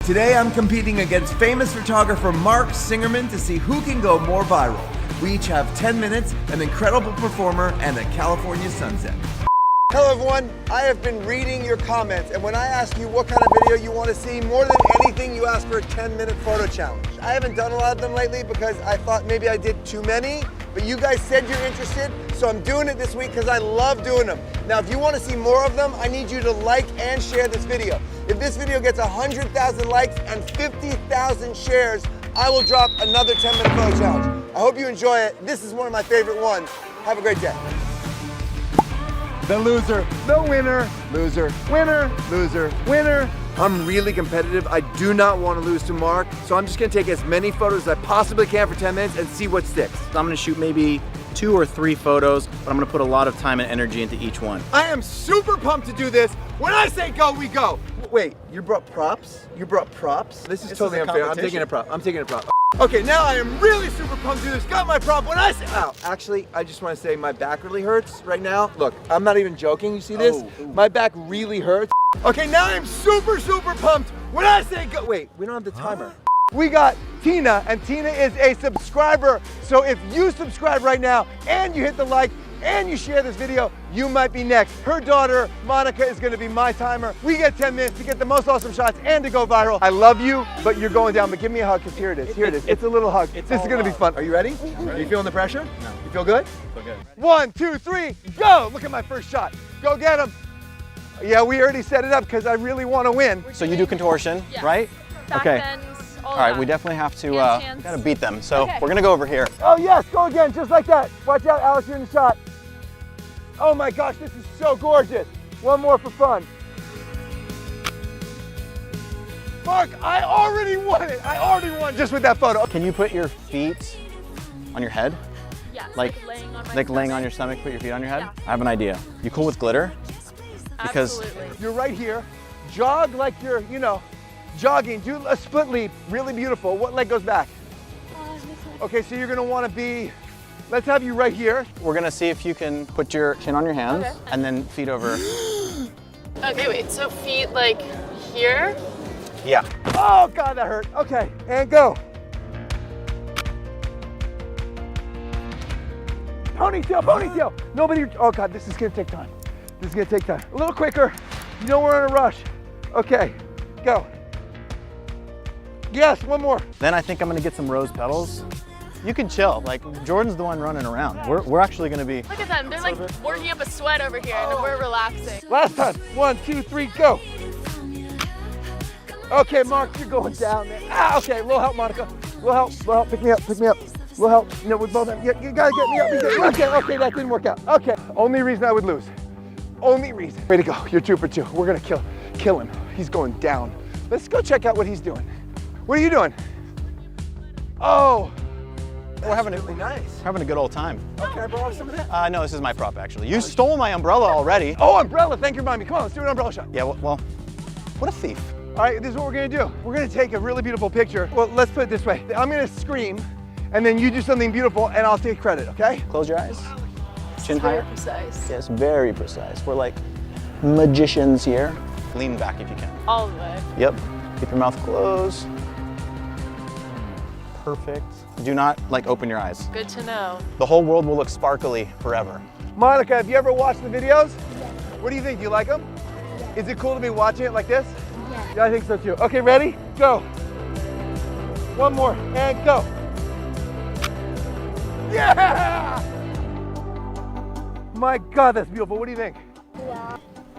Today I'm competing against famous photographer Mark Singerman to see who can go more viral. We each have 10 minutes, an incredible performer, and a California sunset. Hello everyone, I have been reading your comments, and when I ask you what kind of video you want to see, more than anything you ask for a 10-minute photo challenge. I haven't done a lot of them lately because I thought maybe I did too many, but you guys said you're interested, so I'm doing it this week because I love doing them. Now if you want to see more of them, I need you to like and share this video. If this video gets 100,000 likes and 50,000 shares, I will drop another 10-minute photo challenge. I hope you enjoy it. This is one of my favorite ones. Have a great day. The loser, the winner, loser, winner, loser, winner. I'm really competitive. I do not want to lose to Mark, so I'm just gonna take as many photos as I possibly can for 10 minutes and see what sticks. I'm gonna shoot maybe 2 or 3 photos, but I'm gonna put a lot of time and energy into each one. I am super pumped to do this. When I say go, we go. Wait, you brought props? You brought props? This is totally unfair. I'm taking a prop. I'm taking a prop. Okay, now I am really super pumped to do this. Got my prop. When I say, ow, actually, I just want to say my back really hurts right now. Look, I'm not even joking. You see this? My back really hurts. Okay, now I'm super, super pumped. When I say go, wait, we don't have the timer. We got Tina, and Tina is a subscriber. So if you subscribe right now and you hit the like and you share this video, you might be next. Her daughter, Monica, is gonna be my timer. We get 10 minutes to get the most awesome shots and to go viral. I love you, but you're going down, but give me a hug, because here it is, here it is. It's a little hug. This is gonna be fun. Are you ready? Are you feeling the pressure? No. You feel good? So good. 1, 2, 3, go! Look at my first shot. Go get him. Yeah, we already set it up because I really want to win. So you do contortion, Yes. right? Back Okay. bends, All right, we definitely have to Hands. gotta beat them. So Okay. we're gonna go over here. Oh yes, go again, just like that. Watch out, Alex, you're in the shot. Oh my gosh, this is so gorgeous. One more for fun. Mark, I already won it. I already won just with that photo. Can you put your feet on your head? Yes, Like laying on my laying on your stomach, put your feet on your head? I have an idea. You cool with glitter? Because Absolutely. You're right here. Jog like you're, you know, jogging. Do a split leap, really beautiful. What leg goes back? Okay, so you're gonna wanna be, let's have you right here. we're gonna see if you can put your chin on your hands Okay. and then feet over. Okay, wait, so feet like here? Yeah. Oh God, that hurt. Okay, and go. Ponytail, ponytail. Nobody, oh God, this is gonna take time. This is gonna take time. A little quicker. You know we're in a rush. Okay, go. Yes, one more. Then I think I'm gonna get some rose petals. You can chill. Like Jordan's the one running around. We're actually gonna be. Look at them, they're like working up a sweat over here and we're relaxing. Last time. 1, 2, 3, go. Okay, Mark, you're going down there. Ah, okay, little help, Monica. Little help, pick me up, pick me up. Little help, no, with both of them. You gotta get me up. Okay, that didn't work out. Okay, only reason I would lose. Only reason. Way to go, you're 2 for 2. We're gonna kill him. He's going down. Let's go check out what he's doing. What are you doing? Oh. We're having really nice. having a good old time. Okay, I borrow some of that. No, this is my prop actually. You stole my umbrella already. Oh, umbrella, thank you, remind me. Come on, let's do an umbrella shot. Yeah, well, what a thief. All right, this is what we're gonna do. We're gonna take a really beautiful picture. Well, let's put it this way. I'm gonna scream, and then you do something beautiful, and I'll take credit, okay? Close your eyes. Chin Very higher. precise. Yes, very precise. We're like magicians here. Lean back if you can. All the way. Yep. Keep your mouth closed. Perfect. Do not like open your eyes. Good to know. The whole world will look sparkly forever. Monica, have you ever watched the videos? What do you think? Do you like them? Is it cool to be watching it like this? Yeah, I think so too. Okay, ready? Go. One more, and go. Yeah! My God, that's beautiful. What do you think?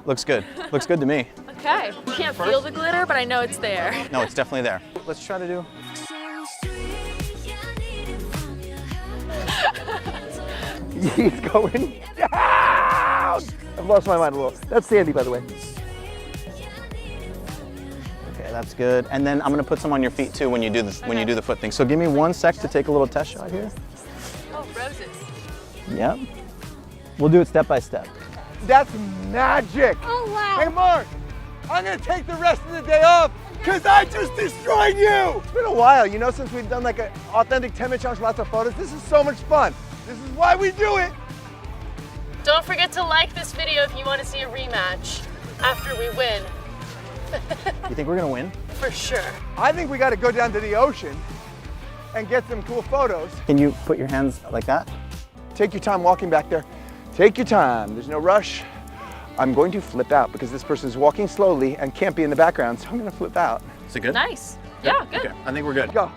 Looks good. Looks good to me. Okay. You can't feel the glitter, but I know it's there. No, it's definitely there. Let's try to do. He's going down! I've lost my mind a little. That's Sandy, by the way. Okay, that's good. And then I'm gonna put some on your feet too when you do the foot thing. So give me 1 sec to take a little test shot here. Oh, roses. Yep. We'll do it step by step. That's magic! Oh, wow. Hey, Mark, I'm gonna take the rest of the day off because I just destroyed you! It's been a while, you know, since we've done like an authentic 10-minute challenge, lots of photos. This is so much fun. This is why we do it. Don't forget to like this video if you want to see a rematch after we win. You think we're gonna win? For sure. I think we got to go down to the ocean and get some cool photos. Can you put your hands like that? Take your time walking back there. Take your time, there's no rush. I'm going to flip out because this person's walking slowly and can't be in the background, so I'm gonna flip out. Is it good? Nice. Yeah, good. Okay, I think we're good. Go.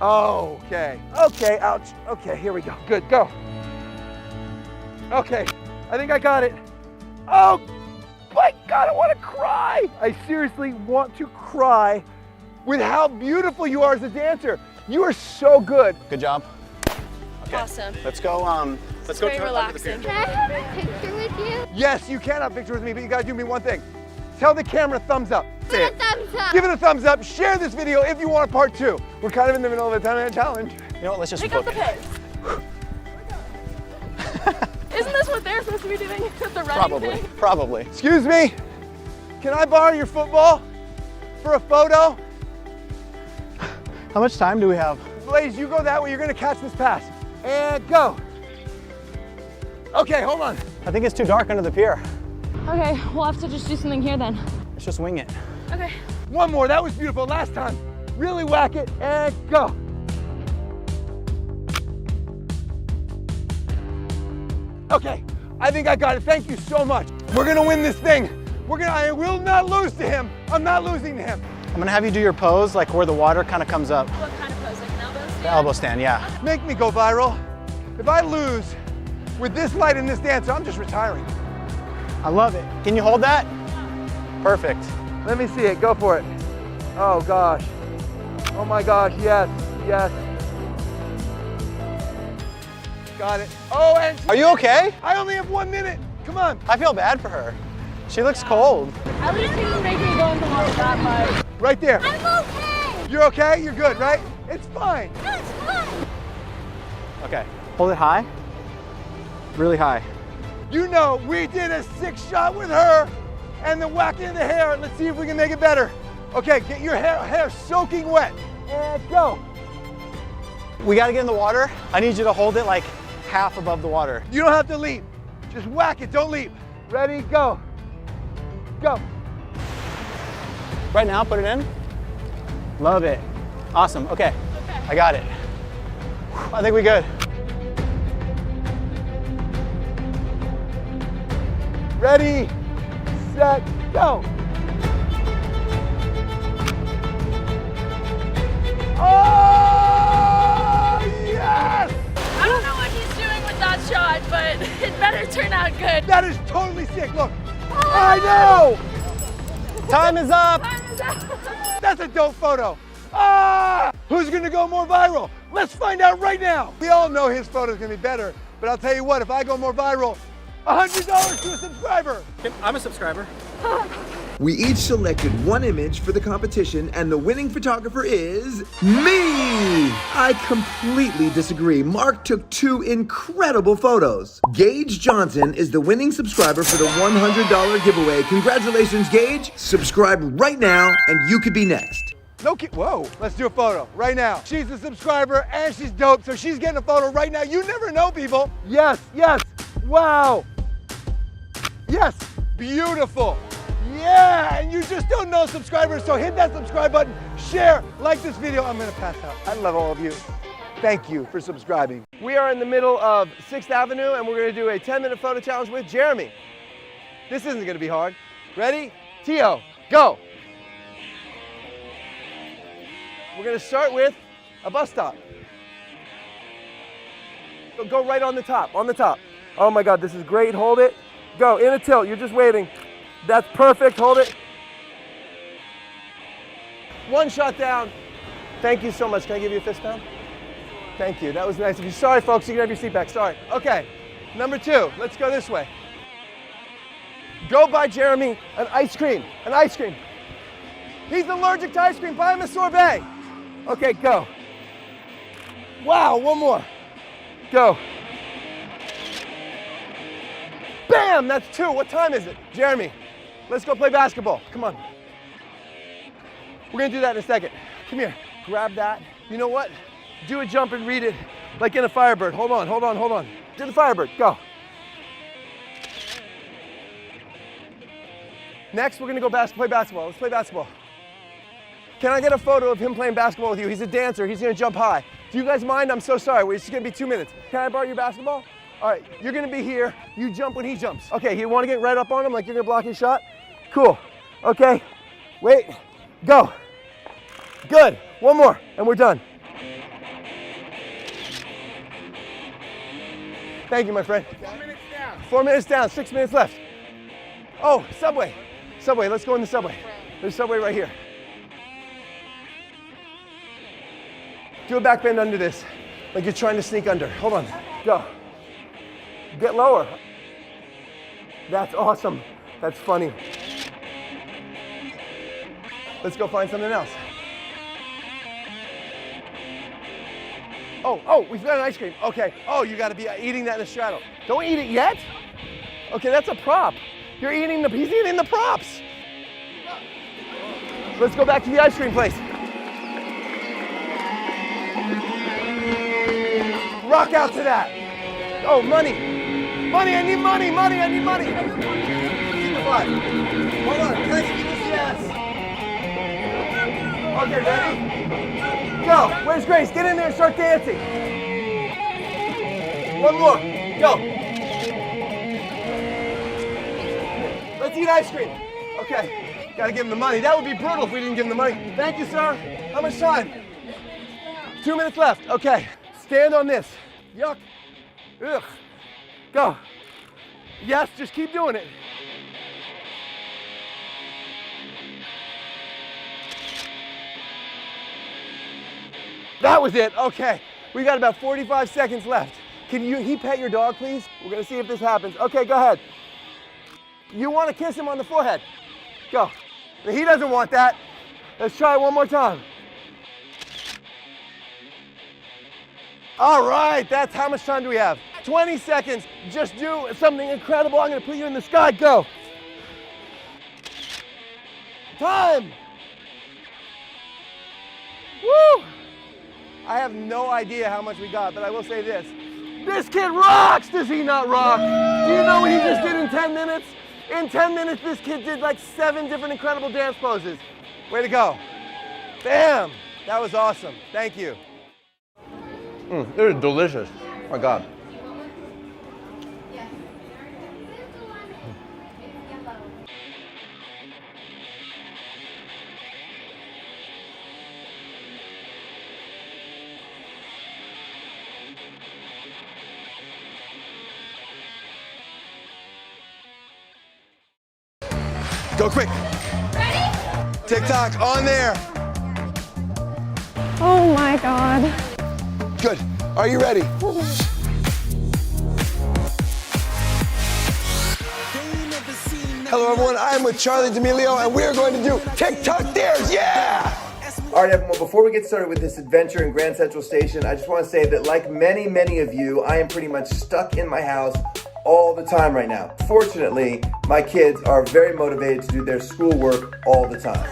Oh, okay. Okay, ouch. Okay, here we go. Good, go. Okay, I think I got it. Oh, my God, I want to cry. I seriously want to cry with how beautiful you are as a dancer. You are so good. Good job. Okay. Awesome. Let's go. Let's go Very turn under the pier. relaxing. Can I have a picture with you? Yes, you can have a picture with me, but you gotta do me one thing. Tell the camera thumbs up. Say Give it a thumbs up. Give it a thumbs up. Share this video if you want a part 2. We're kind of in the middle of a 10-minute challenge. You know what? Let's just Pick up book the it. pace. Isn't this what they're supposed to be doing with the running Probably. thing? Probably. Excuse me, can I borrow your football for a photo? How much time do we have? Blaze, you go that way, you're gonna catch this pass. And go. Okay, hold on. I think it's too dark under the pier. Okay, we'll have to just do something here then. Let's just wing it. Okay. One more, that was beautiful last time. Really whack it, and go. Okay, I think I got it. Thank you so much. We're gonna win this thing. I will not lose to him. I'm not losing to him. I'm gonna have you do your pose like where the water kind of comes up. What kind of pose? Like an elbow stand? The elbow stand, yeah. Make me go viral. If I lose with this light in this dancer, I'm just retiring. I love it. Can you hold that? Perfect. Let me see it, go for it. Oh gosh. Oh my gosh, yes, yes. Got it. Oh, and Are you okay? I only have 1 minute. Come on. I feel bad for her. She looks cold. At least you can make me go in the water that much. Right there. I'm okay. You're okay? You're good, right? It's fine. No, it's fine. Okay. Hold it high. Really high. You know, we did a 6-shot with her and the whacking in the hair. Let's see if we can make it better. Okay, get your hair soaking wet. And go. We gotta get in the water. I need you to hold it like half above the water. You don't have to leap. Just whack it, don't leap. Ready, go. Go. Right now, put it in. Love it. Awesome, okay. I got it. I think we good. Ready, set, go. Oh, yes! I don't know what he's doing with that shot, but it better turn out good. That is totally sick, look. I know! Time is up. Time is out. That's a dope photo. Ah! Who's gonna go more viral? Let's find out right now. We all know his photo's gonna be better, but I'll tell you what, if I go more viral, $100 to a subscriber. I'm a subscriber. We each selected one image for the competition, and the winning photographer is me! I completely disagree. Mark took 2 incredible photos. Gage Johnson is the winning subscriber for the $100 giveaway. Congratulations, Gage. Subscribe right now, and you could be next. No kid. Whoa, let's do a photo right now. She's a subscriber and she's dope, so she's getting a photo right now. You never know, people. Yes, yes. Wow. Yes, beautiful. Yeah, and you just don't know subscribers, so hit that subscribe button, share, like this video. I'm gonna pass out. I love all of you. Thank you for subscribing. We are in the middle of 6th Avenue and we're gonna do a 10-minute photo challenge with Jeremy. This isn't gonna be hard. Ready? Tio, go. We're gonna start with a bus stop. Go right on the top, on the top. Oh my God, this is great, hold it. Go, in a tilt, you're just waiting. That's perfect, hold it. 1 shot down. Thank you so much, can I give you a fist pound? Thank you, that was nice of you. Sorry folks, you can have your seat back, sorry. Okay, number 2, let's go this way. Go buy Jeremy an ice cream, an ice cream. He's allergic to ice cream, buy him a sorbet. Okay, go. Wow, 1 more. Go. Bam, that's 2. What time is it? Jeremy, let's go play basketball. Come on. We're gonna do that in a second. Come here, grab that. You know what? Do a jump and read it like in a Firebird. Hold on, hold on, hold on. Do the Firebird, go. Next, we're gonna go play basketball. Let's play basketball. Can I get a photo of him playing basketball with you? He's a dancer. He's gonna jump high. Do you guys mind? I'm so sorry. It's just gonna be 2 minutes. Can I borrow your basketball? All right, you're gonna be here. You jump when he jumps. Okay, you wanna get right up on him like you're gonna block his shot? Cool. Okay, wait, go. Good, one more, and we're done. Thank you, my friend. 4 minutes down. 4 minutes down, 6 minutes left. Oh, subway. Subway, let's go in the subway. There's subway right here. Do a back bend under this, like you're trying to sneak under. Hold on, go. Get lower. That's awesome. That's funny. Let's go find something else. Oh, we've got an ice cream. Okay. Oh, you gotta be eating that in the straddle. Don't eat it yet? Okay, that's a prop. He's eating the props. Let's go back to the ice cream place. Rock out to that. Oh, money. Money, I need money, money, I need money. Keep it flat. Hold on, can I give you this? Yes. Okay, ready? Go. Where's Grace? Get in there and start dancing. One more. Go. Let's eat ice cream. Okay. Gotta give him the money. That would be brutal if we didn't give him the money. Thank you, sir. How much time? 2 minutes left. Okay. Stand on this. Yuck. Ugh. Go. Yes, just keep doing it. That was it. Okay. We got about 45 seconds left. Can he pet your dog, please? We're gonna see if this happens. Okay, go ahead. You want to kiss him on the forehead. Go. He doesn't want that. Let's try it one more time. All right, that's how much time do we have? 20 seconds. Just do something incredible. I'm gonna put you in the sky. Go. Time. Woo! I have no idea how much we got, but I will say this. This kid rocks, does he not rock? Do you know what he just did in 10 minutes? In 10 minutes, this kid did like 7 different incredible dance poses. Way to go. Bam! That was awesome. Thank you. They're delicious. Oh my God. Go quick. Ready? TikTok on there. Oh my God. Good. Are you ready? Hello everyone, I am with Charlie D'Amelio and we're going to do TikTok dares, yeah! All right everyone, before we get started with this adventure in Grand Central Station, I just want to say that like many of you, I am pretty much stuck in my house all the time right now. Fortunately, my kids are very motivated to do their schoolwork all the time.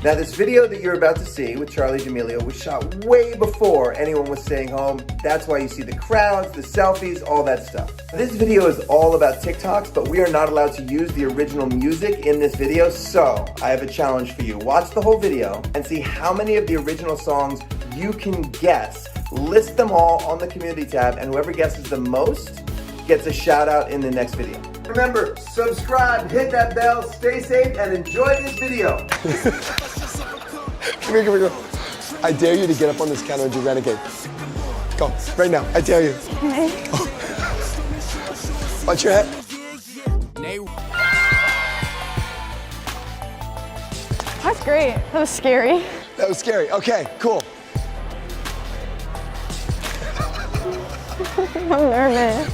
Now this video that you're about to see with Charlie D'Amelio was shot way before anyone was staying home. That's why you see the crowds, the selfies, all that stuff. This video is all about TikToks, but we are not allowed to use the original music in this video, so I have a challenge for you. Watch the whole video and see how many of the original songs you can guess. List them all on the community tab, and whoever guesses the most gets a shout out in the next video. Remember, subscribe, hit that bell, stay safe, and enjoy this video. Come here. I dare you to get up on this counter and do Renegade. Go, right now, I dare you. Okay. Watch your head. That's great. That was scary. That was scary. Okay, cool. I'm nervous.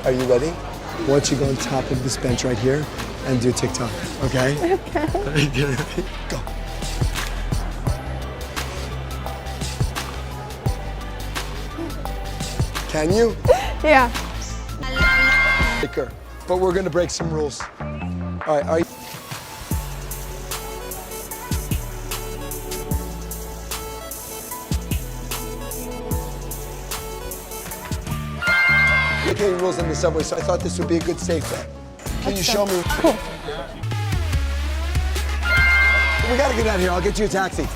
Are you ready? I want you to go on top of this bench right here and do TikTok, okay? Okay. Go. Can you? Yeah. But we're gonna break some rules. All right, are you? You're getting rules in the subway, so I thought this would be a good safe bet. Can you show me? Cool. we gotta get out of here. I'll get you a taxi.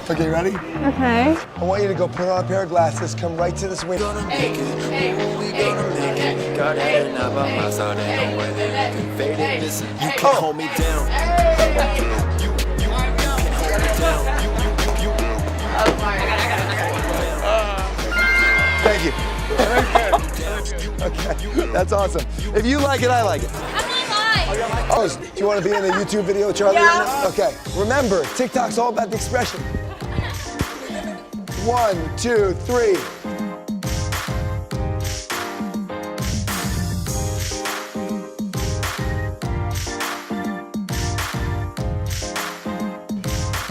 Okay, ready? Okay. I want you to go put on a pair of glasses, come right to this window. Got it in by my side, ain't no way that you can fade it. Listen, you can't hold me down. You can't hold me down. Thank you. Okay, that's awesome. If you like it, I like it. Oh, do you want to be in a YouTube video, Charlie? Yeah. Right now? Okay. Remember, TikTok's all about the expression. 1, 2, 3.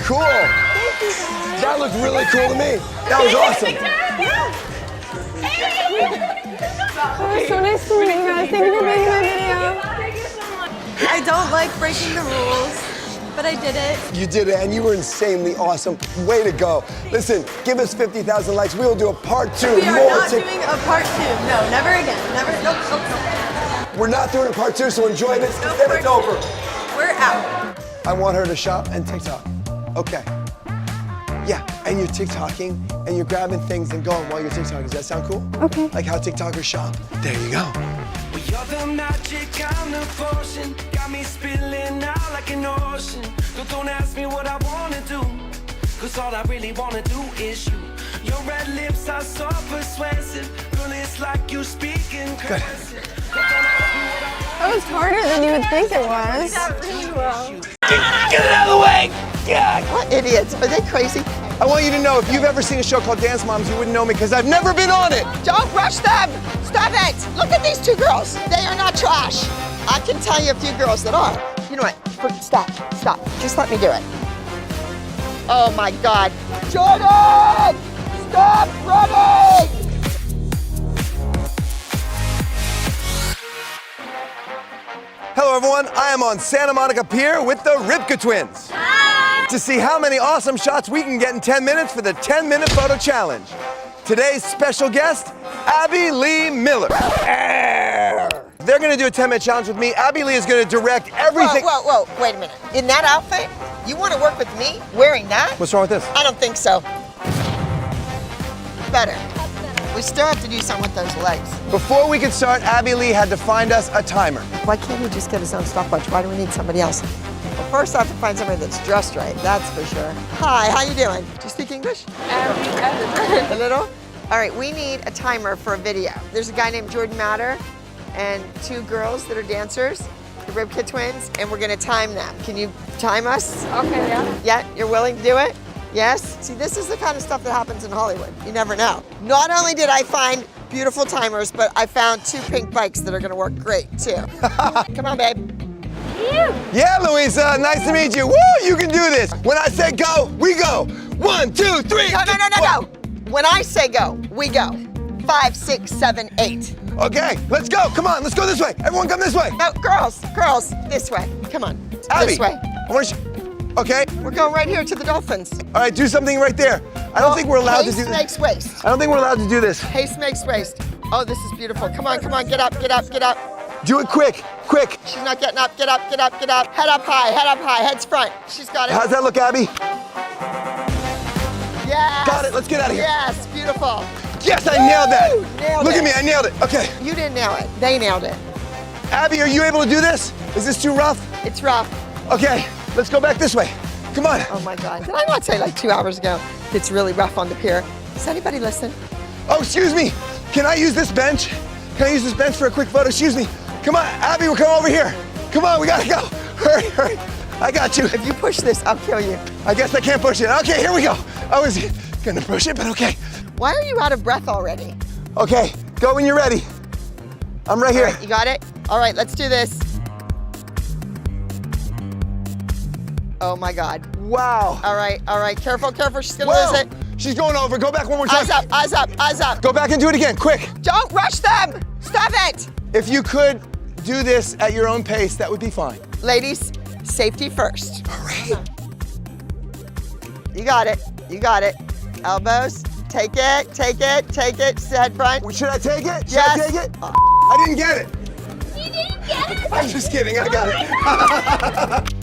Cool. That looked really cool to me. That was awesome. Oh, it's so nice to meet you guys. Thank you for being in my video. I don't like breaking the rules, but I did it. You did it, and you were insanely awesome. Way to go. Listen, give us 50,000 likes. We will do a part 2. We are not doing a part 2. No, never again. Never. Nope. We're not doing a part 2, so enjoy this, because then it's over. We're out. I want her to shop and TikTok. Okay. Yeah, and you're TikToking, and you're grabbing things and going while you're TikToking. Does that sound cool? Okay. Like how TikTokers shop. There you go. Well, you're the magic, I'm the potion. Got me spilling out like an ocean. Don't ask me what I wanna do, cause all I really wanna do is you. Your red lips are so persuasive. Girl, it's like you speak in cursive. That was harder than you would think it was. Really well. Get it out of the way! God. What idiots? Are they crazy? I want you to know, if you've ever seen a show called Dance Moms, you wouldn't know me, because I've never been on it. Don't rush them! Stop it! Look at these 2 girls. They are not trash. I can tell you a few girls that are. You know what? Stop. Just let me do it. Oh my God. Jordan! Stop running! Hello, everyone. I am on Santa Monica Pier with the Ripka twins. To see how many awesome shots we can get in 10 minutes for the 10-minute photo challenge. Today's special guest, Abby Lee Miller. They're gonna do a 10-minute challenge with me. Abby Lee is gonna direct everything. Whoa. Wait a minute. In that outfit? You want to work with me wearing that? What's wrong with this? I don't think so. Better. We still have to do something with those legs. Before we could start, Abby Lee had to find us a timer. Why can't he just get his own stopwatch? Why do we need somebody else? Well, first I have to find somebody that's dressed right, that's for sure. Hi, how you doing? Do you speak English? A little? All right, we need a timer for a video. There's a guy named Jordan Matter and 2 girls that are dancers, the Ripka twins, and we're gonna time them. Can you time us? Okay, yeah. Yeah, you're willing to do it? Yes? See, this is the kind of stuff that happens in Hollywood. You never know. Not only did I find beautiful timers, but I found 2 pink bikes that are gonna work great, too. Come on, babe. Yeah, Louisa, nice to meet you. Woo, you can do this. When I say go, we go. 1, 2, 3. No. When I say go, we go. 5, 6, 7, 8. Okay, let's go. Come on, let's go this way. Everyone come this way. No, girls, this way. Come on, Abby, this way. I want to okay. We're going right here to the dolphins. All right, do something right there. I don't think we're allowed to do Haste this. makes waste. I don't think we're allowed to do this. Haste makes waste. Oh, this is beautiful. Come on, get up. Do it quick. She's not getting up, get up. Head up high, heads front. She's got it. How's that look, Abby? Yes. Got it, let's get out of here. Yes, beautiful. Yes, I nailed that. Nailed Look it. at me, I nailed it. Okay. You didn't nail it, they nailed it. Abby, are you able to do this? Is this too rough? It's rough. Okay, let's go back this way. Come on. Oh my God, did I not say like 2 hours ago, it's really rough on the pier? Does anybody listen? Oh, excuse me. Can I use this bench? Can I use this bench for a quick photo? Excuse me. Come on, Abby, we'll come over here. Come on, we gotta go. Hurry. I got you. If you push this, I'll kill you. I guess I can't push it. Okay, here we go. I was gonna push it, but okay. Why are you out of breath already? Okay, go when you're ready. I'm right here. All right, you got it? All right, let's do this. Oh my God. Wow. All right, careful, she's gonna Whoa. lose it. She's going over. Go back one more time. Eyes up. Go back and do it again, quick. Don't rush them. Stop it. If you could do this at your own pace, that would be fine. Ladies, safety first. All right. You got it. Elbows, take it. Head front. Should I take it? Should Yes. I take it? I didn't get it. You didn't get it. I'm just kidding, I got it.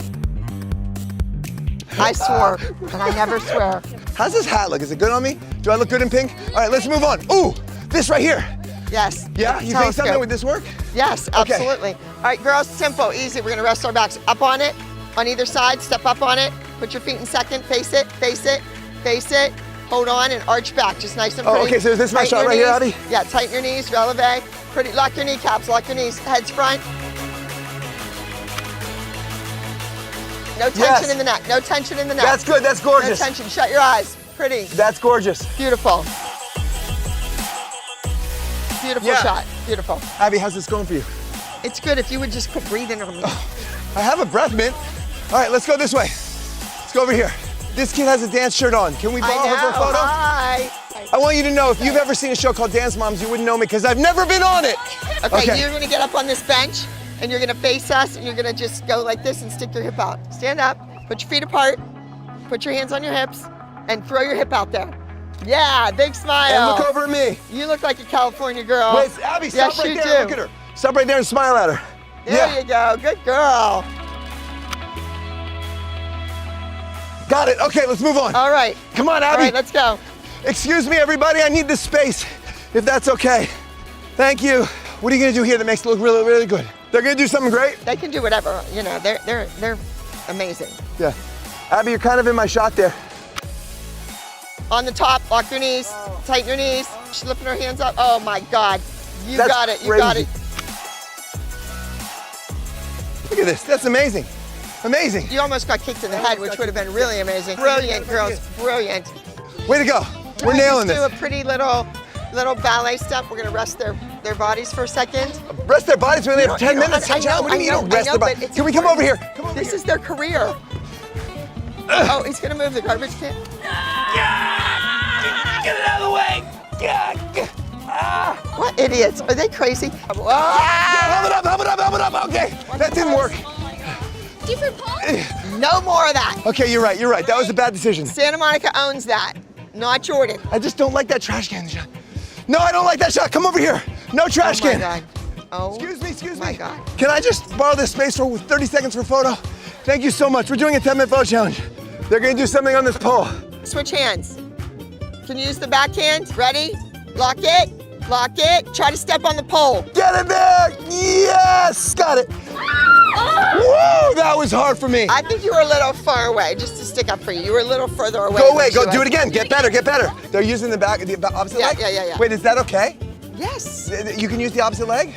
I swore, and I never swear. How's this hat look? Is it good on me? Do I look good in pink? All right, let's move on. Ooh, this right here. Yes. Yeah, you think something with this work? Yes, absolutely. All right, girls, simple, easy. We're gonna rest our backs up on it, on either side, step up on it, put your feet in second, face it, face it, face it, hold on and arch back, just nice and pretty. Oh, okay, so is this my Tighten shot your right here, knees. Abby? Yeah, tighten your knees, releve, pretty, lock your kneecaps, lock your knees, heads front. No tension in the neck, no tension in the neck. That's good, that's gorgeous. No tension, shut your eyes, pretty. That's gorgeous. Beautiful. Beautiful shot, beautiful. Abby, how's this going for you? It's good if you would just quit breathing on me. I have a breath mint. All right, let's go this way. Let's go over here. This kid has a dance shirt on. Can we borrow her for a photo? Hi. I want you to know, if you've ever seen a show called Dance Moms, you wouldn't know me because I've never been on it. Okay, you're gonna get up on this bench and you're gonna face us and you're gonna just go like this and stick your hip out. Stand up, put your feet apart, put your hands on your hips, and throw your hip out there. Yeah, big smile. And look over at me. You look like a California girl. Wait, Abby, stop right there. do. Look at her. Stop right there and smile at her. There you go, good girl. Got it. Okay, let's move on. All right. Come on, Abby. All right, let's go. Excuse me, everybody. I need this space, if that's okay. Thank you. What are you gonna do here that makes it look really, really good? They're gonna do something great? They can do whatever, you know, they're amazing. Yeah. Abby, you're kind of in my shot there. On the top, lock your knees, tighten your knees. She's lifting her hands up. Oh my God, you That's got it, you crazy. got it. Look at this, that's amazing. Amazing. You almost got kicked in the head, which would have been really amazing. Brilliant, girls, brilliant. Way to go. We're nailing Just this. do a pretty little ballet step. We're gonna rest their bodies for a second. Rest their bodies when they have 10 You know, minutes. I know, What do you mean you don't rest their but bodies? it's Can we come over here? Come over This here. is their career. Oh, he's gonna move the garbage can. Get it out of the way. What idiots? Are they crazy? Help it up, help it up, help it up. Okay, that didn't work. Different pose? No more of that. Okay, you're right, you're right. That was a bad decision. Santa Monica owns that, not Jordan. I just don't like that trash can shot. No, I don't like that shot. Come over here. No trash Oh my can. God. Oh. Excuse my me. God. Can I just borrow this space for 30 seconds for a photo? Thank you so much. We're doing a 10-minute photo challenge. They're gonna do something on this pole. Switch hands. Can you use the backhand? Ready? Lock it. Lock it. Try to step on the pole. Get it there! Yes! Got it. Whoa, that was hard for me. I think you were a little far away, just to stick up for you. You were a little further away. Go away, than go she do was. it again. Get better, get better. They're using the opposite leg? Yeah. Wait, is that okay? Yes. You can use the opposite leg?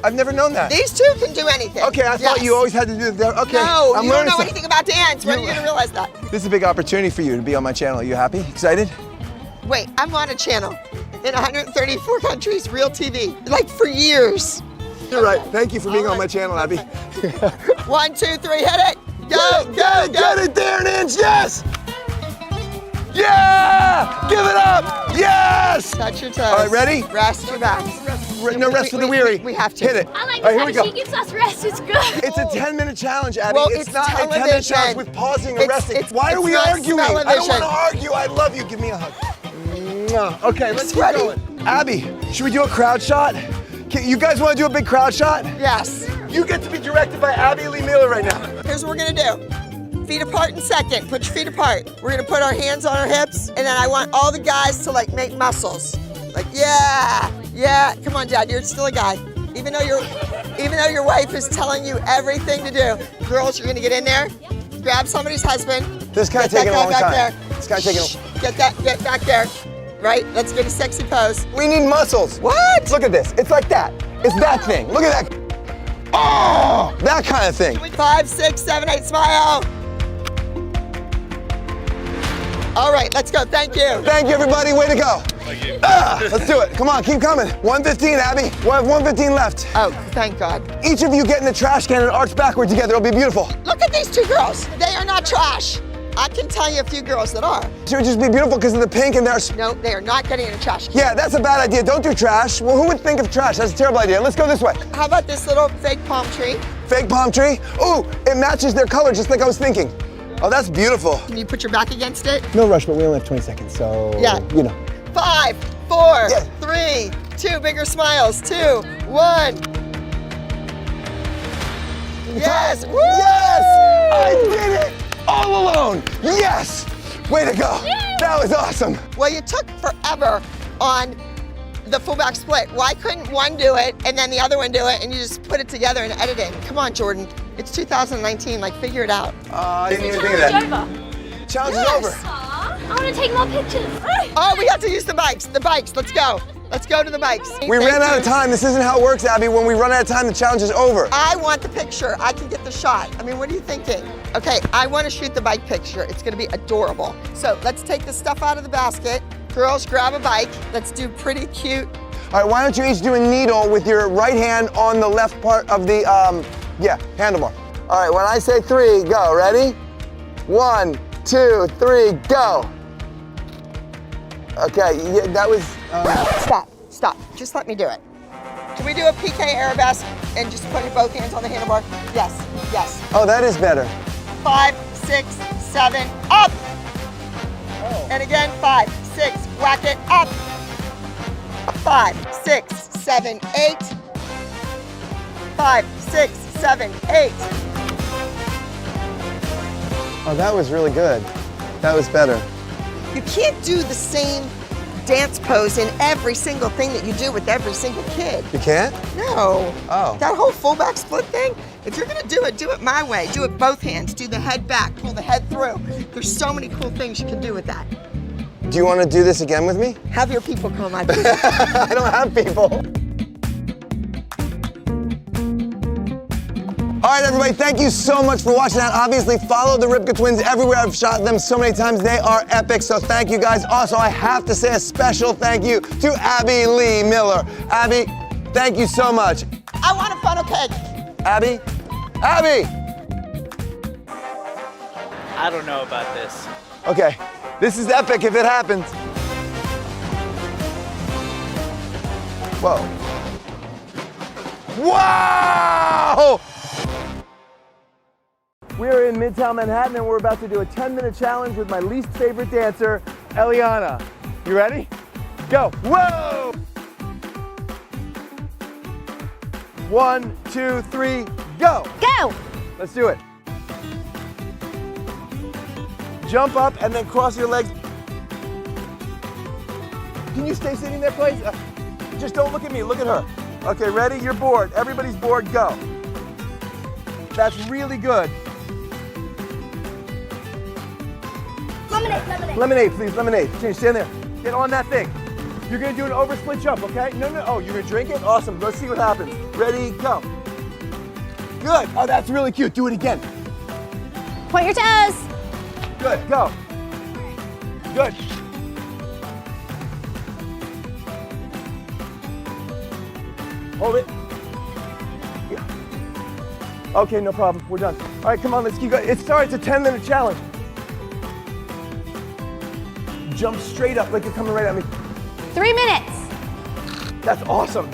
I've never known that. These two can do anything. Okay, I thought you always had to do that. Okay, No, I'm you don't learning know something. anything about dance. When are you gonna realize that? This is a big opportunity for you to be on my channel. Are you happy? Excited? Wait, I'm on a channel in 134 countries, real TV, like for years. You're right. Thank you for being on my channel, Abby. 1, 2, 3, hit it. Go, go, Get go. it there, an inch, yes! Yeah! Give it up! Yes! Touch your toes. All right, ready? Rest your back. No rest for the weary. We have to. Hit it. I like All right, here this we how go. she gives us rest. It's good. It's a 10-minute challenge, Abby. Well, it's it's not a 10-minute television. challenge with pausing or resting. Why are it's we not arguing? I don't smell-o-vision. want to argue. I love you. Give me a hug. Mwah. Okay, let's keep Sweaty. going. Abby, should we do a crowd shot? You guys want to do a big crowd shot? Yes. You get to be directed by Abby Lee Miller right now. Here's what we're gonna do. Feet apart in second. Put your feet apart. We're gonna put our hands on our hips, and then I want all the guys to like make muscles. Like, yeah. Come on, Dad, you're still a guy. Even though your wife is telling you everything to do. Girls, you're gonna get in there, grab somebody's husband. This kind of Get taking a that long guy time. back there. This kind of taking Get back there. Right? Let's get a sexy pose. We need muscles. What? Look at this. It's like that. It's that thing. Look at that. Oh, that kind of thing. 5, 6, 7, 8, smile. All right, let's go. Thank you. Thank you, everybody. Way to go. Let's do it. Come on, keep coming. 115, Abby. We'll have 115 left. Oh, thank God. Each of you get in the trash can and arch backward together. It'll be beautiful. Look at these two girls. They are not trash. I can tell you a few girls that are. It would just be beautiful because of the pink and there's... No, they are not getting in a trash can. Yeah, that's a bad idea. Don't do trash. Well, who would think of trash? That's a terrible idea. Let's go this way. How about this little fake palm tree? Fake palm tree. Ooh, it matches their color just like I was thinking. Oh, that's beautiful. Can you put your back against it? No rush, but we only have 20 seconds, so... Yeah. You know. 5, 4, Yeah. 3, 2, bigger smiles. 2, 1. Yes! Woo! Yes! I did it! All alone! Yes! Way to go! That was awesome! Well, you took forever on the fullback split. Why couldn't one do it and then the other one do it and you just put it together and edit it? Come on, Jordan. It's 2019, like figure it out. I didn't even think of that. Challenge is over. Aw, I want to take more pictures. Oh, we have to use the bikes. The bikes, let's go. Let's go to the bikes. We ran out of time. This isn't how it works, Abby. When we run out of time, the challenge is over. I want the picture. I can get the shot. I mean, what are you thinking? Okay, I want to shoot the bike picture. It's going to be adorable. So let's take the stuff out of the basket. Girls, grab a bike. Let's do pretty cute. All right, why don't you each do a needle with your right hand on the left part of the, handlebar. All right, when I say 3, go. Ready? 1, 2, 3, go. Okay, yeah, that was... Stop. Just let me do it. Can we do a PK arabesque and just put both hands on the handlebar? Yes. Oh, that is better. 5, 6, 7, up. And again, 5, 6, whack it, up. 5, 6, 7, 8. 5, 6, 7, 8. Oh, that was really good. That was better. You can't do the same dance pose in every single thing that you do with every single kid. You can't? No. Oh. That whole fullback split thing, if you're gonna do it my way. Do it both hands. Do the head back, pull the head through. There's so many cool things you can do with that. Do you want to do this again with me? Have your people come on. I don't have people. All right, everybody, thank you so much for watching that. Obviously, follow the Ripka Twins everywhere. I've shot them so many times. They are epic, so thank you guys. Also, I have to say a special thank you to Abby Lee Miller. Abby, thank you so much. I want a funnel cake. Abby? I don't know about this. Okay, this is epic if it happens. Whoa. Wow! We're in Midtown Manhattan and we're about to do a 10-minute challenge with my least favorite dancer, Eliana. You ready? Go. Whoa! 1, 2, 3, go! Go! Let's do it. Jump up and then cross your legs. Can you stay sitting there, please? Just don't look at me, look at her. Okay, ready? You're bored. Everybody's bored, go. That's really good. Lemonade. Lemonade, please, lemonade. Change, stand there. Get on that thing. You're gonna do an oversplit jump, okay? No. Oh, you're gonna drink it? Awesome, let's see what happens. Ready, go. Good, oh, that's really cute. Do it again. Point your toes. Good, go. Good. Hold it. Yeah. Okay, no problem, we're done. All right, come on, let's keep going. It's a 10-minute challenge. Jump straight up like you're coming right at me. 3 minutes. That's awesome.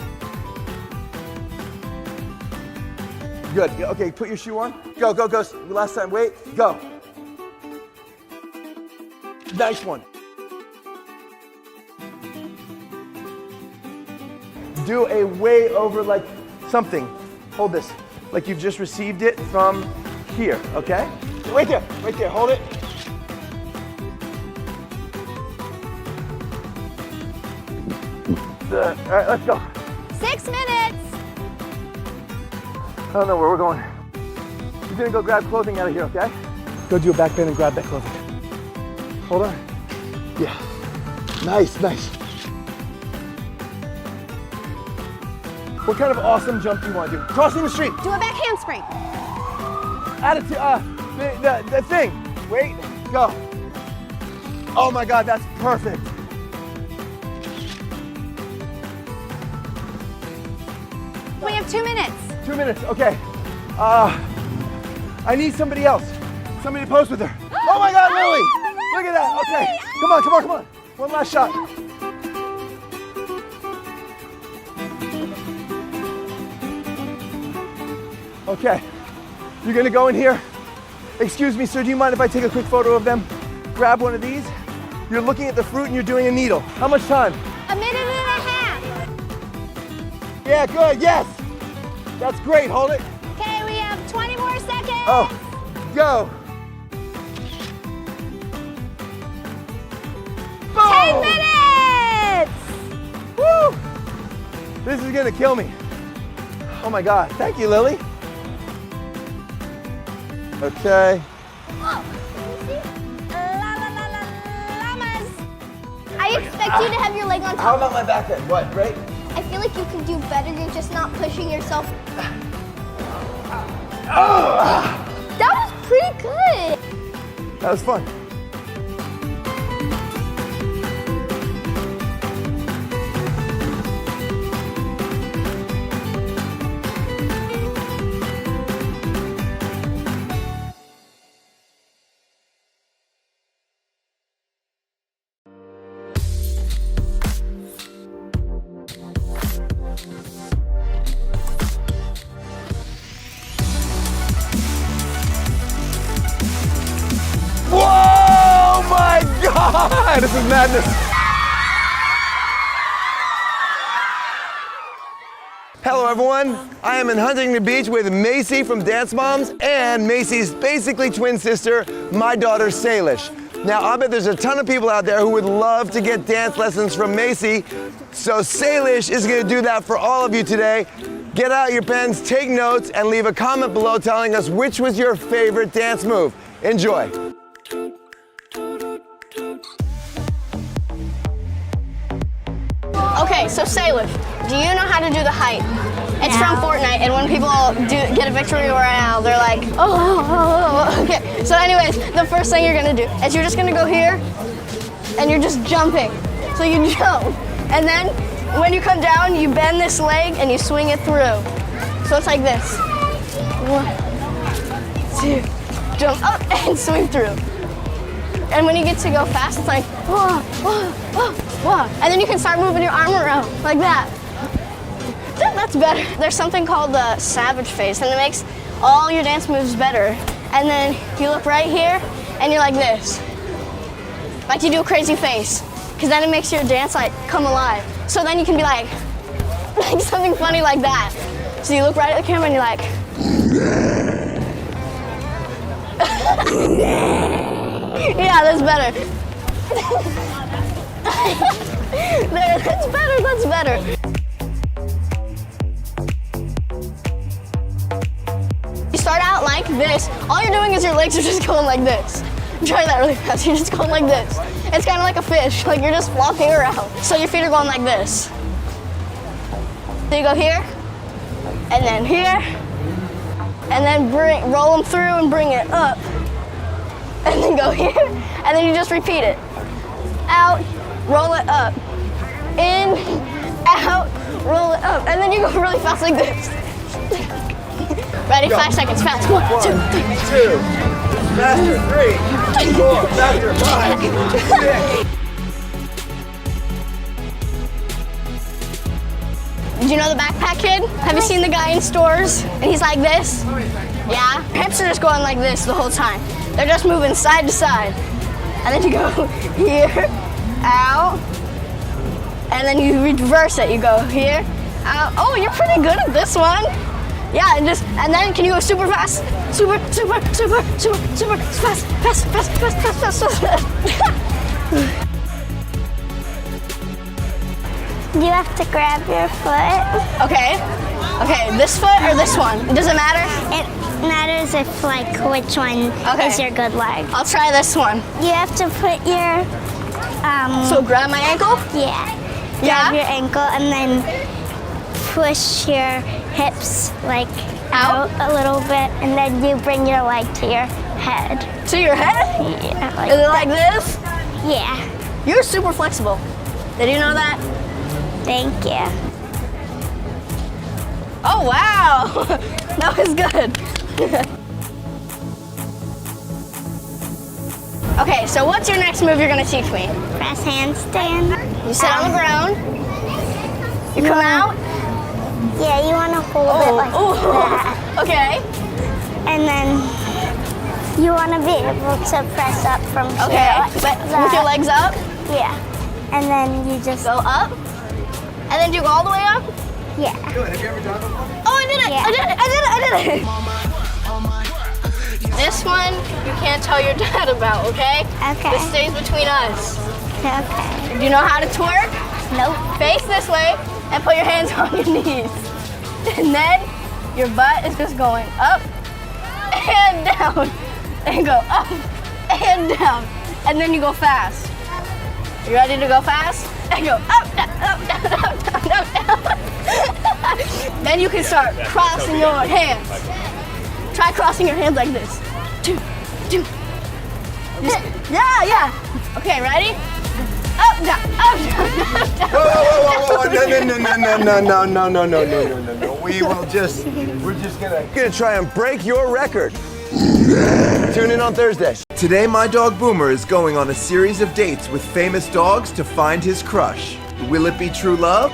Good, okay, put your shoe on. Go. Last time, wait, go. Nice one. Do a way over like something. Hold this, like you've just received it from here, okay? Right there, hold it. All right, let's go. 6 minutes. I don't know where we're going. You're gonna go grab clothing out of here, okay? Go do a back bend and grab that clothing. Hold on. Yeah. Nice. What kind of awesome jump do you want to do? Crossing the street. Do a back handspring. Attitude, the thing. Wait, go. Oh my God, that's perfect. We have 2 minutes. 2 minutes, okay. I need somebody else. Somebody to pose with her. Oh my God, Lily! Look at that, okay. Come on. One last shot. Okay, you're gonna go in here. Excuse me, sir, do you mind if I take a quick photo of them? Grab one of these. You're looking at the fruit and you're doing a needle. How much time? 1.5 minutes. Yeah, good, yes. That's great, hold it. Okay, we have 20 more seconds. Oh, go. This is gonna kill me. Oh my God, thank you, Lily. Okay. Llamas. I expect you to have your leg on top. How about my back end? What, right? I feel like you can do better. You're just not pushing yourself. That was pretty good. That was fun. Whoa, my God! This is madness. Hello, everyone. I am in Huntington Beach with Macy from Dance Moms and Macy's basically twin sister, my daughter, Salish. Now, I bet there's a ton of people out there who would love to get dance lessons from Macy, so Salish is gonna do that for all of you today. Get out your pens, take notes, and leave a comment below telling us which was your favorite dance move. Enjoy. Okay, so Salish, do you know how to do the height? It's from Fortnite, and when people get a victory royale, they're like, oh. Okay, so anyways, the first thing you're gonna do is you're just gonna go here, and you're just jumping. So you jump, and then when you come down, you bend this leg and you swing it through. So it's like this. 1, 2, jump up and swing through. And when you get to go fast, it's like, whoa, whoa, whoa, whoa. And then you can start moving your arm around like that. That's better. There's something called the savage face, and it makes all your dance moves better. And then you look right here, and you're like this. Like you do a crazy face, because then it makes your dance like come alive. So then you can be like something funny like that. So you look right at the camera and you're like, yeah, that's better. There, that's better, that's better. You start out like this. All you're doing is your legs are just going like this. Try that really fast. You're just going like this. It's kind of like a fish. Like you're just flopping around. So your feet are going like this. So you go here, and then here, and then roll them through and bring it up. And then go here, and then you just repeat it. Out, roll it up. In, out, roll it up. And then you go really fast like this. Ready? 5 seconds, fast. 1, 2, 3. 2. Faster, 3, 4, faster, 5, 6. Did you know the backpack kid? Have you seen the guy in stores? And he's like this? Yeah? Hips are just going like this the whole time. They're just moving side to side. And then you go here, out, and then you reverse it. You go here, out. Oh, you're pretty good at this one. Yeah, and then can you go super fast? Super fast. You have to grab your foot. Okay, this foot or this one? Does it matter? It matters if which one is your good leg. I'll try this one. You have to put your So grab my ankle? Yeah. Grab your ankle and then push your hips out a little bit, and then you bring your leg to your head. To your head? Yeah. Is it like this? Yeah. You're super flexible. Did you know that? Thank you. Oh wow, that was good. Okay, so what's your next move you're gonna teach me? Press handstand. You sit on the ground. You come out. Yeah, you want to hold it like that. Okay. And then you want to be able to press up from here. Okay, but with your legs up? Yeah. And then you just go up. And then do you go all the way up? Yeah. Good. Have you ever done it before? Oh, I did it! Yeah. I did it! This one you can't tell your dad about, okay? Okay. This stays between us. Okay. Do you know how to twerk? Nope. Face this way. and put your hands on your knees. And then your butt is just going up and down and go up and down. And then you go fast. You ready to go fast? And go up, down, up, down, up, down, up, down. Then you can start crossing your hands. Try crossing your hands like this. Two. Yeah. Okay, ready? Up, down, up, down, up, down. Whoa. No. We're just gonna try and break your record. Tune in on Thursday. Today, my dog Boomer is going on a series of dates with famous dogs to find his crush. Will it be true love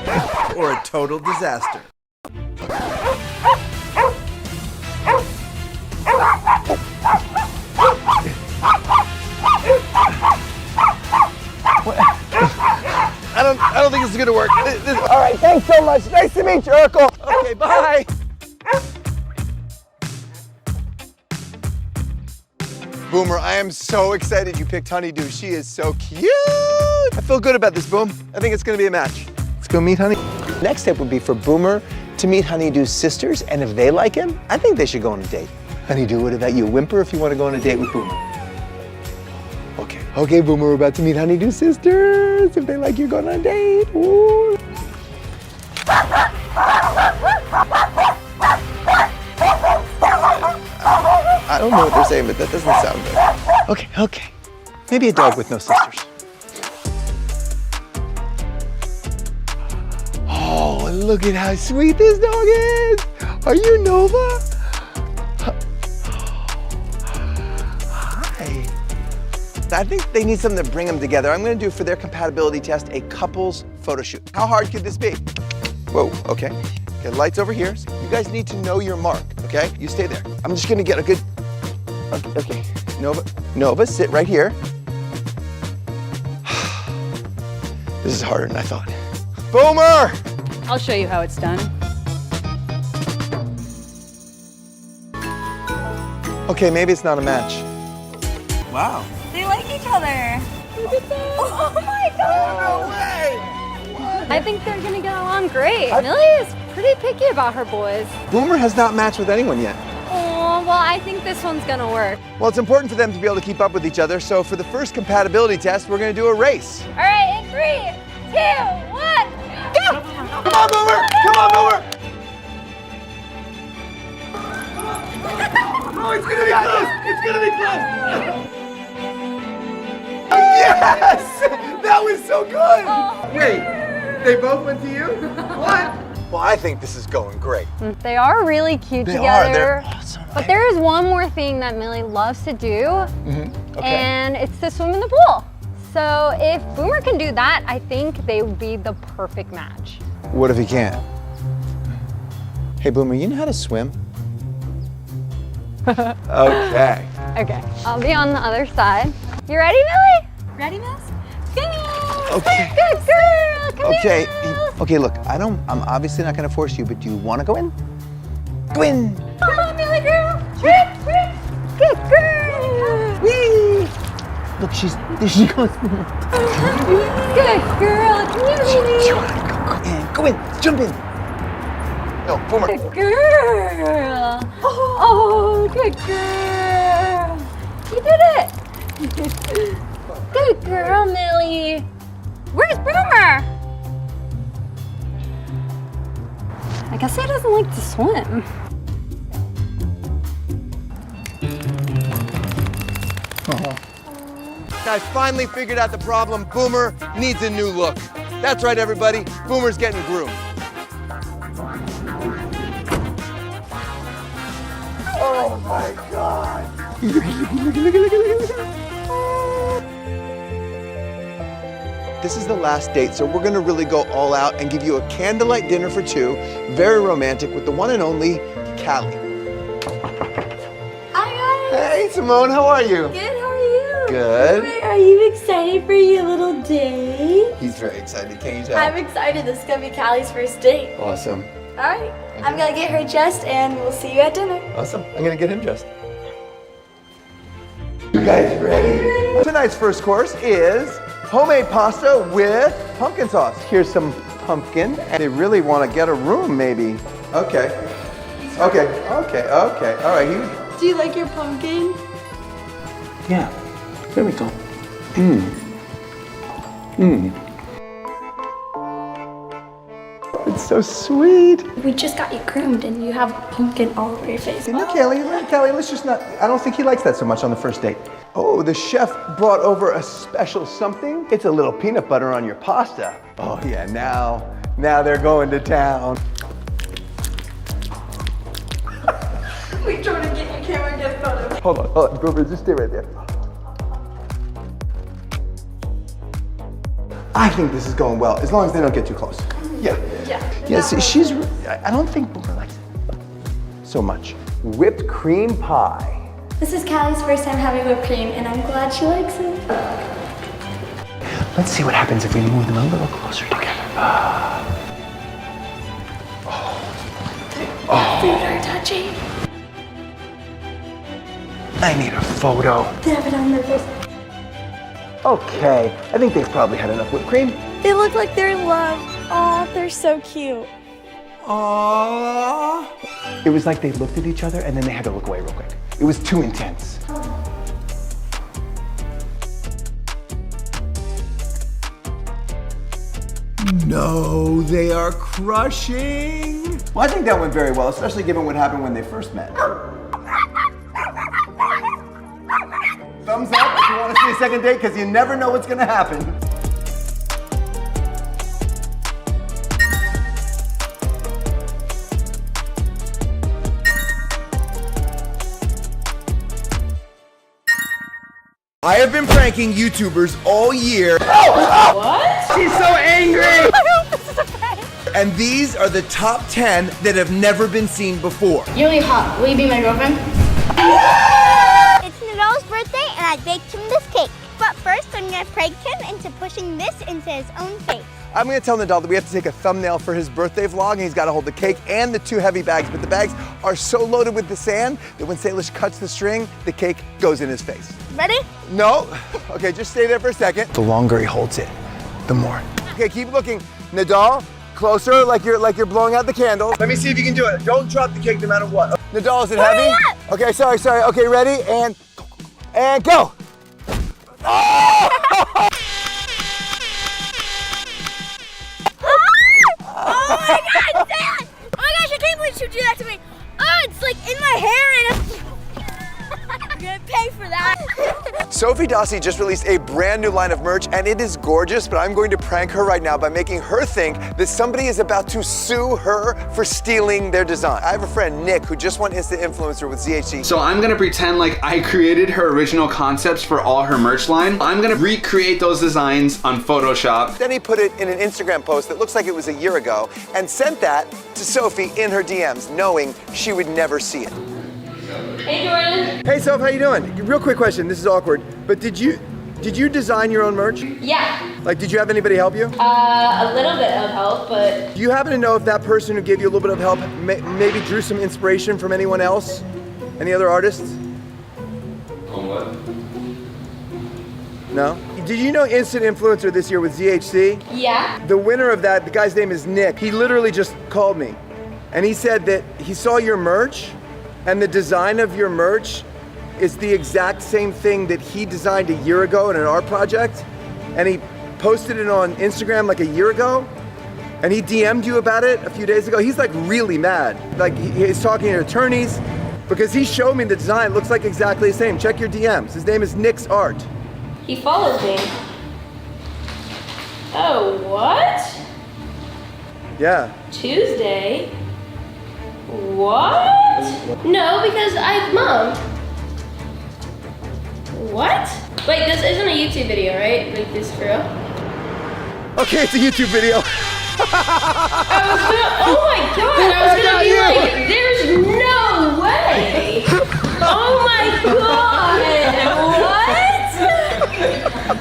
or a total disaster? I don't think this is gonna work. All right, thanks so much. Nice to meet you, Urkel. Okay, bye. Boomer, I am so excited you picked Honeydew. She is so cute. I feel good about this, Boom. I think it's gonna be a match. Let's go meet Honey. Next step would be for Boomer to meet Honeydew's sisters, and if they like him, I think they should go on a date. Honeydew, what about you? Whimper if you want to go on a date with Boomer. Okay, Boomer, we're about to meet Honeydew's sisters. If they like you, going on a date. Ooh. I don't know what they're saying, but that doesn't sound good. Okay. Maybe a dog with no sisters. Oh, look at how sweet this dog is. Are you Nova? Hi. I think they need something to bring them together. I'm gonna do for their compatibility test a couples photo shoot. How hard could this be? Whoa, okay. Okay, lights over here. You guys need to know your mark, okay? You stay there. I'm just gonna get a good, okay. Nova, sit right here. This is harder than I thought. Boomer! I'll show you how it's done. Okay, maybe it's not a match. Wow. They like each other. Look at that. Oh my god. No way! I think they're gonna get along great. Millie is pretty picky about her boys. Boomer has not matched with anyone yet. Oh, well, I think this one's gonna work. Well, it's important for them to be able to keep up with each other, so for the first compatibility test, we're gonna do a race. All right, in 3, 2, 1, go! Come on, Boomer! Come on, Boomer! Oh, it's gonna be close! It's gonna be close! Yes! That was so good! Wait, they both went to you? What? Well, I think this is going great. They are really cute They together. are. They're awesome. But there is one more thing that Millie loves to do, Okay. and it's to swim in the pool. So if Boomer can do that, I think they would be the perfect match. What if he can't? Hey, Boomer, you know how to swim? Okay. Okay, I'll be on the other side. You ready, Millie? Ready, Miss? Okay. Good girl, come Okay. here. Okay, look, I'm obviously not gonna force you, but do you wanna go in? Go in! Come on, Millie girl. Good girl. Whee! Look, there she goes. Good girl, come here, Millie. Go in, jump in. No, Boomer. Good girl. Oh, good girl. You did it. Good girl, Millie. Where's Boomer? I guess he doesn't like to swim. I finally figured out the problem. Boomer needs a new look. That's right, everybody. Boomer's getting groomed. Oh my God. Look. This is the last date, so we're gonna really go all out and give you a candlelight dinner for two, very romantic, with the one and only Callie. Hi guys. Hey, Simone, how are you? Good, how are you? Good. Are you excited for your little date? He's very excited, can you tell? I'm excited. This is gonna be Callie's first date. Awesome. All right. I'm gonna get her dressed and we'll see you at dinner. Awesome. I'm gonna get him dressed. You guys ready? Tonight's first course is homemade pasta with pumpkin sauce. Here's some pumpkin. They really want to get a room, maybe. Okay. Okay. Okay. Okay. All right. Do you like your pumpkin? Yeah. There we go. It's so sweet. We just got you groomed and you have pumpkin all over your face. No, Kelly, let's just not. I don't think he likes that so much on the first date. Oh, the chef brought over a special something. It's a little peanut butter on your pasta. Oh yeah, now they're going to town. We trying to get your camera and get a photo. Hold on, Grover, just stay right there. I think this is going well, as long as they don't get too close. Yeah. Yeah, see, I don't think Boomer likes it so much. Whipped cream pie. This is Callie's first time having whipped cream, and I'm glad she likes it. Let's see what happens if we move them a little closer together. Food are touchy. I need a photo. They have it on their face. Okay, I think they've probably had enough whipped cream. They look like they're in love. Oh, they're so cute. Aww. It was like they looked at each other and then they had to look away real quick. It was too intense. No, they are crushing. Well, I think that went very well, especially given what happened when they first met. Thumbs up if you want to see a second date, because you never know what's going to happen. I have been pranking YouTubers all year. What? She's so angry! This is a prank. And these are the top 10 that have never been seen before. You're really hot. Will you be my girlfriend? It's Nadal's birthday, and I baked him this cake. But first, I'm gonna prank him into pushing this into his own face. I'm gonna tell Nadal that we have to take a thumbnail for his birthday vlog, and he's gotta hold the cake and the 2 heavy bags, but the bags are so loaded with the sand that when Salish cuts the string, the cake goes in his face. Ready? No. Okay, just stay there for a second. The longer he holds it, the more. Okay, keep looking. Nadal, closer, like you're blowing out the candle. Let me see if you can do it. Don't drop the cake no matter what. Nadal, is it heavy? Okay, sorry. Okay, ready? And go. Oh! Oh my God, Dad! Oh my gosh, I can't believe you do that to me. Oh, it's like in my hair and I'm gonna pay for that. Sophie Dossi just released a brand new line of merch, and it is gorgeous, but I'm going to prank her right now by making her think that somebody is about to sue her for stealing their design. I have a friend, Nick, who just went Insta Influencer with ZHC. So I'm gonna pretend like I created her original concepts for all her merch line. I'm gonna recreate those designs on Photoshop. Then he put it in an Instagram post that looks like it was a year ago and sent that to Sophie in her DMs, knowing she would never see it. Hey, Jordan. Hey, Soph, how you doing? Real quick question, this is awkward, but did you design your own merch? Yeah. Like, did you have anybody help you? A little bit of help, but Do you happen to know if that person who gave you a little bit of help maybe drew some inspiration from anyone else? Any other artists? On what? No? Did you know Instant Influencer this year with ZHC? yeah. The winner of that, the guy's name is Nick. He literally just called me and he said that he saw your merch and the design of your merch is the exact same thing that he designed a year ago in an art project, and he posted it on Instagram like a year ago, and he DM'd you about it a few days ago. He's like really mad. Like he's talking to attorneys because he showed me the design. It looks like exactly the same. Check your DMs. His name is Nick's Art. He follows me. Oh, what? Yeah. Tuesday? What? No, because Mom. What? Wait, this isn't a YouTube video, right? Like this for real? Okay, it's a YouTube video. Oh my God, I was gonna be like, there's no way. Oh my God, what?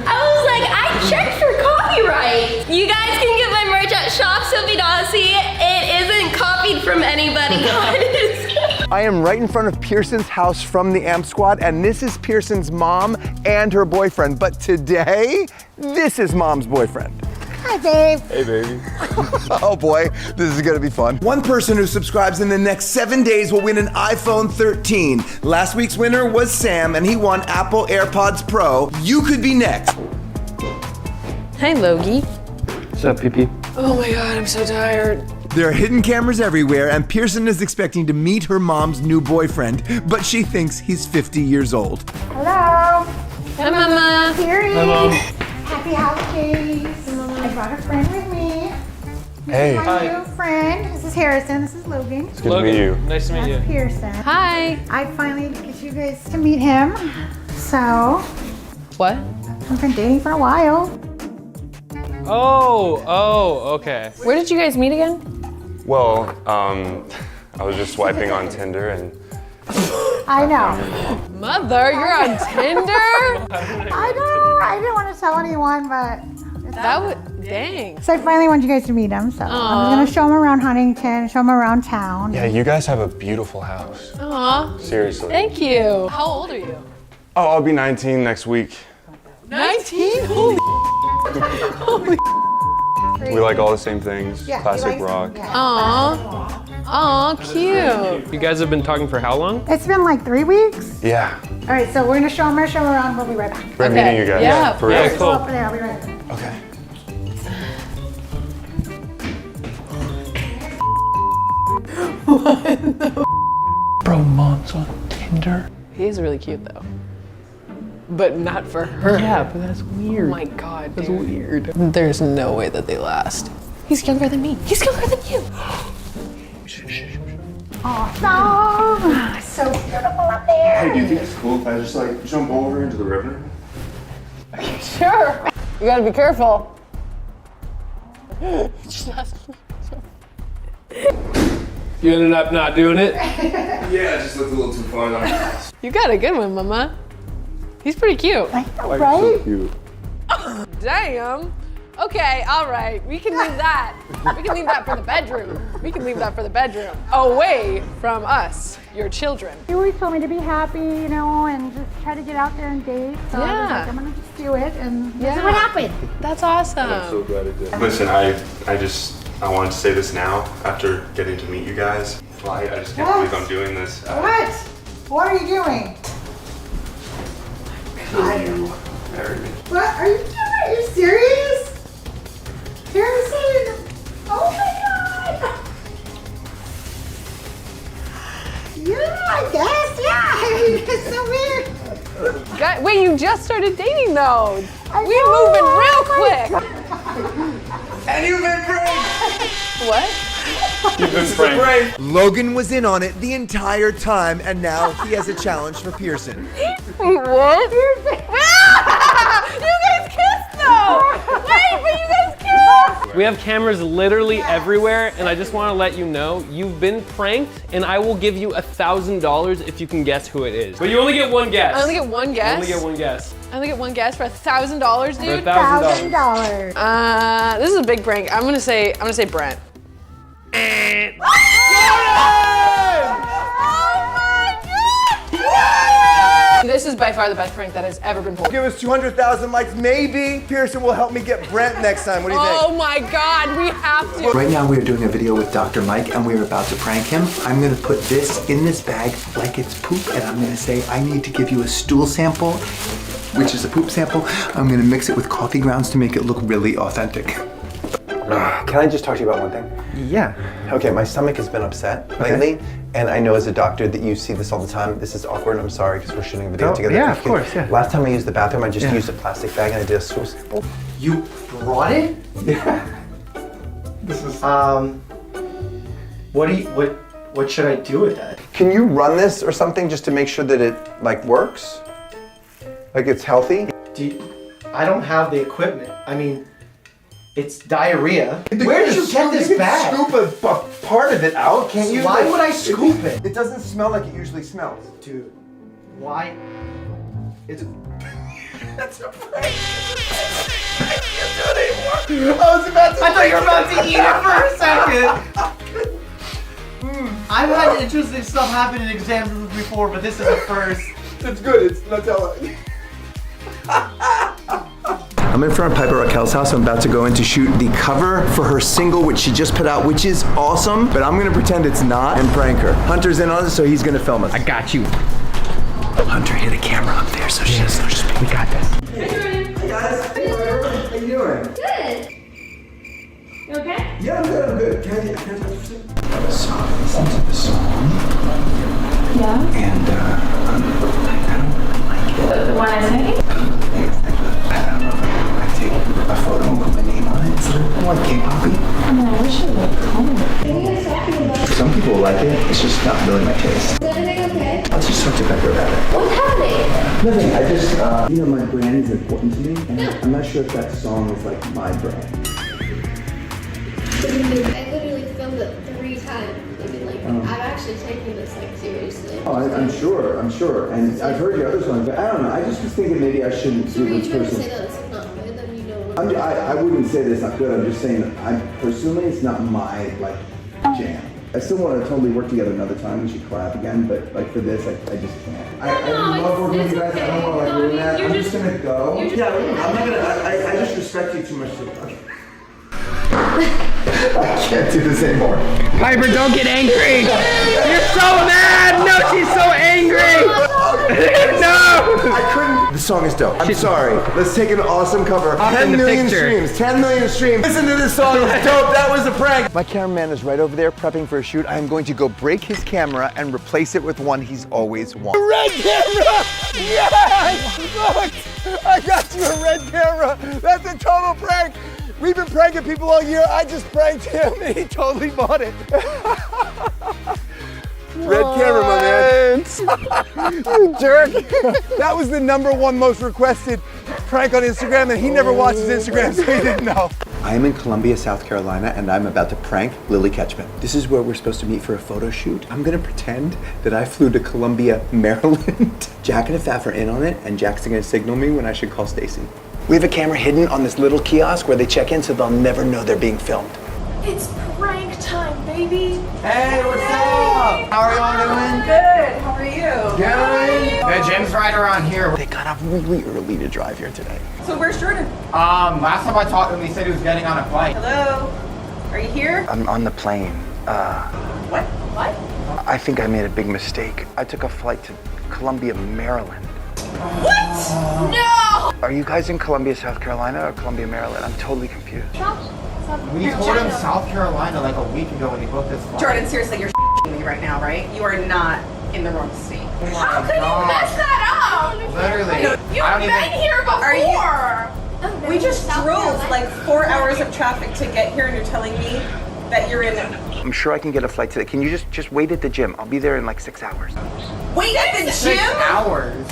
I was like, I checked for copyright. You guys can get my merch at Shop Sophie Dossi. It isn't copied from anybody, guys. I am right in front of Pearson's house from the AMP Squad, and this is Pearson's mom and her boyfriend. But today, this is Mom's boyfriend. Hi, babe. Hey, baby. Oh boy, this is gonna be fun. One person who subscribes in the next 7 days will win an iPhone 13. Last week's winner was Sam, and he won Apple AirPods Pro. You could be next. Hi, Logie. What's up, Pee-Pee? Oh my god, I'm so tired. There are hidden cameras everywhere, and Pearson is expecting to meet her mom's new boyfriend, but she thinks he's 50 years old. Hello. Hi, Mama. Period. Hi, Mom. Happy holidays. I brought a friend with me. Hey. My new friend. This is Harrison. This is Logan. It's good to meet you. Nice to meet That's Pearson. Hi. I finally get you guys to meet him. So, What? we've been dating for a while. Oh, okay. Where did you guys meet again? Well, I was just swiping on Tinder and I know. Mother, you're on Tinder? I know. I didn't want to tell anyone, but. That would, dang. So I finally want you guys to meet him. So I was Aw. gonna show him around Huntington, show him around town. yeah, you guys have a beautiful house. Aw, Seriously. thank you. How old are you? Oh, I'll be 19 next week. 19? Holy We like all the same things. Yeah, he Classic likes- rock. yeah. Aw. Aw, cute. You guys have been talking for how long? It's been like 3 weeks. Yeah. All right, so we're gonna show him around. We'll be right back. Great meeting you guys. Yeah. For real. Yeah, Go cool. up there. I'll be right back. Okay. Bro, mom's on Tinder. He is really cute though. But not for her. Yeah, but that's weird. Oh my god, That's dude. weird. There's no way that they last. He's younger than me. He's younger than you. Awesome. So beautiful up there. Hey, do you think it's cool if I just like jump over into the river? Sure. You gotta be careful. You ended up not doing it? Yeah, it just looked a little too far down. You got a good one, Mama. He's pretty cute. I know, right? Cute. Damn. Okay, all right. We can leave that. We can leave that for the bedroom. We can leave that for the bedroom. Away from us, your children. He always told me to be happy, you know, and just try to get out there and date. So I was Yeah. like, I'm gonna just do it, and this Yeah. is what happened. That's awesome. I'm so glad it did. Listen, I wanted to say this now after getting to meet you guys. Well, I just can't What? believe I'm doing this. What? What are you doing? Will you marry me? What are you doing? Are you serious? Harrison! Oh my god! Yeah, I guess, yeah. It's so weird. God, wait, you just started dating though. I We know, moving real oh my quick. And you've been pranked! What? You've been pranked. Logan was in on it the entire time, and now he has a challenge for Pearson. What? You guys kissed though. Wait, but you guys kissed. We have cameras literally everywhere, and I just want to let you know you've been pranked, and I will give you $1,000 if you can guess who it is. But you only get one guess. I only get one guess. You only get one guess. I only get one guess for $1,000, For dude. $1,000. $1,000. This is a big prank. I'm gonna say Brent. This is by far the best prank that has ever been pulled. Give us 200,000 likes. Maybe Pearson will help me get Brent next time. What do you think? Oh my God, we have to. Right now we are doing a video with Dr. Mike and we are about to prank him. I'm gonna put this in this bag like it's poop and I'm gonna say I need to give you a stool sample, which is a poop sample. I'm gonna mix it with coffee grounds to make it look really authentic. Can I just talk to you about one thing? Yeah. Okay, my stomach has been upset lately, and I know as a doctor that you see this all the time. This is awkward, I'm sorry, because we're shooting a video together. yeah, of course, yeah. Last time I used the bathroom, I just used a plastic bag and I did a stool sample. You brought it? Yeah. This is what should I do with that? Can you run this or something just to make sure that it like works? Like it's healthy? I don't have the equipment. I mean, it's diarrhea. Where did you get this bag? Scoop a part of it out, can't you? Why would I scoop it? It doesn't smell like it usually smells. Dude, why? It's a prank. I can't do it anymore. I was about to. I thought you were about to eat it for a second. I've had interesting stuff happen in exams before, but this is a first. It's good. It's Nutella. I'm in front of Piper Raquel's house. I'm about to go in to shoot the cover for her single, which she just put out, which is awesome, but I'm gonna pretend it's not and prank her. Hunter's in on it, so he's gonna film us. I got you. Hunter hit a camera up there, so she doesn't know she's We got this. Hey guys, hey Piper, how you doing? Good. You okay? Yeah, I'm good. Can I touch you? The song, listen to the song. Yeah. And I don't like it. The one I sang? I don't know if I take a photo and put my name on it. It's a little like K-poppy. I mean, I wish it would come. What are you guys talking about? Some people like it. It's just not really my taste. Is everything okay? I'll just talk to Becker about it. What's happening? Nothing. I just, my brand is important to me, and I'm not sure if that song is like my brand. I literally filmed it 3 times. I mean, like, I'm actually taking this like seriously. Oh, I'm sure, and I've heard your other songs, but I don't know. I just was thinking maybe I shouldn't So do are you this trying to person. say that it's not good? Then you know. I wouldn't say that it's not good. I'm just saying that personally, it's not my like jam. I still want to totally work together another time. We should collab again, but like for this, I just can't. I love working with you guys. I don't want to like ruin that. I'm just gonna go. Yeah, I'm not gonna. I just respect you too much. Okay. I can't do this anymore. Piper, don't get angry. You're so mad. No, she's so angry. No. I couldn't. The song is dope. I'm sorry. Let's take an awesome cover. Off in 10 the million picture. streams. 10 million streams. Listen to this song. It's dope. That was a prank. My cameraman is right over there prepping for a shoot. I am going to go break his camera and replace it with one he's always wanted. Red camera! Yes! Look! I got you a red camera. That's a total prank. We've been pranking people all year. I just pranked him and he totally bought it. Red camera, my man. You jerk. That was the #1 most requested prank on Instagram, and he never watches Instagram, so he didn't know. I am in Columbia, South Carolina, and I'm about to prank Lily Ketchman. This is where we're supposed to meet for a photo shoot. I'm gonna pretend that I flew to Columbia, Maryland. Jack and Afaf are in on it, and Jack's gonna signal me when I should call Stacy. We have a camera hidden on this little kiosk where they check in, so they'll never know they're being filmed. It's prank time, baby. Hey, what's up? How are y'all doing? Good. How are you? Good. The gym's right around here. They got up really early to drive here today. So where's Jordan? Last time I talked to him, he said he was getting on a flight. Hello. Are you here? I'm on the plane. What? What? I think I made a big mistake. I took a flight to Columbia, Maryland. What? No! Are you guys in Columbia, South Carolina or Columbia, Maryland? I'm totally confused. We told him South Carolina like a week ago when he booked this flight. Jordan, seriously, you're me right now, right? You are not in the wrong state. How could God. you mess that up? Literally. You've been here before. We just drove like 4 hours of traffic to get here, and you're telling me that you're in. I'm sure I can get a flight today. Can you just wait at the gym? I'll be there in like 6 hours. Wait at the 6 gym? hours.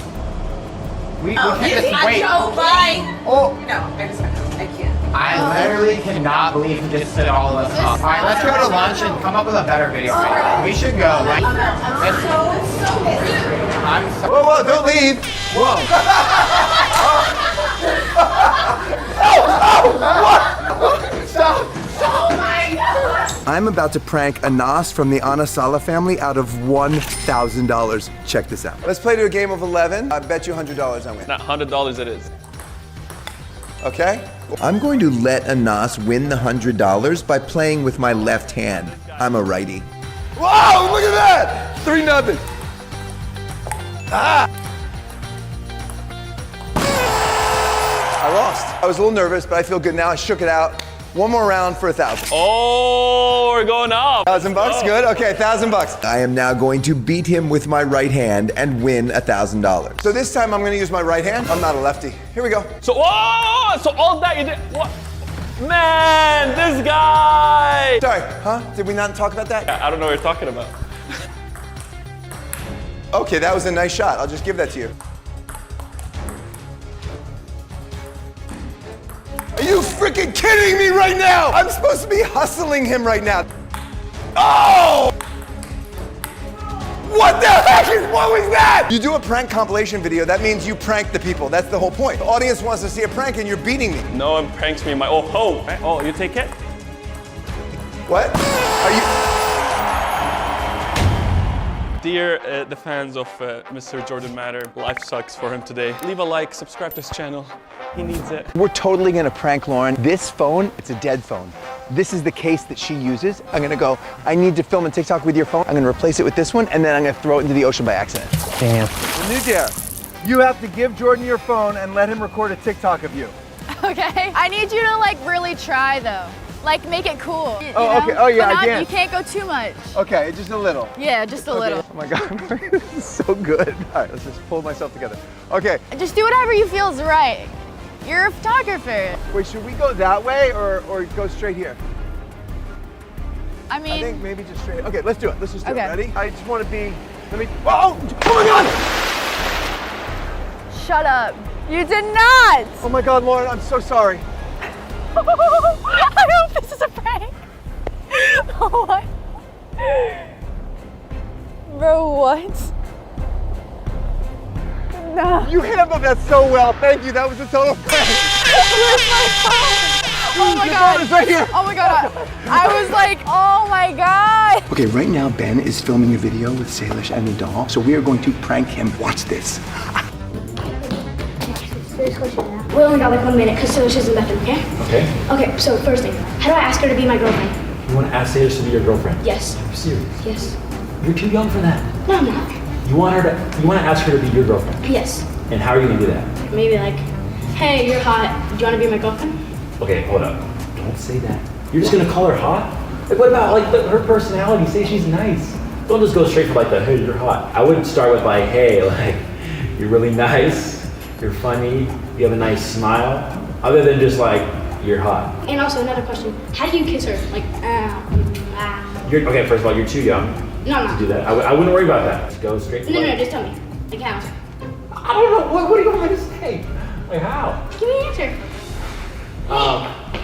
We You can't just can't wait. go by. Oh. No, I can't. I literally cannot believe he just set all of us up. All right, let's go to lunch and come up with a better video. We should go. Right? I'm so rude. I'm so. Whoa, don't leave. Whoa. What? Stop. Oh my God. I'm about to prank Anas from the Anasala family out of $1,000. Check this out. Let's play to a game of 11. I bet you $100 I win. Not $100 it is. Okay? I'm going to let Anas win the $100 by playing with my left hand. I'm a righty. Whoa, look at that! 3-0. Ah! I lost. I was a little nervous, but I feel good now. I shook it out. One more round for 1,000. Oh, we're going up. $1,000 bucks, good. Okay, $1,000 I am now going to beat him with my right hand and win $1,000. So this time I'm going to use my right hand. I'm not a lefty. Here we go. So, whoa! So all that you did, what? Man, this guy! Sorry, huh? Did we not talk about that? I don't know what you're talking about. Okay, that was a nice shot. I'll just give that to you. Are you freaking kidding me right now? I'm supposed to be hustling him right now. Oh! What the heck what was that? You do a prank compilation video, that means you prank the people. That's the whole point. The audience wants to see a prank and you're beating me. No one pranks me in my, oh, you take it? What? Are you? Dear the fans of Mr. Jordan Matter, life sucks for him today. Leave a like, subscribe to his channel. He needs it. We're totally gonna prank Lauren. This phone, it's a dead phone. This is the case that she uses. I'm gonna go, I need to film a TikTok with your phone. I'm gonna replace it with this one, and then I'm gonna throw it into the ocean by accident. Damn. The new dare. You have to give Jordan your phone and let him record a TikTok of you. Okay. I need you to like really try though. Like make it cool. Oh, okay. Oh, yeah, but not, I can. You can't go too much. Okay, just a little. Yeah, just a little. Oh my God, this is so good. All right, let's just pull myself together. Okay. Just do whatever you feel is right. You're a photographer. Wait, should we go that way or go straight here? I mean, I think maybe just straight. Okay, let's do it. Let's just do Okay. it. Ready? I just want to be. Let me. Oh! Oh my God! Shut up. You did not. Oh my God, Lauren, I'm so sorry. I hope this is a prank. What? Bro, what? No. You handled that so well. Thank you. That was a total prank. Where's my phone? Oh my Your God. phone is right here. Oh my God. I was like, oh my God. Okay, right now Ben is filming a video with Salish and the doll, so we are going to prank him. Watch this. We only got like 1 minute because Salish is in the bathroom, okay? Okay. Okay, so first thing, how do I ask her to be my girlfriend? You want to ask Salish to be your girlfriend? Yes. Are you serious? Yes. You're too young for that. No, I'm not. You want to ask her to be your girlfriend? Yes. And how are you gonna do that? Maybe like, hey, you're hot. Do you want to be my girlfriend? Okay, hold up. Don't say that. You're just gonna call her hot? Like, what about like her personality? Say she's nice. Don't just go straight for like the hey, you're hot. I would start with like, hey, like, you're really nice. You're funny. You have a nice smile. Other than just like, you're hot. And also another question, how do you kiss her? Like, Okay, first of all, you're too young No, to do that. I wouldn't worry about that. Just go straight for No, like, just tell me. Like how? I don't know. What do you want me to say? Like how? Give me an answer.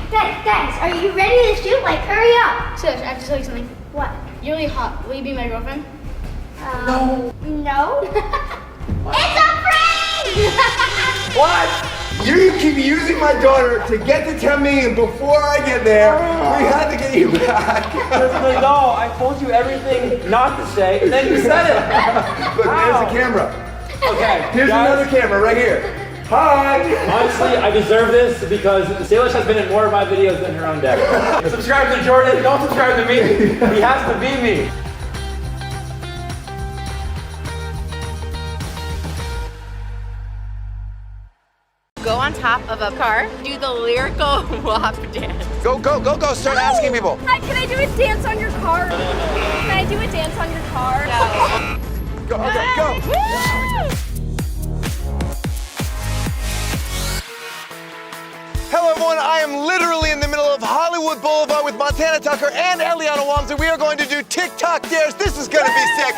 Guys, are you ready to shoot? Like, hurry up. Salish, I have to tell you something. What? You're really hot. Will you be my girlfriend? No. It's a prank! What? You keep using my daughter to get to 10 million before I get there. We had to get you back. No, I told you everything not to say, and then you said it. Look, there's the camera. Okay. Here's another camera right here. Hi. Honestly, I deserve this because Salish has been in more of my videos than her own dad. Subscribe to Jordan, don't subscribe to me. He has to be me. Go on top of a car, do the lyrical WAP dance. Go, start asking people. Hi, can I do a dance on your car? Can I do a dance on your car? Go, okay, go. Hello everyone, I am literally in the middle of Hollywood Boulevard with Montana Tucker and Eliana Wamsley. We are going to do TikTok dares. This is gonna be sick.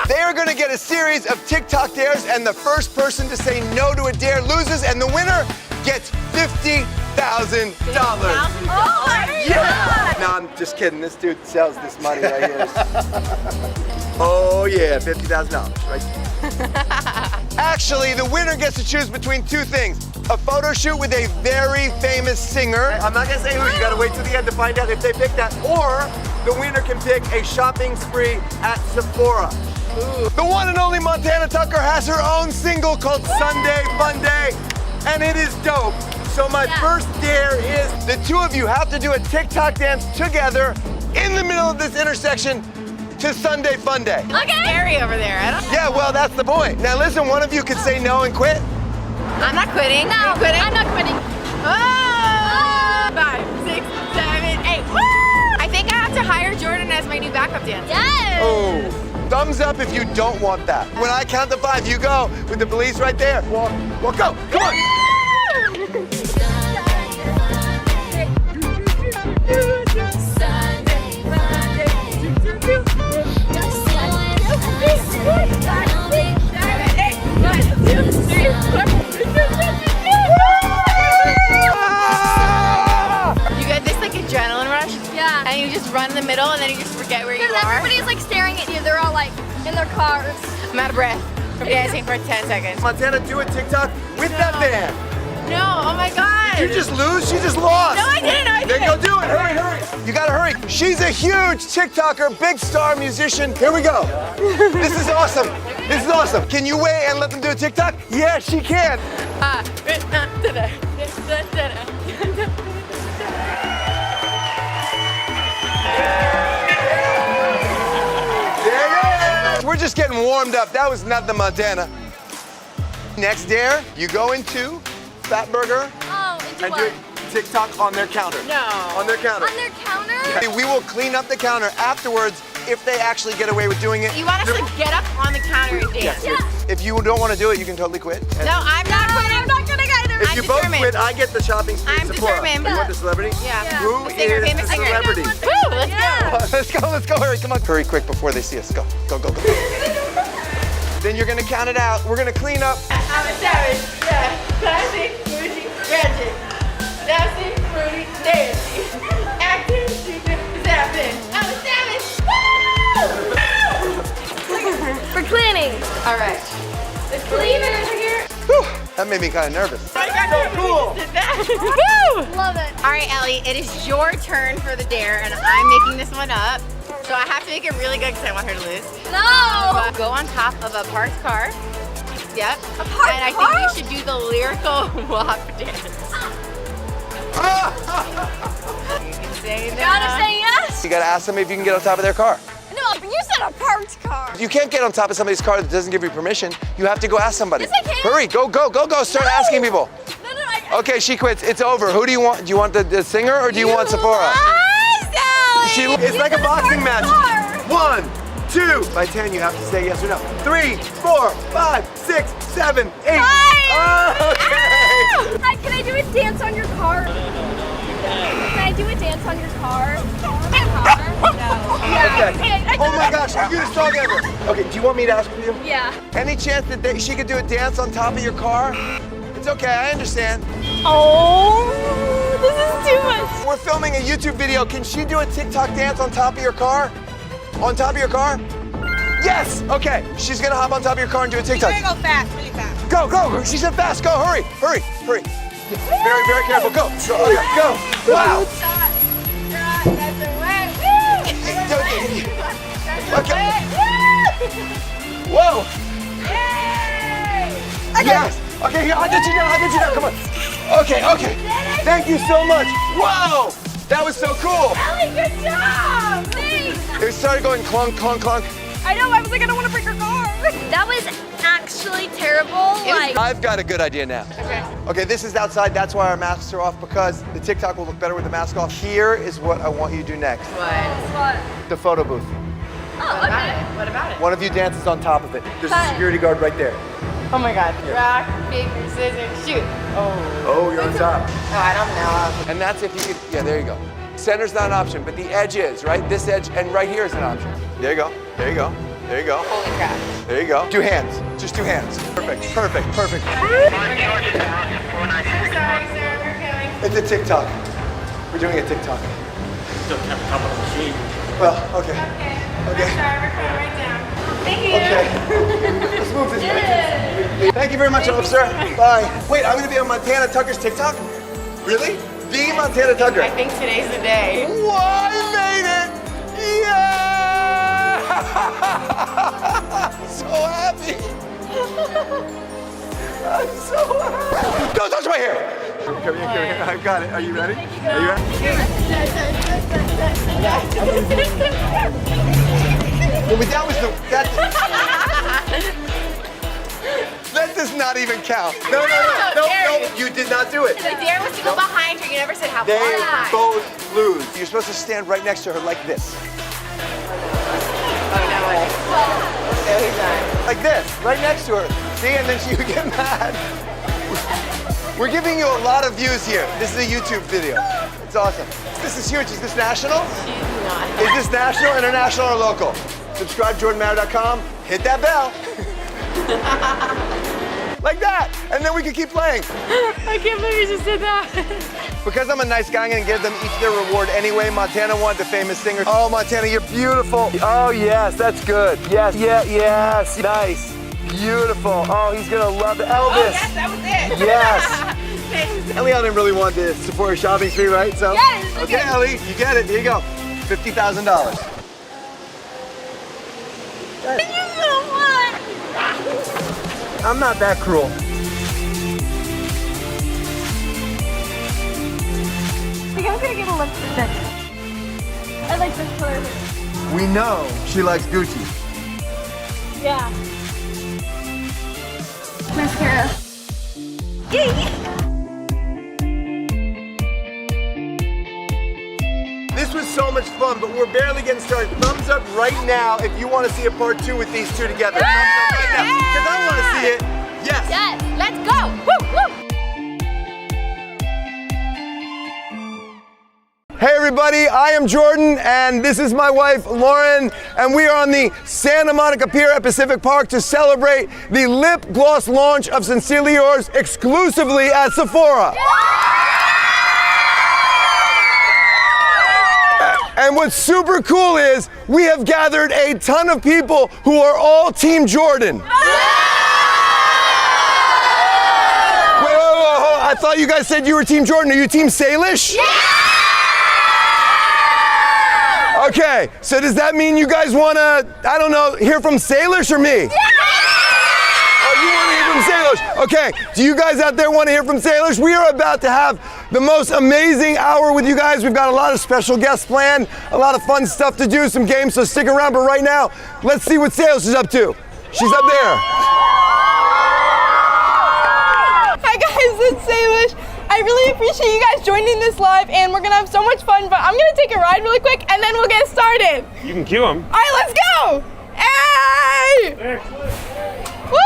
They are gonna get a series of TikTok dares, and the first person to say no to a dare loses, and the winner gets $50,000. Oh my Yeah! No, I'm just kidding. This dude sells this money right here. Oh yeah, $50,000, right? Actually, the winner gets to choose between two things. A photo shoot with a very famous singer. I'm not gonna say who, you gotta wait till the end to find out if they pick that. Or the winner can pick a shopping spree at Sephora. Ooh. The one and only Montana Tucker has her own single called Sunday Fun Day, and it is dope. So my first dare is the two of you have to do a TikTok dance together in the middle of this intersection to Sunday Fun Day. Look scary over there. I don't know. Yeah, well, that's the point. Now listen, one of you could say no and quit. I'm not quitting. No, Are you quitting? I'm not quitting. Oh! 5, 6, 7, 8. Woo! I think I have to hire Jordan as my new backup dancer. Yes! Oh, thumbs up if you don't want that. When I count to 5, you go with the police right there. Well, go, come on. You get this like adrenaline rush. Yeah. And you just run in the middle and then you just forget where you Because are. everybody's like staring at you. They're all like in their cars. I'm out of breath from dancing for 10 seconds. Montana, do a TikTok with that band. No, oh my God. Did you just lose? She just lost. No, I didn't. I Then didn't. go do it. Hurry, hurry. You gotta hurry. She's a huge TikToker, big star musician. Here we go. This is awesome. This is awesome. Can you wait and let them do a TikTok? Yeah, she can. There it is. We're just getting warmed up. That was not the Montana. Next dare, you go into Fatburger and do TikTok on their counter. No. On their counter. On their counter? Okay, we will clean up the counter afterwards if they actually get away with doing it. You want us to get up on the counter and dance? Yes. If you don't want to do it, you can totally quit. And No, I'm not quitting. I'm not gonna either. if I'm you determined. both quit, I get the shopping spree. I'm Sephora. determined. You want the celebrity? Yeah. Who The singer, is famous the singer. celebrity? Woo, let's go. Let's go, come on. Hurry quick before they see us. Go, go, go, go. Then you're gonna count it out. We're gonna clean up. I'm a savage. Yeah. Classy, bougie, ratchet. Nasty, fruity, nasty. Acting, stupid, zapping. I'm a savage. Woo! For cleaning. All right. The cleaners are here. Whew, that made me kind of nervous. I got so cool. Woo! Love it. All right, Ellie, it is your turn for the dare, and I'm making this one up. So I have to make it really good because I want her to lose. No! Go on top of a parked car. Yep. A parked And I car? think we should do the lyrical WAP dance. You can say no. Gotta say yes. You gotta ask them if you can get on top of their car. No, but you said a parked car. You can't get on top of somebody's car that doesn't give you permission. You have to go ask somebody. Yes, I can. Hurry, go, go, go, go. Start asking people. No, Okay, she quits. It's over. Who do you want? Do you want the singer or do you want Sephora? It's like a boxing match. 1, 2. By 10, you have to say yes or no. 3, 4, 5, 6, 7, 8. Okay. Hi, can I do a dance on your car? Can I do a dance on your car? Okay. Oh my gosh, the cutest dog ever. Okay, do you want me to ask for you? Yeah. Any chance that she could do a dance on top of your car? It's okay, I understand. Oh, this is too much. We're filming a YouTube video. Can she do a TikTok dance on top of your car? On top of your car? Yes! Okay, she's gonna hop on top of your car and do a TikTok. You're gonna go fast, really fast. Go, go! She said fast. Go, hurry, hurry, hurry. Very, very careful. Go, go, okay, go. Wow. Okay. Whoa. Yes. Okay, here, I'll get you down. I'll get you down. Come on. Okay, okay. Thank you so much. Whoa. That was so cool. Ellie, good job. Thanks. It started going clunk, clunk, clunk. I know. I was like, I don't want to break your car. That was actually terrible. Like. I've got a good idea now. Okay. Okay, this is outside. That's why our masks are off because the TikTok will look better with the mask off. Here is what I want you to do next. What? The photo booth. Oh, okay. What about it? One of you dances on top of it. There's a security guard right there. Oh my God. Rock, paper, scissors, shoot. Oh, you're on top. Oh, I don't know. And that's if you could, yeah, there you go. Center's not an option, but the edge is, right? This edge, and right here is an option. There you go, there you go, there you go. Holy crap. There you go. 2 hands, just 2 hands. Perfect, perfect, perfect. I'm sorry, sir, we're coming. It's a TikTok. We're doing a TikTok. Still kept top of the machine. Well, okay. Okay. Okay. I'm sorry, we're coming right down. Thank you. Okay. Let's move this way. Thank you very much, officer. Bye. Wait, I'm gonna be on Montana Tucker's TikTok? Really? The Montana Tucker. I think today's the day. Whoa, I made it! Yeah! I'm so happy. I'm so happy. Don't touch my hair. Come here. I've got it. Are you ready? Are you ready? That was the. That does not even count. No, you did not do it. The dare was to go behind her. You never said how They far behind. both lose. You're supposed to stand right next to her like this. Oh, no way. No, he's not. Like this, right next to her. See, and then she would get mad. We're giving you a lot of views here. This is a YouTube video. It's awesome. This is huge. Is this national? She's not. Is this national, international, or local? Subscribe to JordanMatter.com. Hit that bell. Like that. And then we can keep playing. I can't believe you just did that. Because I'm a nice guy, I'm gonna give them each their reward anyway. Montana won, the famous singer. Oh, Montana, you're beautiful. Oh, yes, that's good. Yes, yes, nice. Beautiful. Oh, he's gonna love Elvis. Oh, yes, that was it. Yes. Thanks. Eliana didn't really want to support her shopping spree, right? So, Yes, okay, Ellie, you get it. Here you go. $50,000. Thank you so much. I'm not that cruel. I think I'm gonna get a lipstick. I like this color. We know she likes Gucci. Yeah. Mascara. Yay! This was so much fun, but we're barely getting started. Thumbs up right now if you want to see a part 2 with these two together. Thumbs up right now, because I want to see it. Yes. Yes, let's go. Woo, woo. Hey everybody, I am Jordan and this is my wife Lauren and we are on the Santa Monica Pier at Pacific Park to celebrate the lip gloss launch of Sincerely Yours exclusively at Sephora. And what's super cool is we have gathered a ton of people who are all Team Jordan. Wait, I thought you guys said you were Team Jordan. Are you Team Salish? Yeah! Okay, so does that mean you guys wanna, I don't know, hear from Salish or me? Yeah! Oh, you wanna hear from Salish? Okay, do you guys out there wanna hear from Salish? We are about to have the most amazing hour with you guys. We've got a lot of special guests planned, a lot of fun stuff to do, some games, so stick around. But right now, let's see what Salish is up to. She's up there. Hi guys, it's Salish. I really appreciate you guys joining this live and we're gonna have so much fun, but I'm gonna take a ride really quick and then we'll get started. You can cue him. All right, let's go. Hey! Woo!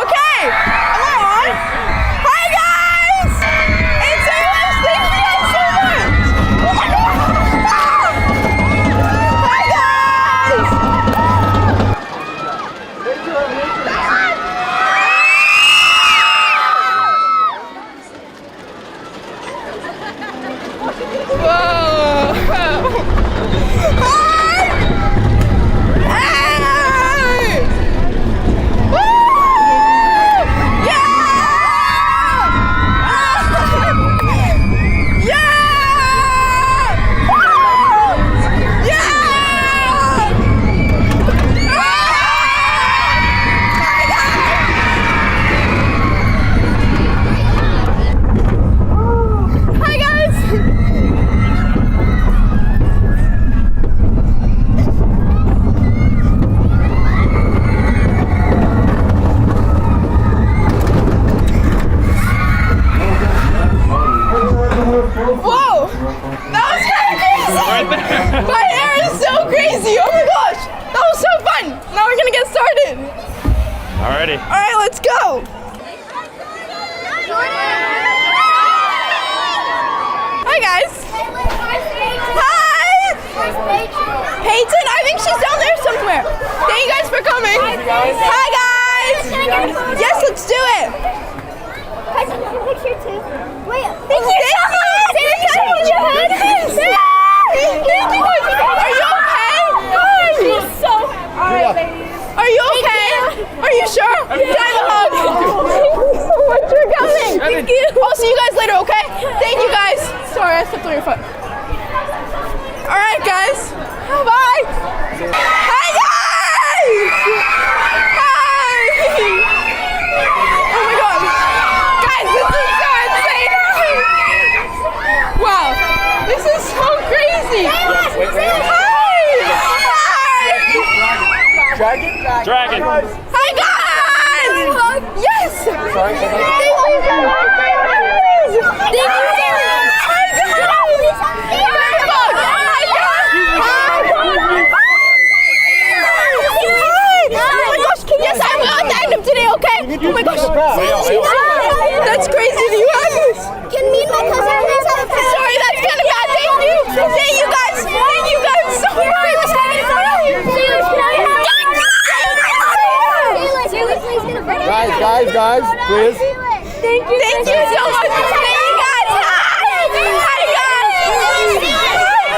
Okay, am I on? Hi guys! It's Salish, thank you guys so much! Hi guys! Whoa! That was kind of crazy! My hair is so crazy! Oh my gosh! That was so fun! Now we're gonna get started! Alrighty. Alright, let's go! Hi guys! Hi! Peyton, I think she's down there somewhere. Thank you guys for coming. Hi guys! Yes, let's do it! Guys, can I take a picture too? Wait, thank you so much! Thank you so much! Thank you guys! Are you okay? She's so happy. All right, ladies. Are you okay? Are you sure? Can I have a hug? Thank you so much for coming. Thank you. I'll see you guys later, okay? Thank you guys. Sorry, I stepped on your foot. All right, guys. Bye. Hi, guys. Hi. Oh my God. Guys, this is so insane. Wow. This is so crazy. Hi. Dragon. Hi guys! Yes! Thank you Yes, I'm on the end of today, okay? Oh my gosh. That's crazy. Do you have this? Can me and my cousin please have a picture? Sorry, that's kind of bad. Thank you. Thank you guys. Thank you guys so much. Guys, please. Thank you so much. Thank you guys. Hi guys.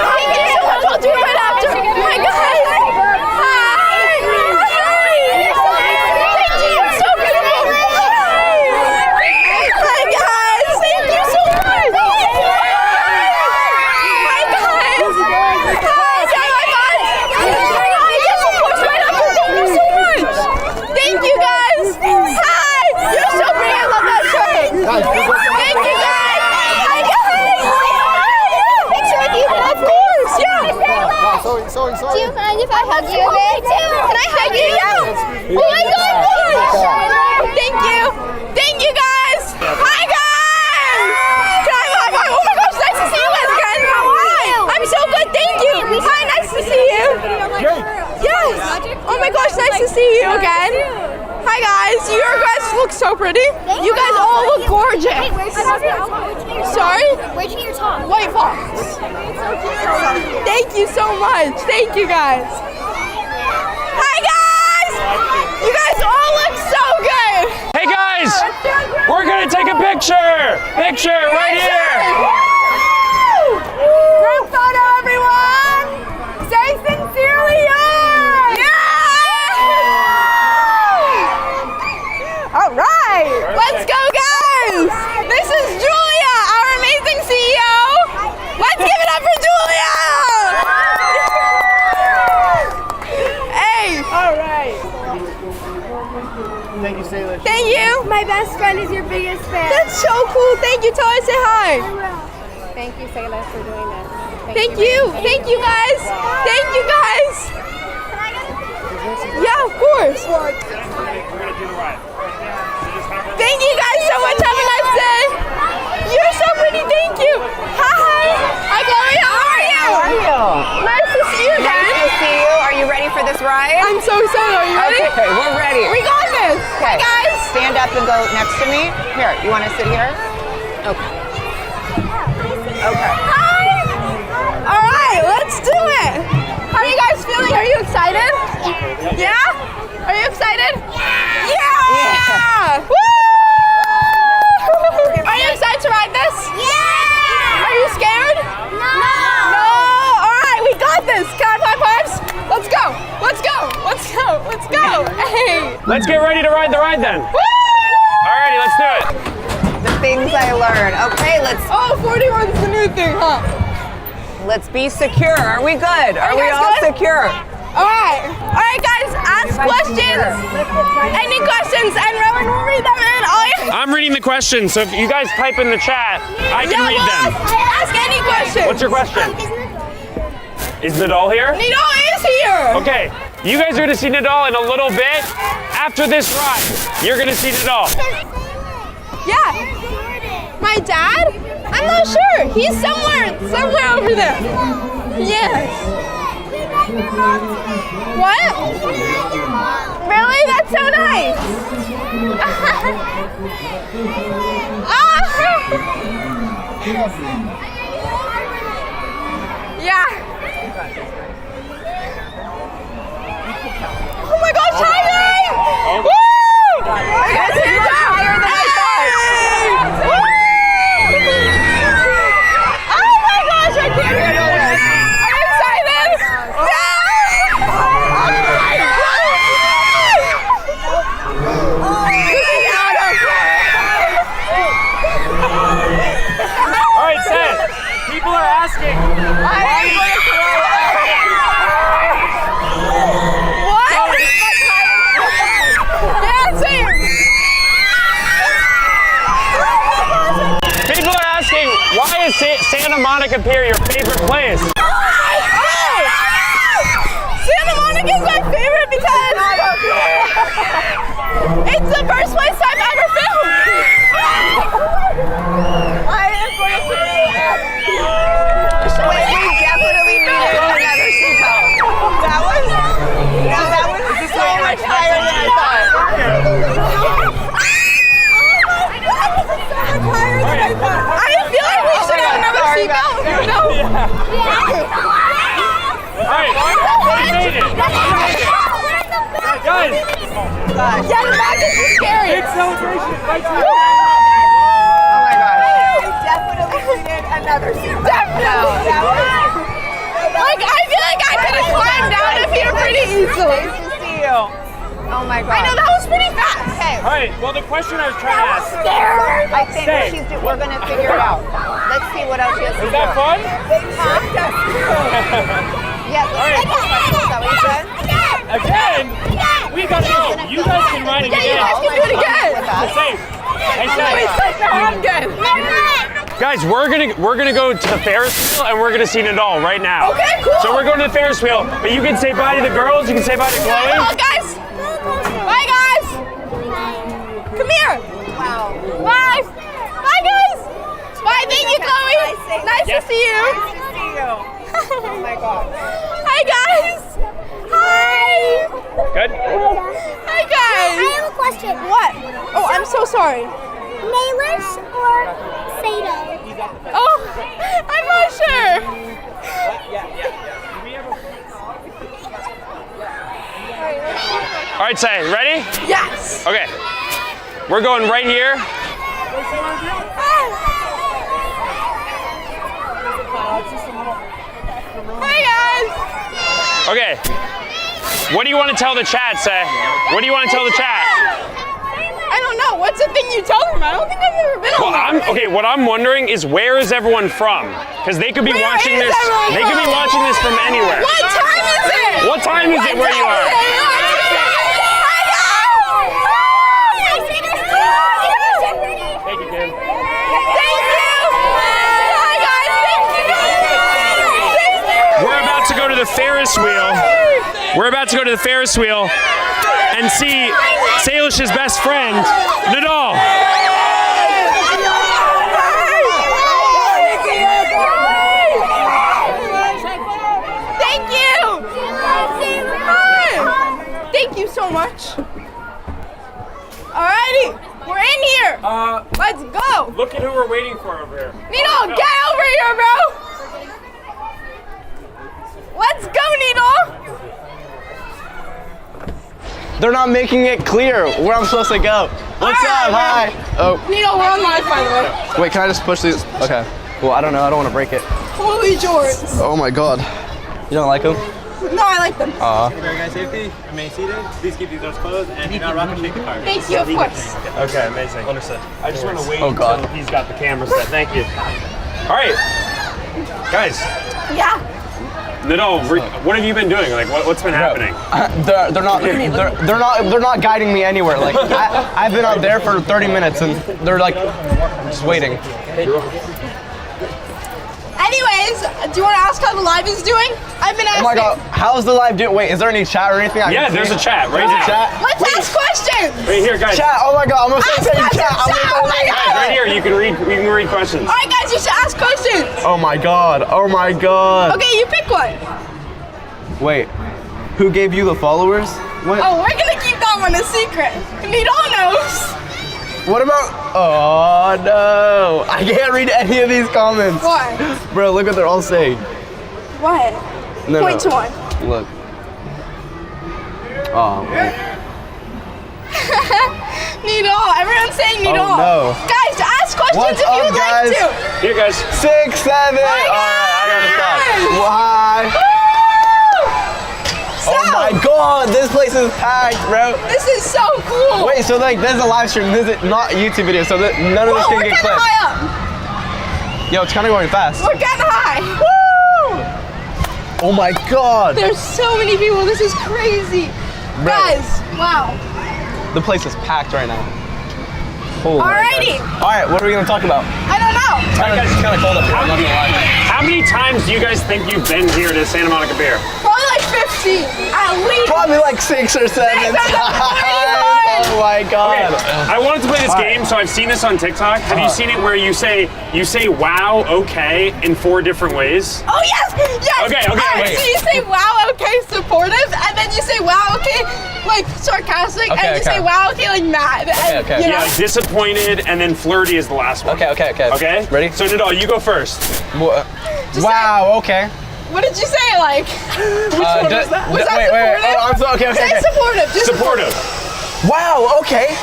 Thank you so much. I'll do it right after. Hi guys. Hi. Thank you. It's so beautiful. so pretty. You guys all look gorgeous. Hey, where'd you get your top? Sorry? Where'd you get your top? White Fox. Thank you so much. Thank you guys. Hi guys! You guys all look so good. Hey guys, we're gonna take a picture. Picture right here. Group photo, everyone. Say sincerely yours. Yeah! All right, let's go, guys. This is Julia, our amazing CEO. Let's give it up for Julia. Hey. All right. Thank you, Salish. Thank you. My best friend is your biggest fan. That's so cool. Thank you. Tell her I say hi. Thank you, Salish, for doing that. Thank you. Thank you, guys. Thank you, guys. Yeah, of course. Thank you guys so much. Have a nice day. You're so pretty. Thank you. Hi. Hi, Chloe. How are you? How are you? Nice to see you again. Nice to see you. Are you ready for this ride? I'm so excited. Are you ready? Okay, we're ready. We got this. Okay. Hi, guys. Stand up and go next to me. Here, you want to sit here? Okay. Okay. Hi. All right, let's do it. How are you guys feeling? Are you excited? Yeah. Are you excited? Yeah. Woo! Are you excited to ride this? Yeah. Are you scared? No. All right, we got this. Can I high fives? Let's go. Let's go. Let's go. Let's go. Hey. Let's get ready to ride the ride then. Woo! Alrighty, let's do it. The things I learned. Okay, let's. Oh, 41's the new thing, huh? Let's be secure. Are we good? Are we guys all good? secure? All right, guys. Ask questions. Any questions, and Rowan will read them in. I'm reading the questions, so if you guys type in the chat, I can read them. Ask any question. What's your question? Is Nadal here? Nadal is here. Okay, you guys are gonna see Nadal in a little bit. After this ride, you're gonna see Nadal. Yeah. My dad? I'm not sure. He's somewhere over there. Yes. What? Really? That's so nice. Yeah. Oh my gosh, Tiger! Woo! This is much higher than I thought. Oh my gosh, I can't hear this. Are you excited? All right, Seth. People are asking. Why are you going to What? Yeah, same. People are asking, why is Santa Monica Pier your favorite place? Santa Monica is my favorite because it's the first place I've ever filmed. I am going to Wait, we definitely needed another seatbelt. That was so much higher than I thought. I feel like we should have another seatbelt. No. All right, we made it. Guys. Yeah, the back is so scary. Big celebration. Right Oh my gosh. We definitely needed another seatbelt. Definitely. Like, I feel like I could have climbed down up here pretty easily. Nice to see you. Oh my god. I know, that was pretty fast. Okay. All right, well, the question I was trying to ask. Scared. I think we're going to figure it out. Let's see what else she has to Is that fun? Yeah, let's is that what you said? Again? We gotta go. You guys can ride it again. Yeah, you guys can do it again. It's safe. Hey, I'm good. guys, we're gonna go to the Ferris wheel and we're gonna see Nadal right now. Okay, cool. So we're going to the Ferris wheel, but you can say bye to the girls. You can say bye to Chloe. Bye, guys. Bye, guys. Come here. Wow. Bye. Bye, guys. Bye. Thank you, Chloe. Nice to see you. Nice to see you. Oh my god. Hi, guys. Hi. Good? Hi, guys. I have a question. What? Oh, I'm so sorry. Salish or Sato? Oh, I'm not sure. All right, Say, ready? Yes. Okay. We're going right here. Hey guys. Okay. What do you want to tell the chat, Say? What do you want to tell the chat? I don't know. What's the thing you tell them? I don't think I've ever been on that. What I'm wondering is where is everyone from? Because they could be watching this. They could be watching this from anywhere. What time is it? What time is it where you are? Thank you, Kim. We're about to go to the Ferris wheel. We're about to go to the Ferris wheel and see Salish's best friend, Nadal. Thank you. Thank you so much. Alrighty, we're in here. Let's go. Look at who we're waiting for over here. Needle, get over here, bro. Let's go, Needle. They're not making it clear where I'm supposed to go. What's up? Hi. Oh. Needle, we're on live, by the way. Wait, can I just push these? Okay. Well, I don't know. I don't want to break it. Holy Jorts. Oh my God. You don't like them? No, I like them. Guys, safety, remain seated. Please keep these doors closed and do not rock or shake the car. Thank you, of course. Okay, amazing. Understood. I just want to wait Oh, God. until he's got the camera set. Thank you. All right, guys. Yeah. Nadal, what have you been doing? Like, what's been happening? They're not guiding me anywhere. Like I've been out there for 30 minutes and they're like just waiting. Anyways, do you want to ask how the live is doing? I've been asking. Oh my God, how's the live doing? Wait, is there any chat or anything? Yeah, there's a chat. Right There's a chat. Let's ask questions. Right here, guys. Chat. Oh my God, I'm gonna start saying chat. Right here, you can read questions. All right, guys, you should ask questions. Oh my God. Oh my God. Okay, you pick one. Wait, who gave you the followers? What? Oh, we're gonna keep that one a secret. Needle knows. What about? Oh no! I can't read any of these comments. What? Bro, look what they're all saying. What? No, Point to one. Look. Oh. Needle. Everyone's saying Needle. Oh no. Guys, ask questions What's if you up, would guys? like to. Here, guys. 6, 7. All right, I gotta stop. Why? Oh my God, this place is packed, bro. This is so cool. Wait, so like this is a live stream, this is not a YouTube video, so that none of this can get We're clipped. high up. Yo, it's kind of going fast. We're getting high. Woo! Oh my God. There's so many people. This is crazy. Bro. Guys, wow. The place is packed right now. Holy Alrighty. God. All right, what are we gonna talk about? I don't know. It's kind of cold up here. I'm not gonna lie. How many times do you guys think you've been here to Santa Monica Pier? Probably like 50. At least. Probably like 6 or 7. Oh my God. Okay, I wanted to play this game, so I've seen this on TikTok. Have you seen it where you say wow, okay in 4 different ways? Oh yes, yes. Okay. Alright, so you say wow, okay, supportive, and then you say wow, okay, like sarcastic, and you say wow, okay, like mad. And, Okay. you know? Yeah, disappointed, and then flirty is the last one. Okay. Okay? Ready? So Nadal, you go first. Wow, okay. What did you say, like? Which one was that? Was that wait, supportive? oh, I'm so, okay. Say supportive. Just Supportive. Wow, okay.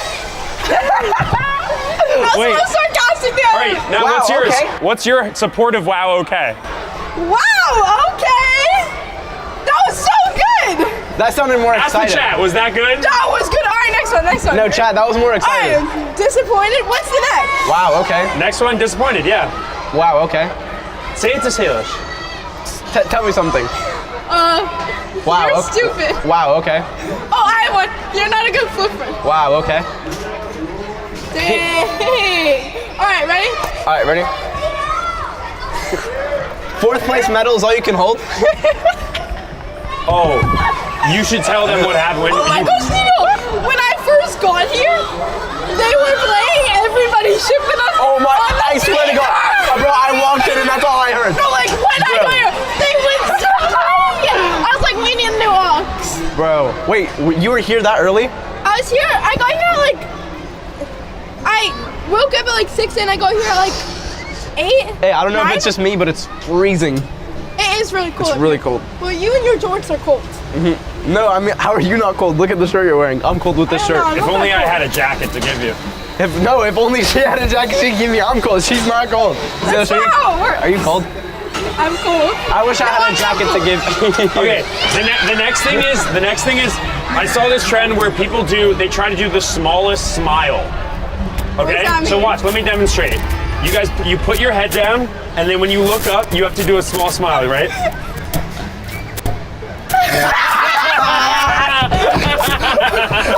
That's Wait. so sarcastic there. All right, now Wow, what's yours? okay. What's your supportive wow, okay? Wow, okay. That was so good. That sounded more Ask the exciting. chat, was that good? That was good. All right, next one. No, chat, that was more exciting. Alright, disappointed. What's the next? Wow, okay. Next one, disappointed, yeah. Wow, okay. Say it to Salish. Tell me something. Wow, You're okay. stupid. Wow, okay. Oh, I have one. You're not a good flipper. Wow, okay. Dang. All right, ready? All right, ready? 4th place medal is all you can hold? Oh, you should tell them what happened. Oh my gosh, when I first got here, they were playing Everybody Shipping Us. Oh my, I swear to God. Bro, I walked in and that's all I heard. No, like when I got here, they went so high. I was like, we need new ox. Bro, wait, you were here that early? I was here, I got here like I woke up at like 6 and I go here at like 8. Hey, I don't know 9? if it's just me, but it's freezing. It is really cold. It's really cold. Well, you and your jorts are cold. No, I mean, how are you not cold? Look at the shirt you're wearing. I'm cold with this shirt. If only I had a jacket to give you. If only she had a jacket, she'd give me. I'm cold. She's not cold. That's not how it works. Are you cold? I'm cold. I wish I had a jacket to give. Okay. The next thing is, I saw this trend where they try to do the smallest smile. Okay. So watch. Let me demonstrate. You guys, you put your head down, and then when you look up, you have to do a small smile, right?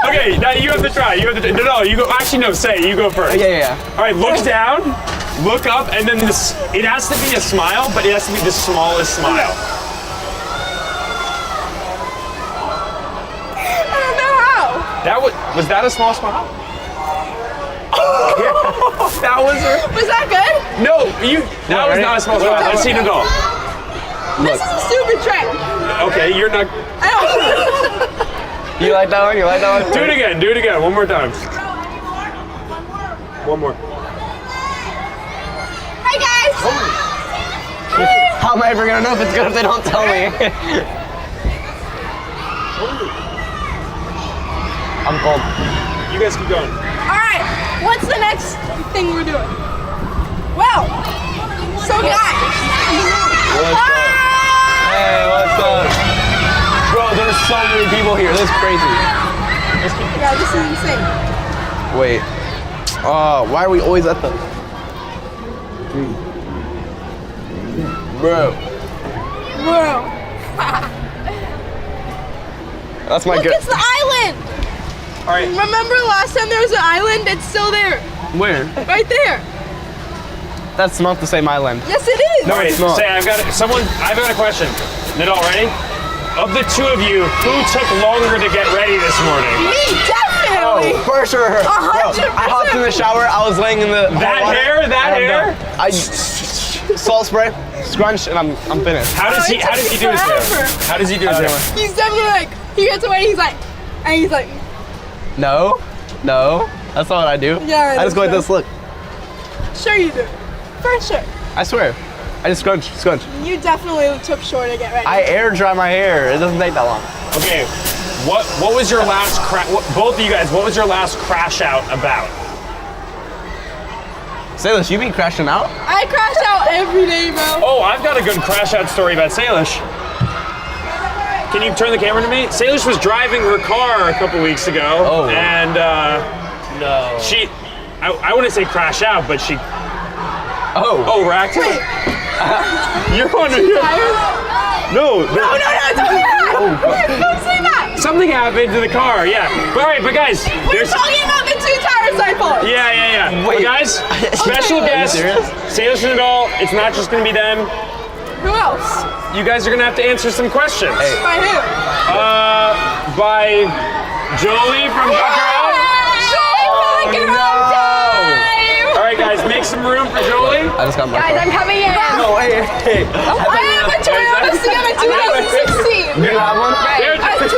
Okay, now you have to try. No, you go. Actually, no. You go first. Yeah. All right, look down, look up, and then this. It has to be a smile, but it has to be the smallest smile. I don't know how. Was that a small smile? That was. Was that good? No, that was not a small smile. Let's see it all. This is a stupid trend. Okay, you're not. I don't. You like that one? You like that one? Do it again. One more time. One more. Hi guys. How am I ever gonna know if it's good if they don't tell me? I'm cold. You guys keep going. All right. What's the next thing we're doing? Well, so guys. Hey, what's up? Bro, there's so many people here. This is crazy. Yeah, this is insane. Wait. Why are we always at the... Bro. That's my Look, good... it's the island. All right. Remember last time there was an island? It's still there. Where? Right there. That's not the same island. Yes, it is. No, wait. it's not. Say, I've got a question. Nadal, ready? Of the two of you, who took longer to get ready this morning? Me, definitely. Oh, for sure. 100%. I hopped in the shower. I was laying in the That hot water, hair? I salt spray, scrunch, and I'm finished. How does he do his hair? How does he do his hair? He's definitely like, he gets away, he's like, No, that's not what I do. Yeah, I just go like this, look. Sure you do. For sure. I swear. I just scrunch. You definitely took short to get ready. I air dry my hair. It doesn't take that long. Okay, what was your last both of you guys, what was your last crash out about? Salish, you be crashing out? I crash out every day, bro. Oh, I've got a good crash out story about Salish. Can you turn the camera to me? Salish was driving her car a couple weeks ago, and no. I wouldn't say crash out, but she. Oh, racked. Wait. You're on. No. Don't say that. Something happened to the car. Yeah. But guys, we're talking about the 2 tires I bought. Yeah. Wait, but guys, special guest, Salish and Nadal. It's not just gonna be them. Who else? You guys are gonna have to answer some questions. Hey. By who? By Jolie from Bucker All right, guys, make some room for Jolie. I just got my car. I'm coming in. No, hey. I have a Toyota Sienna 2016. You have one? I have 2016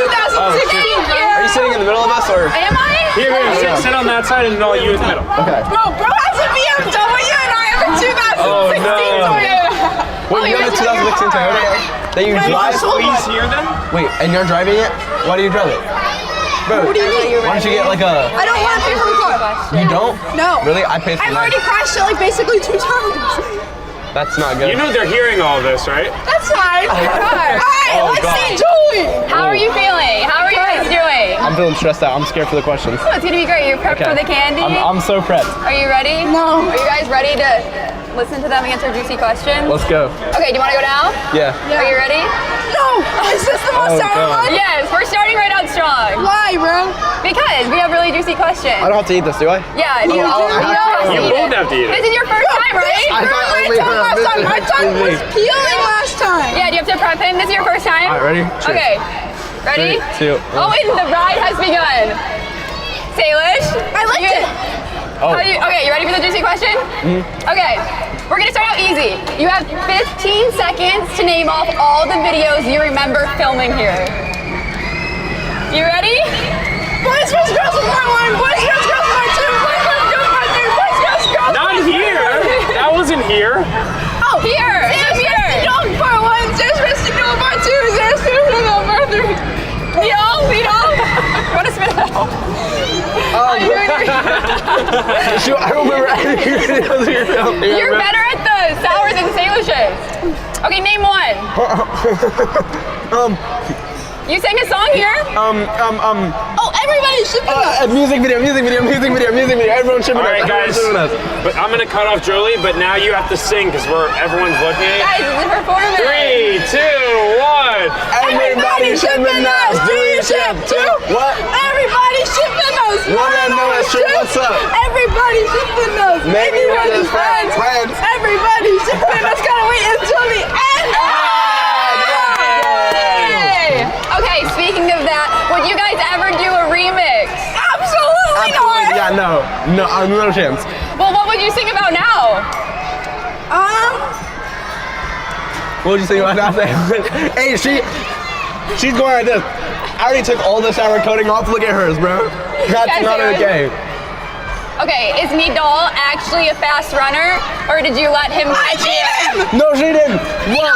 here. Are you sitting in the middle of us, or? Am I? Here, sit on that side and Nadal, you in the middle. Okay. Bro has a BMW and I have a 2016 Toyota. Wait, you have a 2016 Toyota that you drive? Please here then? Wait, and you're driving it? Why do you drive it? Bro, what do you mean? Why don't you get like a... I don't want to pay for the car. You don't? No. Really? I paid for I've mine. already crashed it like basically 2 times. That's not good. You know they're hearing all of this, right? That's fine. Alright, let's see Julie. How are you feeling? How are you guys doing? I'm feeling stressed out. I'm scared for the questions. Oh, it's gonna be great. You're prepped for the candy? I'm so prepped. Are you ready? No. Are you guys ready to listen to them answer juicy questions? Let's go. Okay, do you want to go now? Yeah. Are you ready? No. Is this the most sour one? Yes, we're starting right out strong. Why, bro? Because we have really juicy questions. I don't have to eat this, do I? Yeah, you both have to eat it. This is your first time, right? I thought only her. My tongue was peeling last time. Yeah, do you have to prep him? This is your first time? All right, ready? Cheers. Okay. Ready? 3, 2, 1. Oh, and the ride has begun. Salish? I liked it. Oh. Okay, you ready for the juicy question? Okay, we're gonna start out easy. You have 15 seconds to name off all the videos you remember filming here. You ready? Boys vs. Girls is part 1. Boys vs. Girls is part 2. Boys vs. Girls is part Shoot, I remember everything. You're better at the sours and Salishes. Okay, name one. You sang a song here? Oh, everybody shipping us. Music video. Everyone shipping us. All right, guys. But I'm gonna cut off Jolie, but now you have to sing because everyone's looking at you. Guys, it's a performance. 3, 2, 1. Everybody shipping us. Do you ship too? What? Everybody shipping us. Wanna know that shit? What's up? Everybody shipping us. Maybe we're just friends. Everybody shipping us. Gotta wait until the end. Okay, speaking of that, would you guys ever do a remix? Absolutely not. Yeah, no, no chance. Well, what would you sing about now? What would you think about that? Hey, she's going like this. I already took all the sour coating off. Look at hers, bro. That's not okay. Okay, is Nidal actually a fast runner, or did you let him catch you? No, she didn't. Whoa.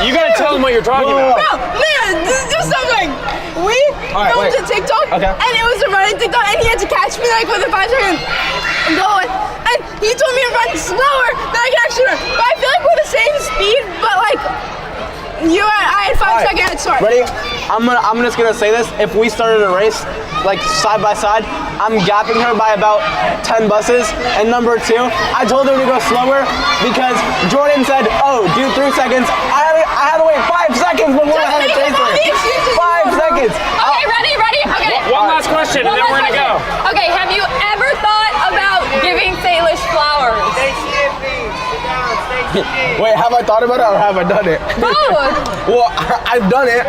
You gotta tell them what you're talking about. Bro, man, do something. We filmed a TikTok, Okay. and it was a running TikTok, and he had to catch me like with a 5 second going. And he told me to run slower than I can actually run. But I feel like we're the same speed, but like I had 5 second head start. Ready? I'm just gonna say this. If we started a race, like side by side, I'm gapping her by about 10 buses. And number 2, I told her to go slower because Jordan said, "Oh, do 3 seconds." I had to wait 5 seconds before I had to chase her. 5 seconds. Okay, ready? Okay. One last question, and then we're gonna go. Okay, have you ever thought about giving Salish flowers? Wait, have I thought about it or have I done it? Both. Well, I've done it,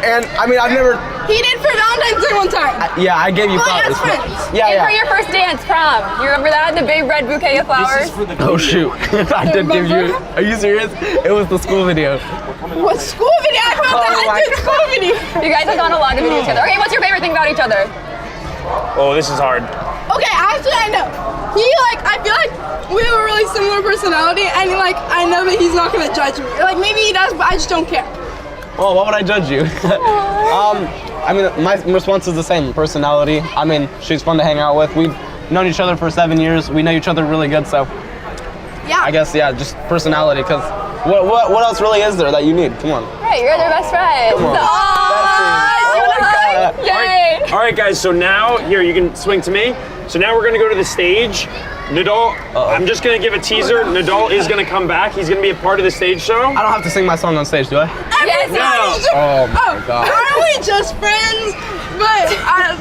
and I mean, I've never. He did for Valentine's Day one time. Yeah, I gave you flowers. And for your first dance prom, you remember that? The big red bouquet of flowers? Oh shoot, I did give you. Are you serious? It was the school video. What school video? I remember that school video. You guys have gone a lot of videos together. Okay, what's your favorite thing about each other? Oh, this is hard. Okay, actually I know. I feel like we have a really similar personality, and I know that he's not gonna judge me. Like maybe he does, but I just don't care. Well, why would I judge you? I mean, my response is the same. Personality. I mean, she's fun to hang out with. We've known each other for 7 years. We know each other really good, so. Yeah. I guess just personality. Cause what else really is there that you need? Come on. Right, you're their best friend. Come on. Yay! All right, guys. So now here you can swing to me. So now we're gonna go to the stage. Nidal, I'm just gonna give a teaser. Nidal is gonna come back. He's gonna be a part of the stage show. I don't have to sing my song on stage, do I? Yes, no. Oh my God. Are we just friends? But are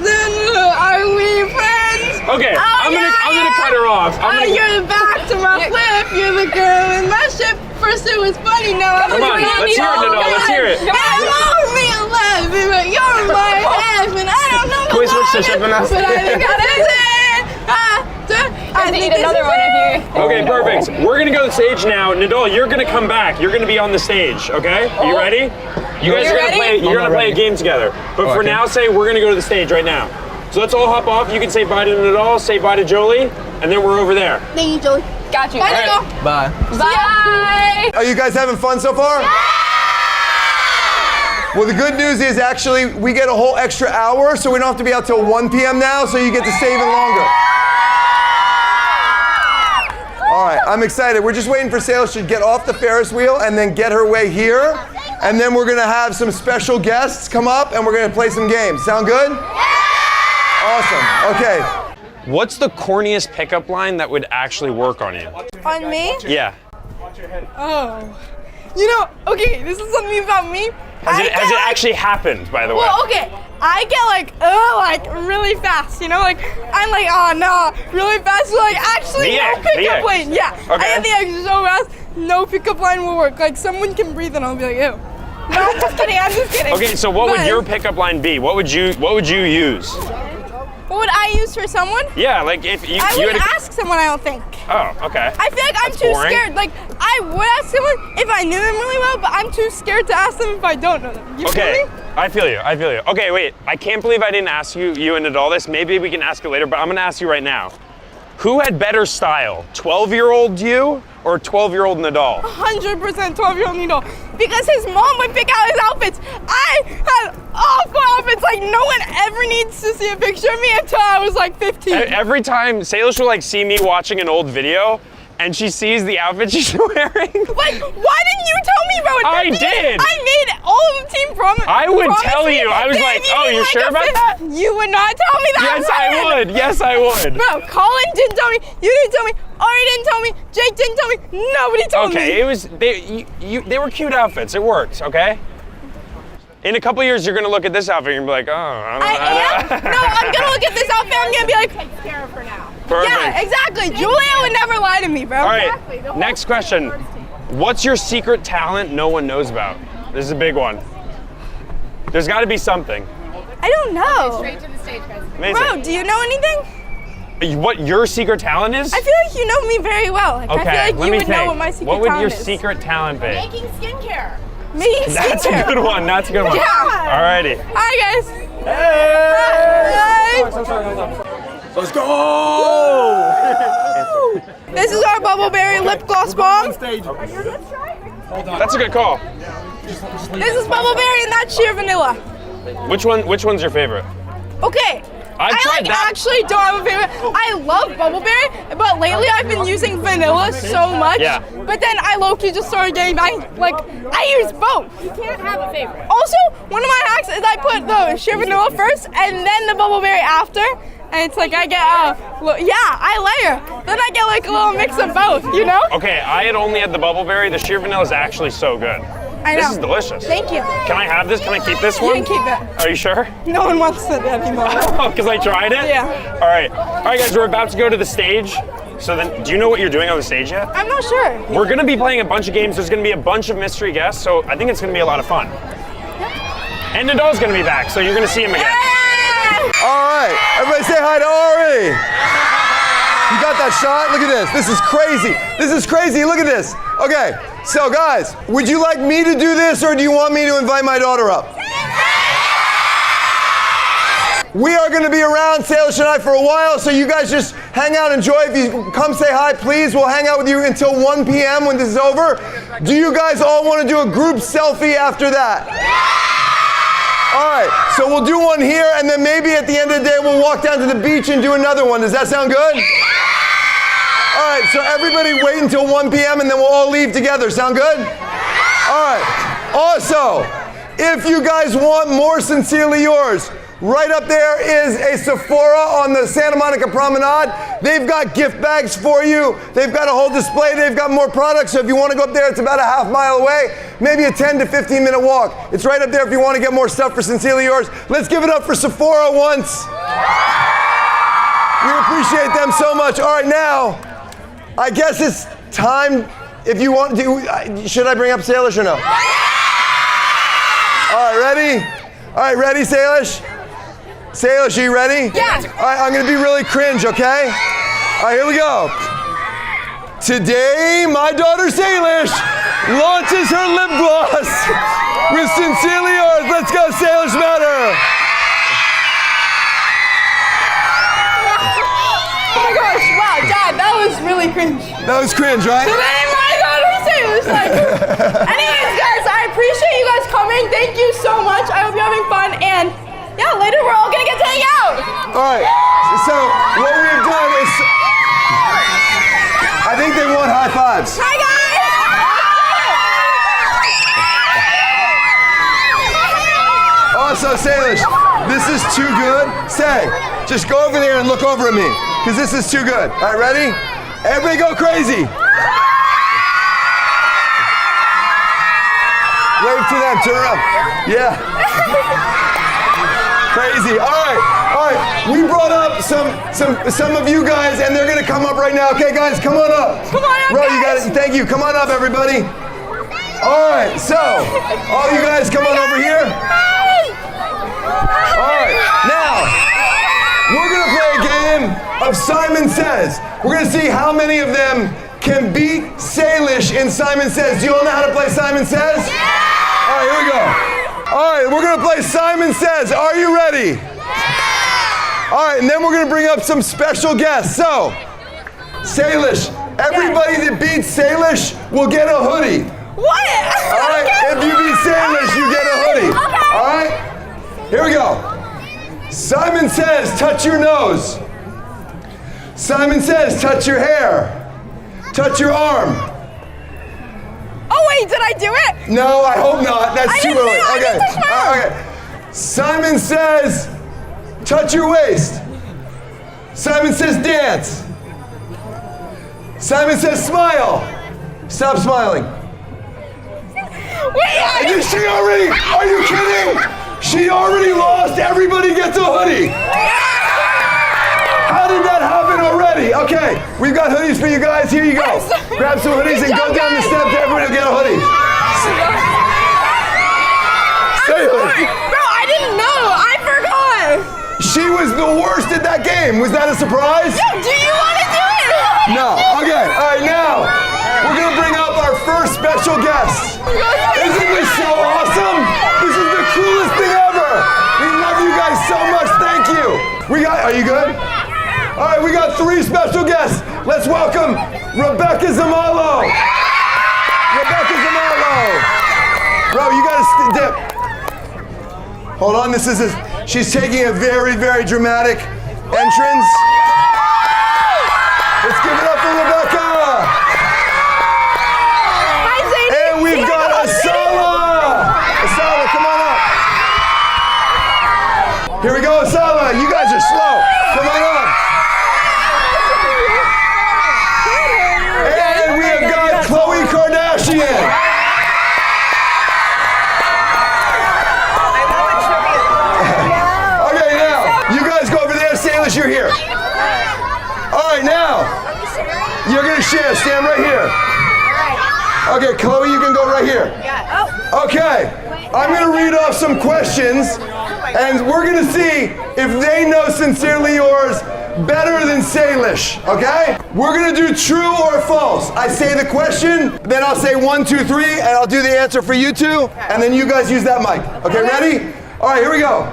we friends? Okay, I'm gonna cut her off. You're the back to my flip. You're the girl in my ship. First it was funny, now I'm Come on, let's hear it, Nidal. Let's hear it. I'm only 11, but you're my half, and I don't know. Can we switch to shipping us? But I think I need another one of you. Okay, perfect. We're gonna go to the stage now. Nidal, you're gonna come back. You're gonna be on the stage, okay? Are you ready? You guys are gonna play. You're gonna play a game together. But for now, we're gonna go to the stage right now. So let's all hop off. You can say bye to Nidal, say bye to Jolie, and then we're over there. Thank you, Jolie. Got you. Bye, Nidal. Bye. Bye. Are you guys having fun so far? Well, the good news is actually we get a whole extra hour, so we don't have to be out till 1 p.m. now, so you get to stay even longer. All right, I'm excited. We're just waiting for Salish to get off the Ferris wheel and then get her way here. And then we're gonna have some special guests come up and we're gonna play some games. Sound good? Awesome, okay. What's the corniest pickup line that would actually work on you? On me? Yeah. Oh. You know, okay, this is something about me. Has it actually happened, by the way? Well, okay, I get like really fast, you know? Like, I'm like, oh no, really fast. So like, actually, no pickup line. Yeah, Okay. I get the X so fast, no pickup line will work. Like, someone can breathe and I'll be like, ew. No, I'm just kidding, I'm just kidding. Okay, so what would your pickup line be? What would you use? What would I use for someone? Yeah, like if you I you wouldn't had a, ask someone, I don't think. Oh, okay. I feel like I'm That's too boring. scared. Like, I would ask someone if I knew them really well, but I'm too scared to ask them if I don't know them. You Okay, feel me? I feel you. Okay, wait. I can't believe I didn't ask you and Nidal this. Maybe we can ask it later, but I'm gonna ask you right now. Who had better style, 12-year-old you or 12-year-old Nidal? 100% 12-year-old Nidal. Because his mom would pick out his outfits. I had awful outfits. like no one ever needs to see a picture of me until I was like 15. Every time Salish will like see me watching an old video and she sees the outfit she's wearing. Like, why didn't you tell me about it? I did. I made all of the team promise. I would tell you. I was like, oh, you're sure about that? You would not tell me that. Yes, I would. Yes, I would. Bro, Colin didn't tell me. You didn't tell me. Ari didn't tell me. Jake didn't tell me. Nobody told me. Okay, it was they were cute outfits. It worked. Okay. In a couple years, you're gonna look at this outfit and be like, oh, I don't know. No, I'm gonna look at this outfit. I'm gonna be like, Take care of her now. Perfect. yeah, exactly. Julia would never lie to me, bro. All right. Next question. What's your secret talent no one knows about? This is a big one. There's got to be something. I don't know. Straight to the stage, guys. Amazing. Bro, do you know anything? What your secret talent is? I feel like you know me very well. Like, Okay, I feel like let you me would think. know what my secret What would talent your is. secret talent be? Making skincare. Making skincare. That's a good one. That's a good one. Yeah. Alrighty. Hi, guys. Hey! Let's go! This is our Bubbleberry lip gloss bomb. That's a good call. This is Bubbleberry and that's sheer vanilla. Which one's your favorite? Okay. I tried that. Actually don't have a favorite. I love Bubbleberry, but lately I've been using vanilla so much. Yeah. But then I low-key just started getting back. Like, I use both. You can't have a favorite. Also, one of my hacks is I put the sheer vanilla first and then the Bubbleberry after. And it's like I get I layer. Then I get like a little mix of both, you know? Okay, I had only had the Bubbleberry. The sheer vanilla is actually so good. I know. This is delicious. Thank you. Can I have this? Can I keep this You one? can keep it. Are you sure? No one wants it anymore. Oh, because I tried it? Yeah. All right, guys, we're about to go to the stage. So then, do you know what you're doing on the stage yet? I'm not sure. We're gonna be playing a bunch of games. There's gonna be a bunch of mystery guests, so I think it's gonna be a lot of fun. And Nadal's gonna be back, so you're gonna see him again. All right, everybody say hi to Ari. You got that shot? Look at this. This is crazy. This is crazy. Look at this. Okay, so guys, would you like me to do this or do you want me to invite my daughter up? We are going to be around, Salish and I, for a while, so you guys just hang out, enjoy. If you come say hi, please. We'll hang out with you until 1 p.m. when this is over. Do you guys all want to do a group selfie after that? All right, so we'll do one here, and then maybe at the end of the day, we'll walk down to the beach and do another one. Does that sound good? All right, so everybody wait until 1 p.m. and then we'll all leave together. Sound good? All right. Also, if you guys want more Sincerely Yours, right up there is a Sephora on the Santa Monica Promenade. They've got gift bags for you. They've got a whole display. They've got more products. So if you want to go up there, it's about a half mile away. Maybe a 10 to 15 minute walk. It's right up there if you want to get more stuff for Sincerely Yours. Let's give it up for Sephora once. We appreciate them so much. All right, now, I guess it's time, if you want to, should I bring up Salish or no? All right, ready? All right, ready, Salish? Salish, are you ready? Yeah. All right, I'm gonna be really cringe, okay? All right, here we go. Today, my daughter Salish launches her lip gloss with Sincerely Yours. Let's go, Salish Matter. Oh my gosh, wow, Dad, that was really cringe. That was cringe, right? Today, my daughter Salish. Anyways, guys, I appreciate you guys coming. Thank you so much. I hope you're having fun, and yeah, later we're all gonna get to hang out. All right, so what we've done is, I think they want high fives. Hi, guys. Also, Salish, this is too good. Just go over there and look over at me, because this is too good. All right, ready? Everybody go crazy. Wave to them, turn around. Yeah. Crazy. All right. We brought up some of you guys, and they're gonna come up right now. Okay, guys, come on up. Come on up, Bro, guys. you got it. Thank you. Come on up, everybody. All right. So, all you guys, come on over here. All right. Now, we're gonna play a game of Simon Says. We're gonna see how many of them can beat Salish in Simon Says. Do you all know how to play Simon Says? All right, here we go. All right, we're gonna play Simon Says. Are you ready? All right, and then we're gonna bring up some special guests. So, Salish, everybody that beats Salish will get a hoodie. What? All right, if you beat Salish, you get a hoodie. Okay. All right, here we go. Simon says, touch your nose. Simon says, touch your hair. Touch your arm. Oh wait, did I do it? No, I hope not. That's too early. I Okay. didn't touch my arm. Okay. Simon says, touch your waist. Simon says, dance. Simon says, smile. Stop smiling. Wait, Is she already? Are you kidding? She already lost. Everybody gets a hoodie. How did that happen already? Okay, we've got hoodies for you guys. Here you go. Grab some hoodies and go down the steps. Everybody will get a hoodie. Say hoodie. Bro, I didn't know. I forgot. She was the worst at that game. Was that a surprise? No, do you want to do it? No. Okay. All right. Now we're gonna bring up our first special guest. Isn't this so awesome? This is the coolest thing ever. We love you guys so much. Thank you. Are you good? All right, we got 3 special guests. Let's welcome Rebecca Zamalo. Rebecca Zamalo. Bro, you gotta dip. Hold on, she's taking a very, very dramatic entrance. Let's give it up for Rebecca. And we've got Asala. Asala, come on up. Here we go, Asala. You guys are slow. Come on up. And we have got Khloe Kardashian. Okay, now, you guys go over there. Salish, you're here. All right, now, you're going to share. Stand right here. Okay, Khloe, you can go right here. Okay, I'm going to read off some questions, and we're going to see if they know Sincerely Yours better than Salish, okay? We're gonna do true or false. I say the question, then I'll say 1, 2, 3, and I'll do the answer for you two, and then you guys use that mic. Okay, ready? All right, here we go.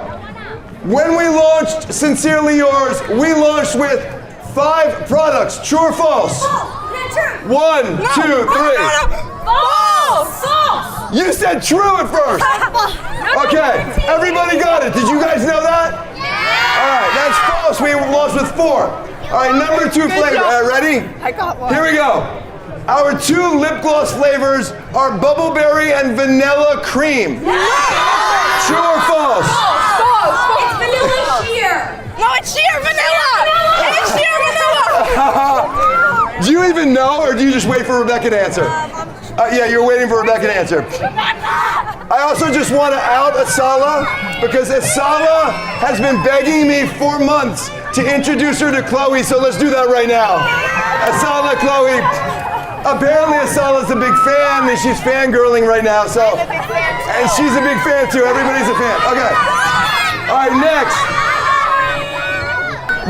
When we launched Sincerely Yours, we launched with 5 products. True or false? 1, 2, 3. False! False! You said true at first. Okay, everybody got it. Did you guys know that? All right, that's false. We launched with 4. All right, number 2 flavor. Ready? I got one. Here we go. Our 2 lip gloss flavors are Bubbleberry and Vanilla Cream. True or false? False! It's vanilla sheer! No, it's sheer vanilla! It's sheer vanilla! Do you even know, or do you just wait for Rebecca to answer? Yeah, you're waiting for Rebecca to answer. I also just want to out Asala, because Asala has been begging me for months to introduce her to Khloe, so let's do that right now. Asala, Khloe. Apparently Asala's a big fan, and she's fangirling right now, so. And she's a big fan too, everybody's a fan. Okay. All right, next.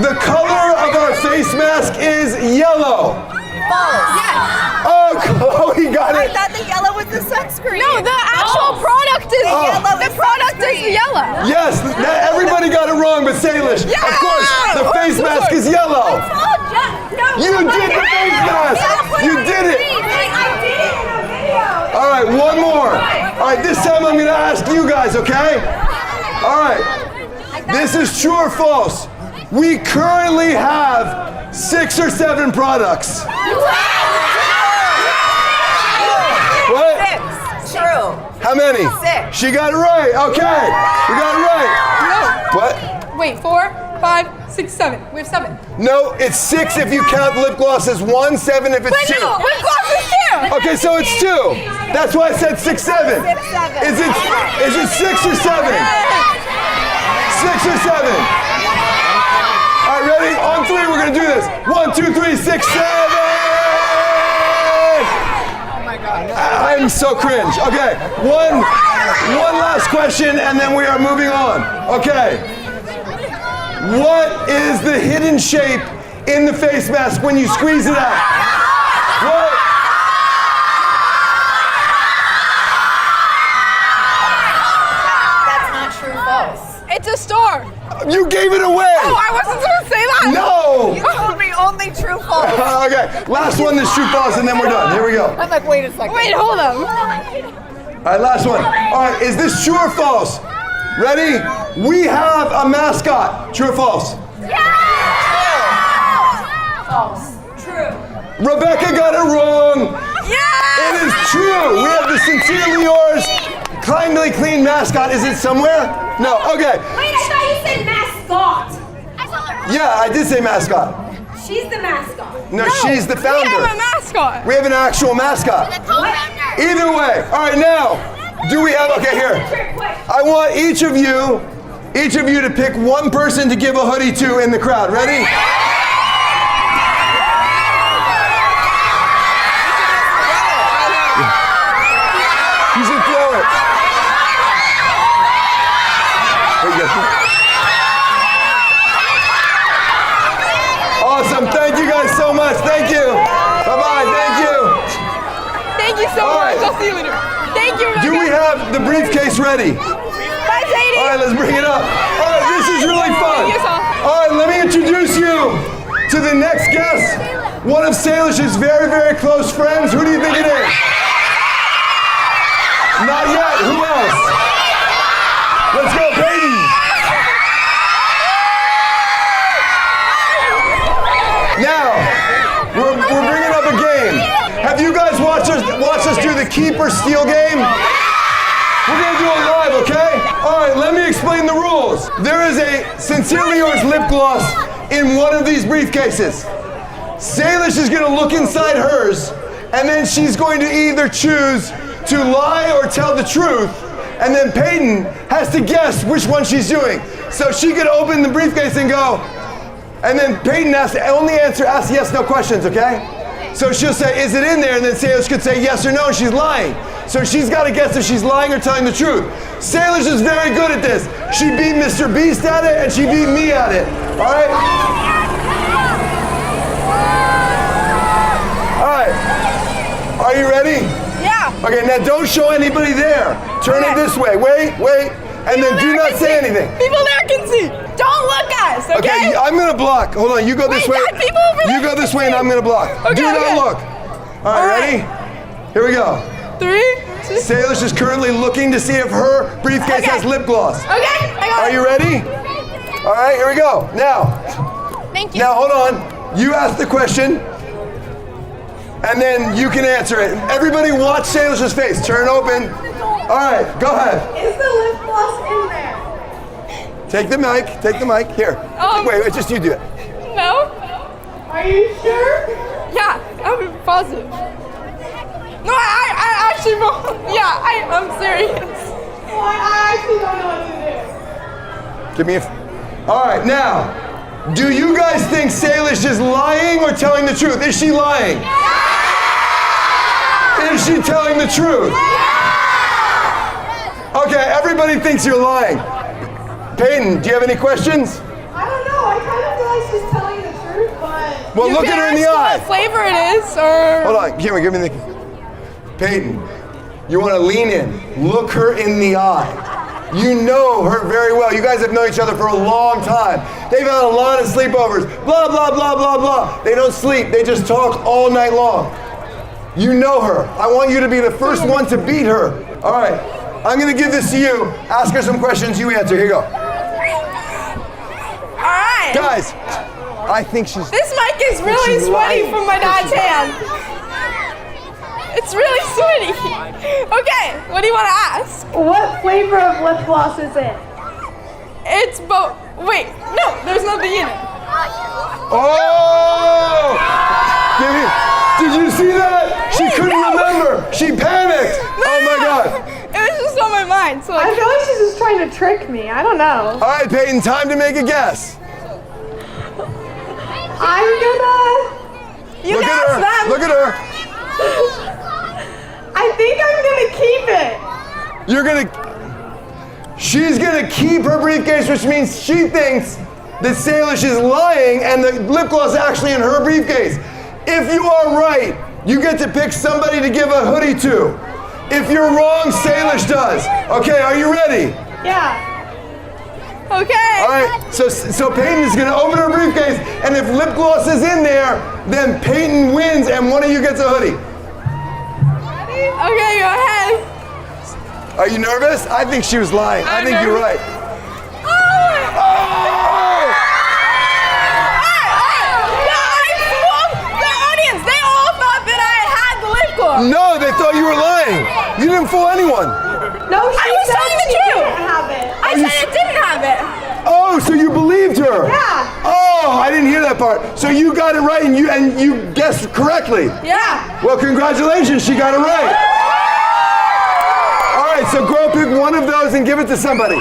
The color of our face mask is yellow. False. Yes. Oh, Khloe got it. I thought the yellow was the sunscreen. No, the actual product is yellow. The product is yellow. Yes, everybody got it wrong, but Salish. Yeah. Of course, the face mask is yellow. You did the face mask. You did it. All right, one more. All right, this time I'm going to ask you guys, okay? All right. This is true or false. We currently have 6 or 7 products. What? 6. True. How many? 6. She got it right. Okay. We got it right. No. What? Wait, 4, 5, 6, 7. We have 7. No, it's 6 if you count lip gloss as 1, 7 if it's 2. No, lip gloss is 2. Okay, so it's 2. That's why I said 6, 7. 6, 7. Is it 6 or 7? 6 or 7. All right, ready? On 3, we're gonna do this. 1, 2, 3, 6, 7. Oh my God. I'm so cringe. Okay, one last question, and then we are moving on. Okay. What is the hidden shape in the face mask when you squeeze it out? What? That's not true. False. It's a star. You gave it away. Oh, I wasn't supposed to say that. No. You told me only true. False. Okay, last one is true false, and then we're done. Here we go. I'm like, wait a second. Wait, hold on. All right, last one. All right, is this true or false? Ready? We have a mascot. True or false? False. True. Rebecca got it wrong. It is true. We have the Sincerely Yours Kindly Clean mascot. Is it somewhere? No. Okay. Wait, I thought you said mascot. Yeah, I did say mascot. She's the mascot. No, she's the founder. We have a mascot. We have an actual mascot. Either way. All right, now, do we have, okay, here. I want each of you to pick one person to give a hoodie to in the crowd. Ready? You should throw it. There you go. Awesome. Thank you guys so much. Thank you. Bye-bye. Thank you. Thank you so much. I'll see you later. Thank you, Rebecca. Do we have the briefcase ready? Bye, Sadie. All right, let's bring it up. All right, this is really fun. All right, let me introduce you to the next guest. One of Salish's very, very close friends. Who do you think it is? Not yet. Who else? Let's go, Peyton. Now, we're bringing up a game. Have you guys watched us do the keep or steal game? We're gonna do it live, okay? All right, let me explain the rules. There is a Sincerely Yours lip gloss in one of these briefcases. Salish is gonna look inside hers, and then she's going to either choose to lie or tell the truth, and then Peyton has to guess which one she's doing. So she could open the briefcase and go, and then Peyton has to only ask yes, no questions, okay? So she'll say, is it in there? And then Salish could say yes or no, and she's lying. So she's got to guess if she's lying or telling the truth. Salish is very good at this. She beat Mr. Beast at it, and she beat me at it, all right? All right, are you ready? Yeah. Okay, now don't show anybody there. Turn it this way, wait, and then do not say anything. People there can see. Don't look at us, okay? Okay, I'm gonna block. Hold on, you go this way. Dad, people over there You go this way and I'm gonna block. Okay, Do not look. All right, ready? Here we go. 3, 2. Salish is currently looking to see if her briefcase has lip gloss. Okay, I got Are it. you ready? All right, here we go. Now. Thank you. Now, hold on. You ask the question, and then you can answer it. Everybody watch Salish's face. Turn open. All right, go ahead. Is the lip gloss in there? Take the mic. Here. Wait, just you do it. No. Are you sure? Yeah, I'm positive. No, I actually, I'm serious. Well, I actually don't know what to do. Give me a. All right, now, do you guys think Salish is lying or telling the truth? Is she lying? Yeah! Is she telling the truth? Yeah! Okay, everybody thinks you're lying. Peyton, do you have any questions? I don't know. I kind of feel like she's telling the truth, but. Well, look at her in the eye. What flavor it is, or. Hold on, give me the. Peyton, you want to lean in. Look her in the eye. You know her very well. You guys have known each other for a long time. They've had a lot of sleepovers. Blah, blah, blah, blah, blah. They don't sleep. They just talk all night long. You know her. I want you to be the first one to beat her. All right. I'm going to give this to you. Ask her some questions. You answer. Here you go. All right. Guys, I think she's... This mic is really sweaty from my dad's hand. It's really sweaty. Okay, what do you want to ask? What flavor of lip gloss is it? It's both. Wait, no, there's nothing in it. Oh! Did you see that? She couldn't remember. She panicked. Oh my God. It was just on my mind. So I feel like she's just trying to trick me. I don't know. All right, Peyton, time to make a guess. I'm gonna. You Look at her. them. Look at her. I think I'm gonna keep it. You're gonna. She's gonna keep her briefcase, which means she thinks that Salish is lying and the lip gloss is actually in her briefcase. If you are right, you get to pick somebody to give a hoodie to. If you're wrong, Salish does. Okay, are you ready? Yeah. Okay. All right, so Peyton is gonna open her briefcase, and if lip gloss is in there, then Peyton wins and one of you gets a hoodie. Okay, go ahead. Are you nervous? I think she was lying. I think you're right. No, they thought you were lying. You didn't fool anyone. No, I was telling the truth. I said it didn't have it. Oh, so you believed her? Yeah. Oh, I didn't hear that part. So you got it right and you guessed correctly. Yeah. Well, congratulations, she got it right. All right, so go pick one of those and give it to somebody.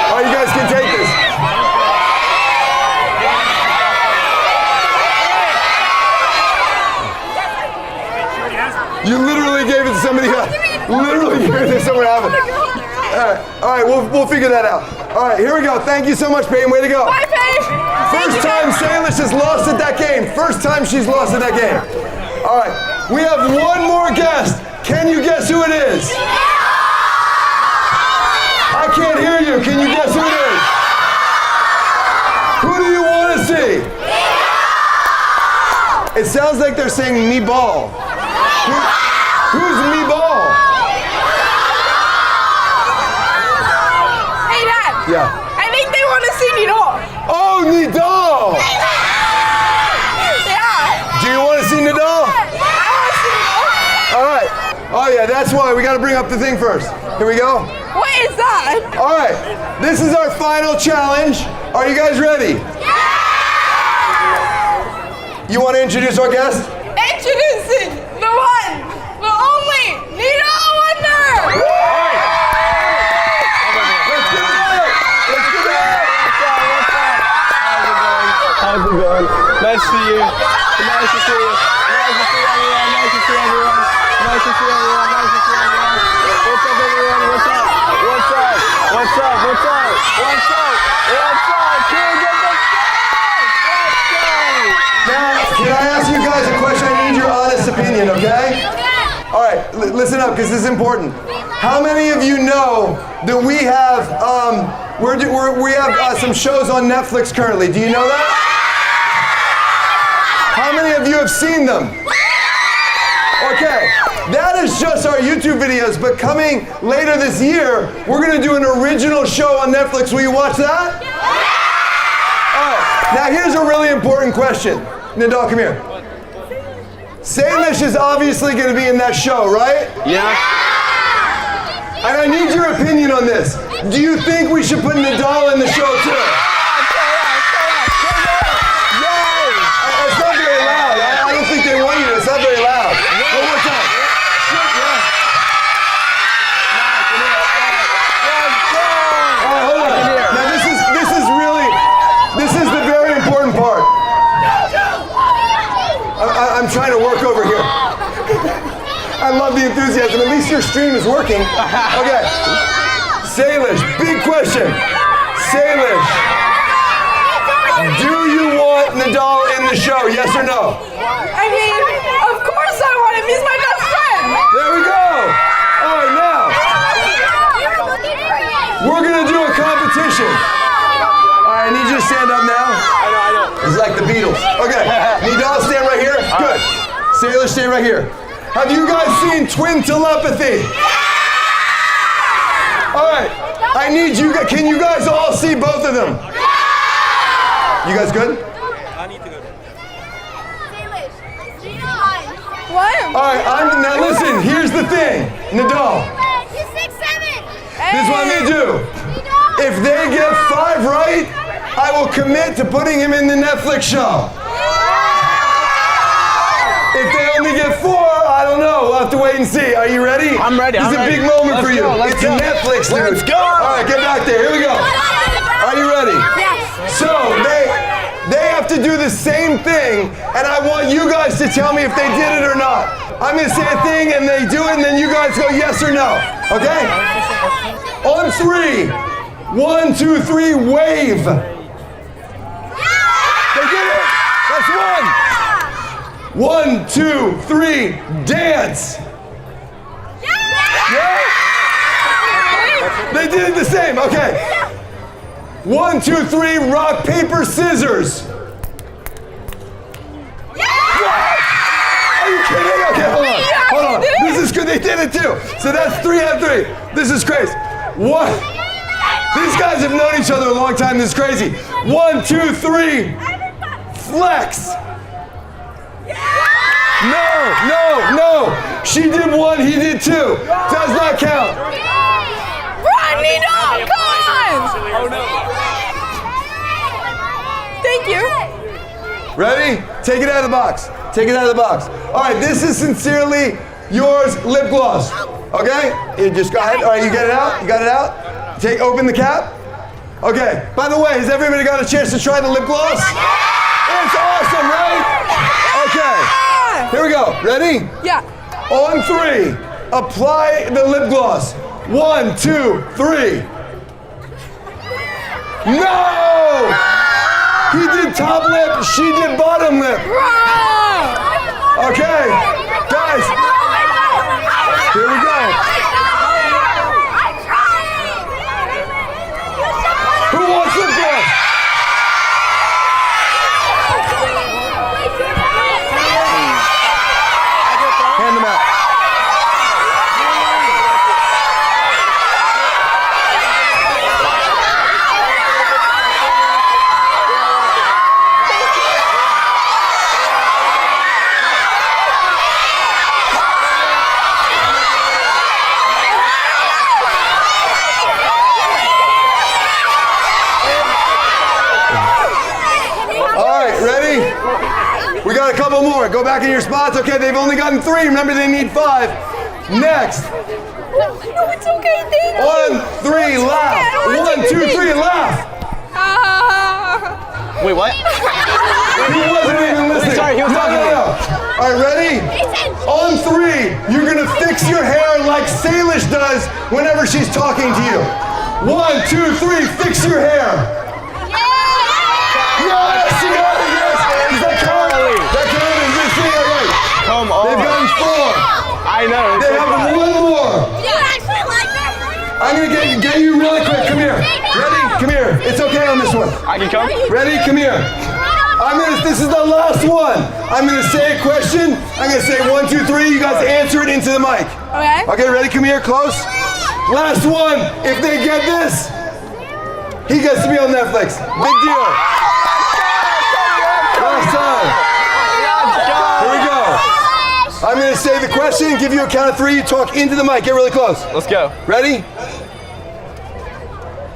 Oh, you guys can take this. You literally gave it to somebody else. Literally gave it to someone else. All right, we'll figure that out. All right, here we go. Thank you so much, Peyton. Way to go. Bye, Peyton. First time Salish has lost at that game. First time she's lost at that game. All right, we have one more guest. Can you guess who it is? I can't hear you. Can you guess who it is? Who do you want to see? It sounds like they're saying me ball. Who's me ball? Hey, Dad. Yeah. I think they want to see Nidal. Oh, Nidal! Yeah. Do you want to see Nidal? All right. Oh yeah, that's why we got to bring up the thing first. Here we go. What is that? All right. This is our final challenge. Are you guys ready? Yeah! You want to introduce our guest? Introducing the one, the only, Nidal Wonder! Let's give it up! Let's give it up! How's it going? Nice to see you. Nice to see you. Nice to see everyone. Nice to see everyone. Nice to see everyone. Nice to see everyone. What's up, everyone? What's up? What's up? What's up? What's up? What's up? What's up? Can we get the Now, can I ask you guys a question? I need your honest opinion, okay? All right, listen up, because this is important. How many of you know that we have some shows on Netflix currently? Do you know that? How many of you have seen them? Okay, that is just our YouTube videos, but coming later this year, we're going to do an original show on Netflix. Will you watch that? All right, now here's a really important question. Nidal, come here. Salish is obviously going to be in that show, right? Yeah. And I need your opinion on this. Do you think we should put Nidal in the show too? It's not very loud. I don't think they want you to. It's not very loud. One more time. All right, hold on. Now this is the very important part. I'm trying to work over here. I love the enthusiasm. At least your stream is working. Okay. Salish, big question. Salish, do you want Nidal in the show? Yes or no? I mean, of course I want him. He's my best friend. There we go. All right, now we're gonna do a competition. All right, I need you to stand up now. I know. It's like the Beatles. Okay, Nidal, stand right here. Good. Salish, stand right here. Have you guys seen Twin Telepathy? All right, I need you guys. Can you guys all see both of them? You guys good? I need to go. What? All right, now listen, here's the thing. Nidal, this is what I'm gonna do. If they get 5 right, I will commit to putting him in the Netflix show. If they only get 4, I don't know. We'll have to wait and see. Are you ready? I'm ready. This is a big moment for you. It's Netflix, dude. Let's go. All right, get back there. Here we go. Are you ready? Yes. So they have to do the same thing, and I want you guys to tell me if they did it or not. I'm gonna say a thing, and they do it, and then you guys go yes or no. Okay? On 3. 1, 2, 3. Wave. They did it. That's 1. 1, 2, 3. Dance. Yeah? They did it the same. Okay. 1, 2, 3. Rock, paper, scissors. Are you kidding? Okay, hold on. they did it too. So that's 3 out of 3. This is crazy. What? These guys have known each other a long time. This is crazy. 1, 2, 3. Flex. No. She did 1, he did 2. Does not count. Rodney, no, come on! Oh no. Thank you. Ready? Take it out of the box. Take it out of the box. All right, this is sincerely yours lip gloss. Okay? You just go ahead. All right, you get it out? You got it out? Open the cap. Okay. By the way, has everybody got a chance to try the lip gloss? It's awesome, right? Okay. Here we go. Ready? Yeah. On 3, apply the lip gloss. 1, 2, 3. No! He did top lip, she did bottom lip. Okay, guys. Here we go. Who wants lip gloss? Hand them out. We got a couple more. Go back in your spots. Okay, they've only gotten 3. Remember, they need 5. Next. No, it's okay. Thank you. 1, 3, laugh. 1, 2, 3, laugh. Wait, what? He wasn't even listening. Sorry, he was talking to me. All right, ready? On 3, you're gonna fix your hair like Salish does whenever she's talking to you. 1, 2, 3, fix your hair. Yes, you got it, yes. Is that count? That count is this thing, all right. Come on. They've gotten 4. I know. They have 1 more. I'm gonna get you really quick. Come here. Ready? Come here. It's okay on this one. I can come? Ready? Come here. This is the last one. I'm gonna say a question. I'm gonna say 1, 2, 3. You guys answer it into the mic. Okay. Okay, ready? Come here, close. Last one. If they get this, he gets to be on Netflix. Big deal. Last time. Here we go. I'm gonna say the question, give you a count of 3, you talk into the mic, get really close. Let's go. Ready?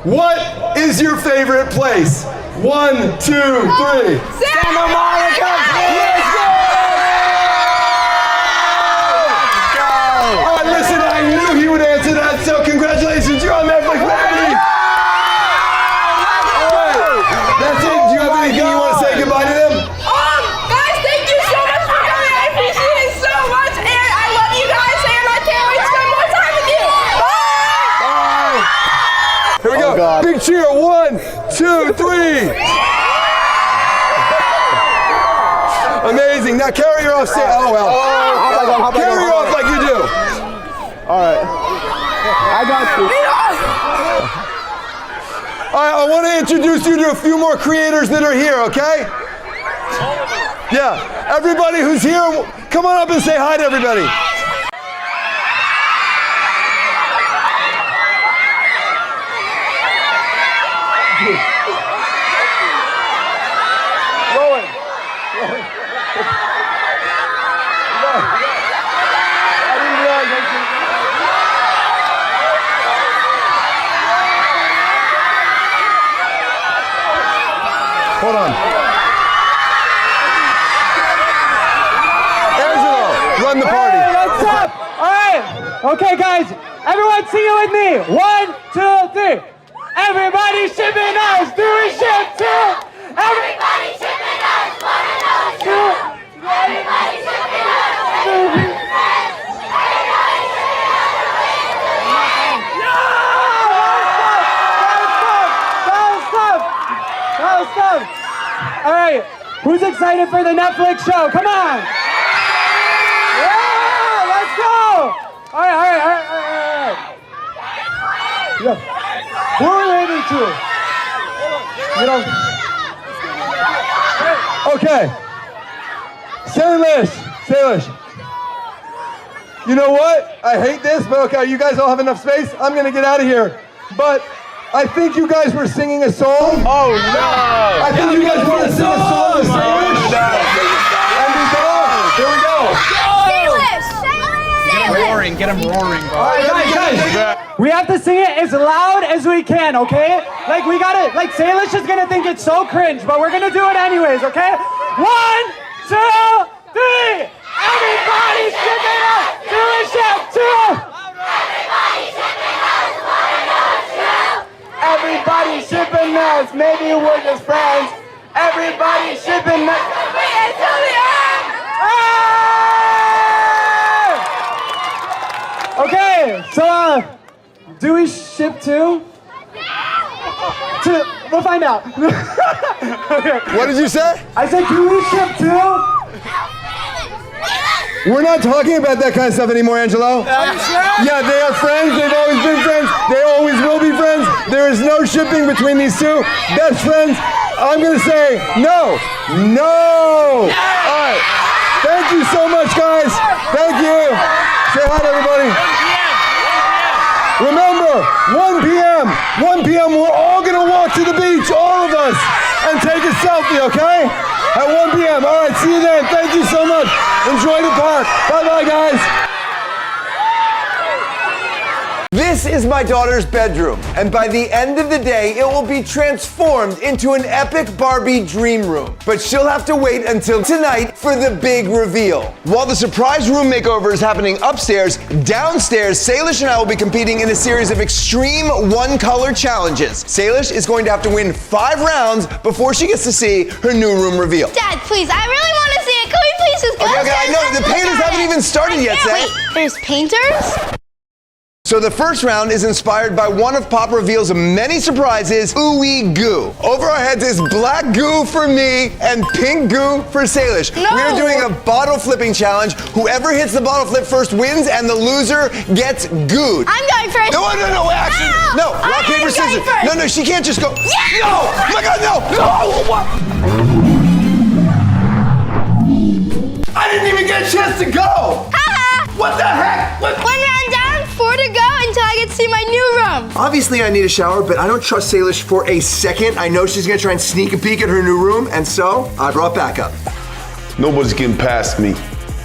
What is your favorite place? 1, 2, 3. Santa Monica! Let's go! All right, listen, I knew he would answer that, so congratulations, you're on Netflix, baby! All right, that's it. Do you have anything you want to say goodbye to them? Guys, thank you so much for coming. I appreciate it so much, and I love you guys, and I can't wait to spend more time with you. Bye! Here we go. God. Big cheer. 1, 2, 3. Amazing. Now carry her off stage. Oh, well. Carry her off like you do. All right. I got you. All right, I want to introduce you to a few more creators that are here, okay? Yeah. Everybody who's here, come on up and say hi to everybody. Hold on. Angelo, run the party. Hey, what's up? All right. Okay, guys. Everyone sing it with me. 1, 2, 3. Everybody shipping us. Do we ship too? Everybody shipping us. 1 and 2. Everybody shipping us. Stop. All right, who's excited for the Netflix show? Come on. Yeah, let's go. All right. Yeah. Who are we waiting to? Okay. Salish. You know what? I hate this, but okay, you guys all have enough space. I'm gonna get out of here. But I think you guys were singing a song. Oh no! I think you guys want to sing a song to Salish. And we go. Here we go. Get him roaring, bro. All right, Guys, we have to sing it as loud as we can, okay? Like we gotta, like Salish is gonna think it's so cringe, but we're gonna do it anyways, okay? 1, 2, 3. Everybody shipping us to the ship too. Everybody shipping us. Maybe we're just friends. Everybody shipping us. To the end. Okay, so do we ship too? We'll find out. Okay. What did you say? I said, do we ship too? We're not talking about that kind of stuff anymore, Angelo. Yeah, they are friends. They've always been friends. They always will be friends. There is no shipping between these two. Best friends. I'm gonna say no. No. All right. Thank you so much, guys. Thank you. Say hi to everybody. Remember, 1 p.m. 1 p.m. We're all gonna walk to the beach, all of us, and take a selfie, okay? At 1 p.m. All right, see you then. Thank you so much. Enjoy the park. Bye-bye, guys. This is my daughter's bedroom, and by the end of the day, it will be transformed into an epic Barbie dream room. But she'll have to wait until tonight for the big reveal. While the surprise room makeover is happening upstairs, downstairs, Salish and I will be competing in a series of extreme one-color challenges. Salish is going to have to win 5 rounds before she gets to see her new room reveal. Dad, please, I really want to see it. Can we please just go? Okay, I know, the painters haven't even started yet, Say. Wait, there's painters? So the first round is inspired by one of Pop Reveal's many surprises, ooey goo. Over our heads is black goo for me and pink goo for Salish. No. We're doing a bottle flipping challenge. Whoever hits the bottle flip first wins and the loser gets gooed. I'm going first. No, actually, no, rock, paper, scissors. No, she can't just go. Yeah. No, oh my God, no. I didn't even get a chance to go. What the heck? What? 1 round down, 4 to go until I get to see my new room. Obviously, I need a shower, but I don't trust Salish for a second. I know she's gonna try and sneak a peek at her new room, and so I brought backup. Nobody's getting past me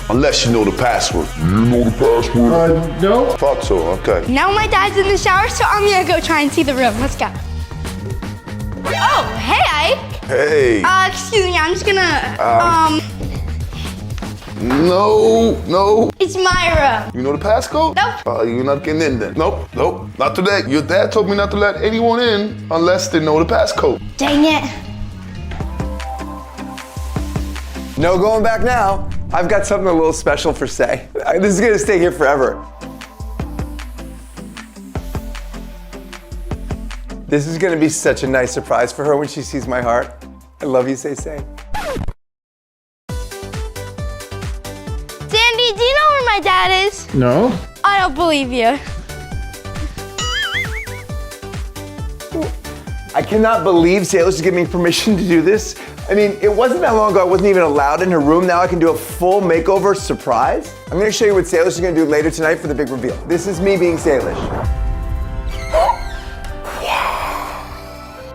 unless you know the password. You know the password? No. Thought so, okay. Now my dad's in the shower, so I'm gonna go try and see the room. Let's go. Oh, hey, Ike. Hey. Excuse me, I'm just gonna, No. It's my room. You know the passcode? Nope. You're not getting in then. Nope, not today. Your dad told me not to let anyone in unless they know the passcode. Dang it. No going back now. I've got something a little special for Say. This is gonna stay here forever. This is gonna be such a nice surprise for her when she sees my heart. I love you, Say. Sandy, do you know where my dad is? No. I don't believe you. I cannot believe Salish is giving me permission to do this. I mean, it wasn't that long ago I wasn't even allowed in her room. Now I can do a full makeover surprise. I'm gonna show you what Salish is gonna do later tonight for the big reveal. This is me being Salish.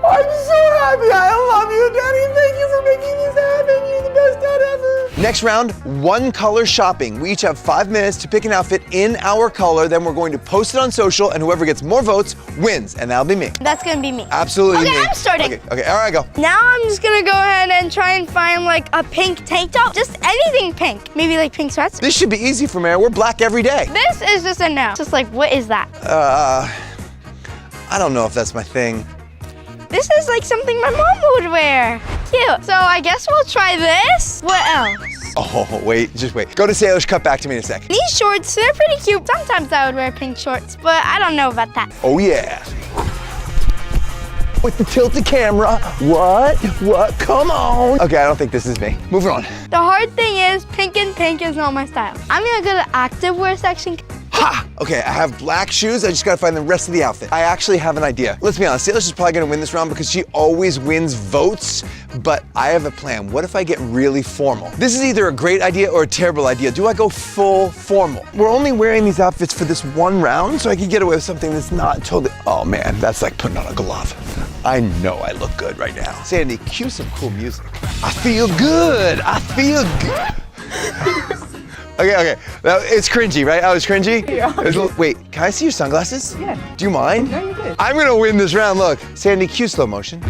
I'm so happy. I love you, Daddy. Thank you for making this happen. You're the best dad ever. Next round, one color shopping. We each have 5 minutes to pick an outfit in our color. Then we're going to post it on social, and whoever gets more votes wins, and that'll be me. That's gonna be me. Absolutely Okay, me. I'm starting. Okay, all right, go. Now I'm just gonna go ahead and try and find like a pink tank top. Just anything pink. Maybe like pink sweats. This should be easy for me. We're black every day. This is just a no. Just like, what is that? I don't know if that's my thing. This is like something my mom would wear. Cute. So I guess we'll try this. What else? Oh, wait, just wait. Go to Salish, cut back to me in a sec. These shorts, they're pretty cute. Sometimes I would wear pink shorts, but I don't know about that. Oh, yeah. With the tilted camera. What? Come on. Okay, I don't think this is me. Moving on. The hard thing is, pink and pink is not my style. I'm gonna go to the activewear section. Ha! Okay, I have black shoes. I just gotta find the rest of the outfit. I actually have an idea. Let's be honest, Salish is probably gonna win this round because she always wins votes, but I have a plan. What if I get really formal? This is either a great idea or a terrible idea. Do I go full formal? We're only wearing these outfits for this one round, so I can get away with something that's not totally, oh man, that's like putting on a glove. I know I look good right now. Sandy, cue some cool music. I feel good, I feel good. Okay. Now, it's cringy, right? I was cringy? Yeah. Wait, can I see your sunglasses? Yeah. Do you mind? No, you're good. I'm gonna win this round, look. Sandy, cue slow motion.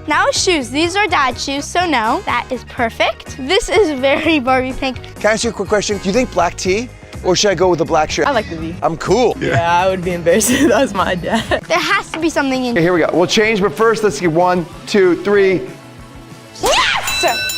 Now shoes. These are Dad's shoes, so no. That is perfect. This is very Barbie pink. Can I ask you a quick question? Do you think black tee? Or should I go with a black shirt? I like the V. I'm cool. Yeah, I would be embarrassed if that was my dad. There has to be something in here. Here we go. We'll change, but first let's get 1, 2, 3. Yes!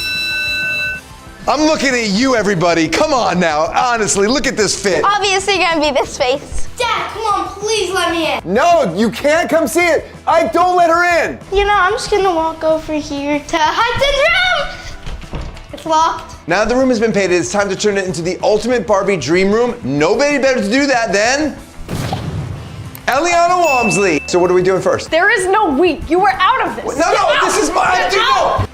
I'm looking at you, everybody. Come on now. Honestly, look at this fit. Obviously gonna be this face. Dad, come on, please let me in. No, you can't come see it. Don't let her in. You know, I'm just gonna walk over here to Hudson's room. It's locked. Now that the room has been painted, it's time to turn it into the ultimate Barbie dream room. Nobody better to do that than Eliana Walmsley. So what are we doing first? There is no we. You were out of this. No, this is my idea.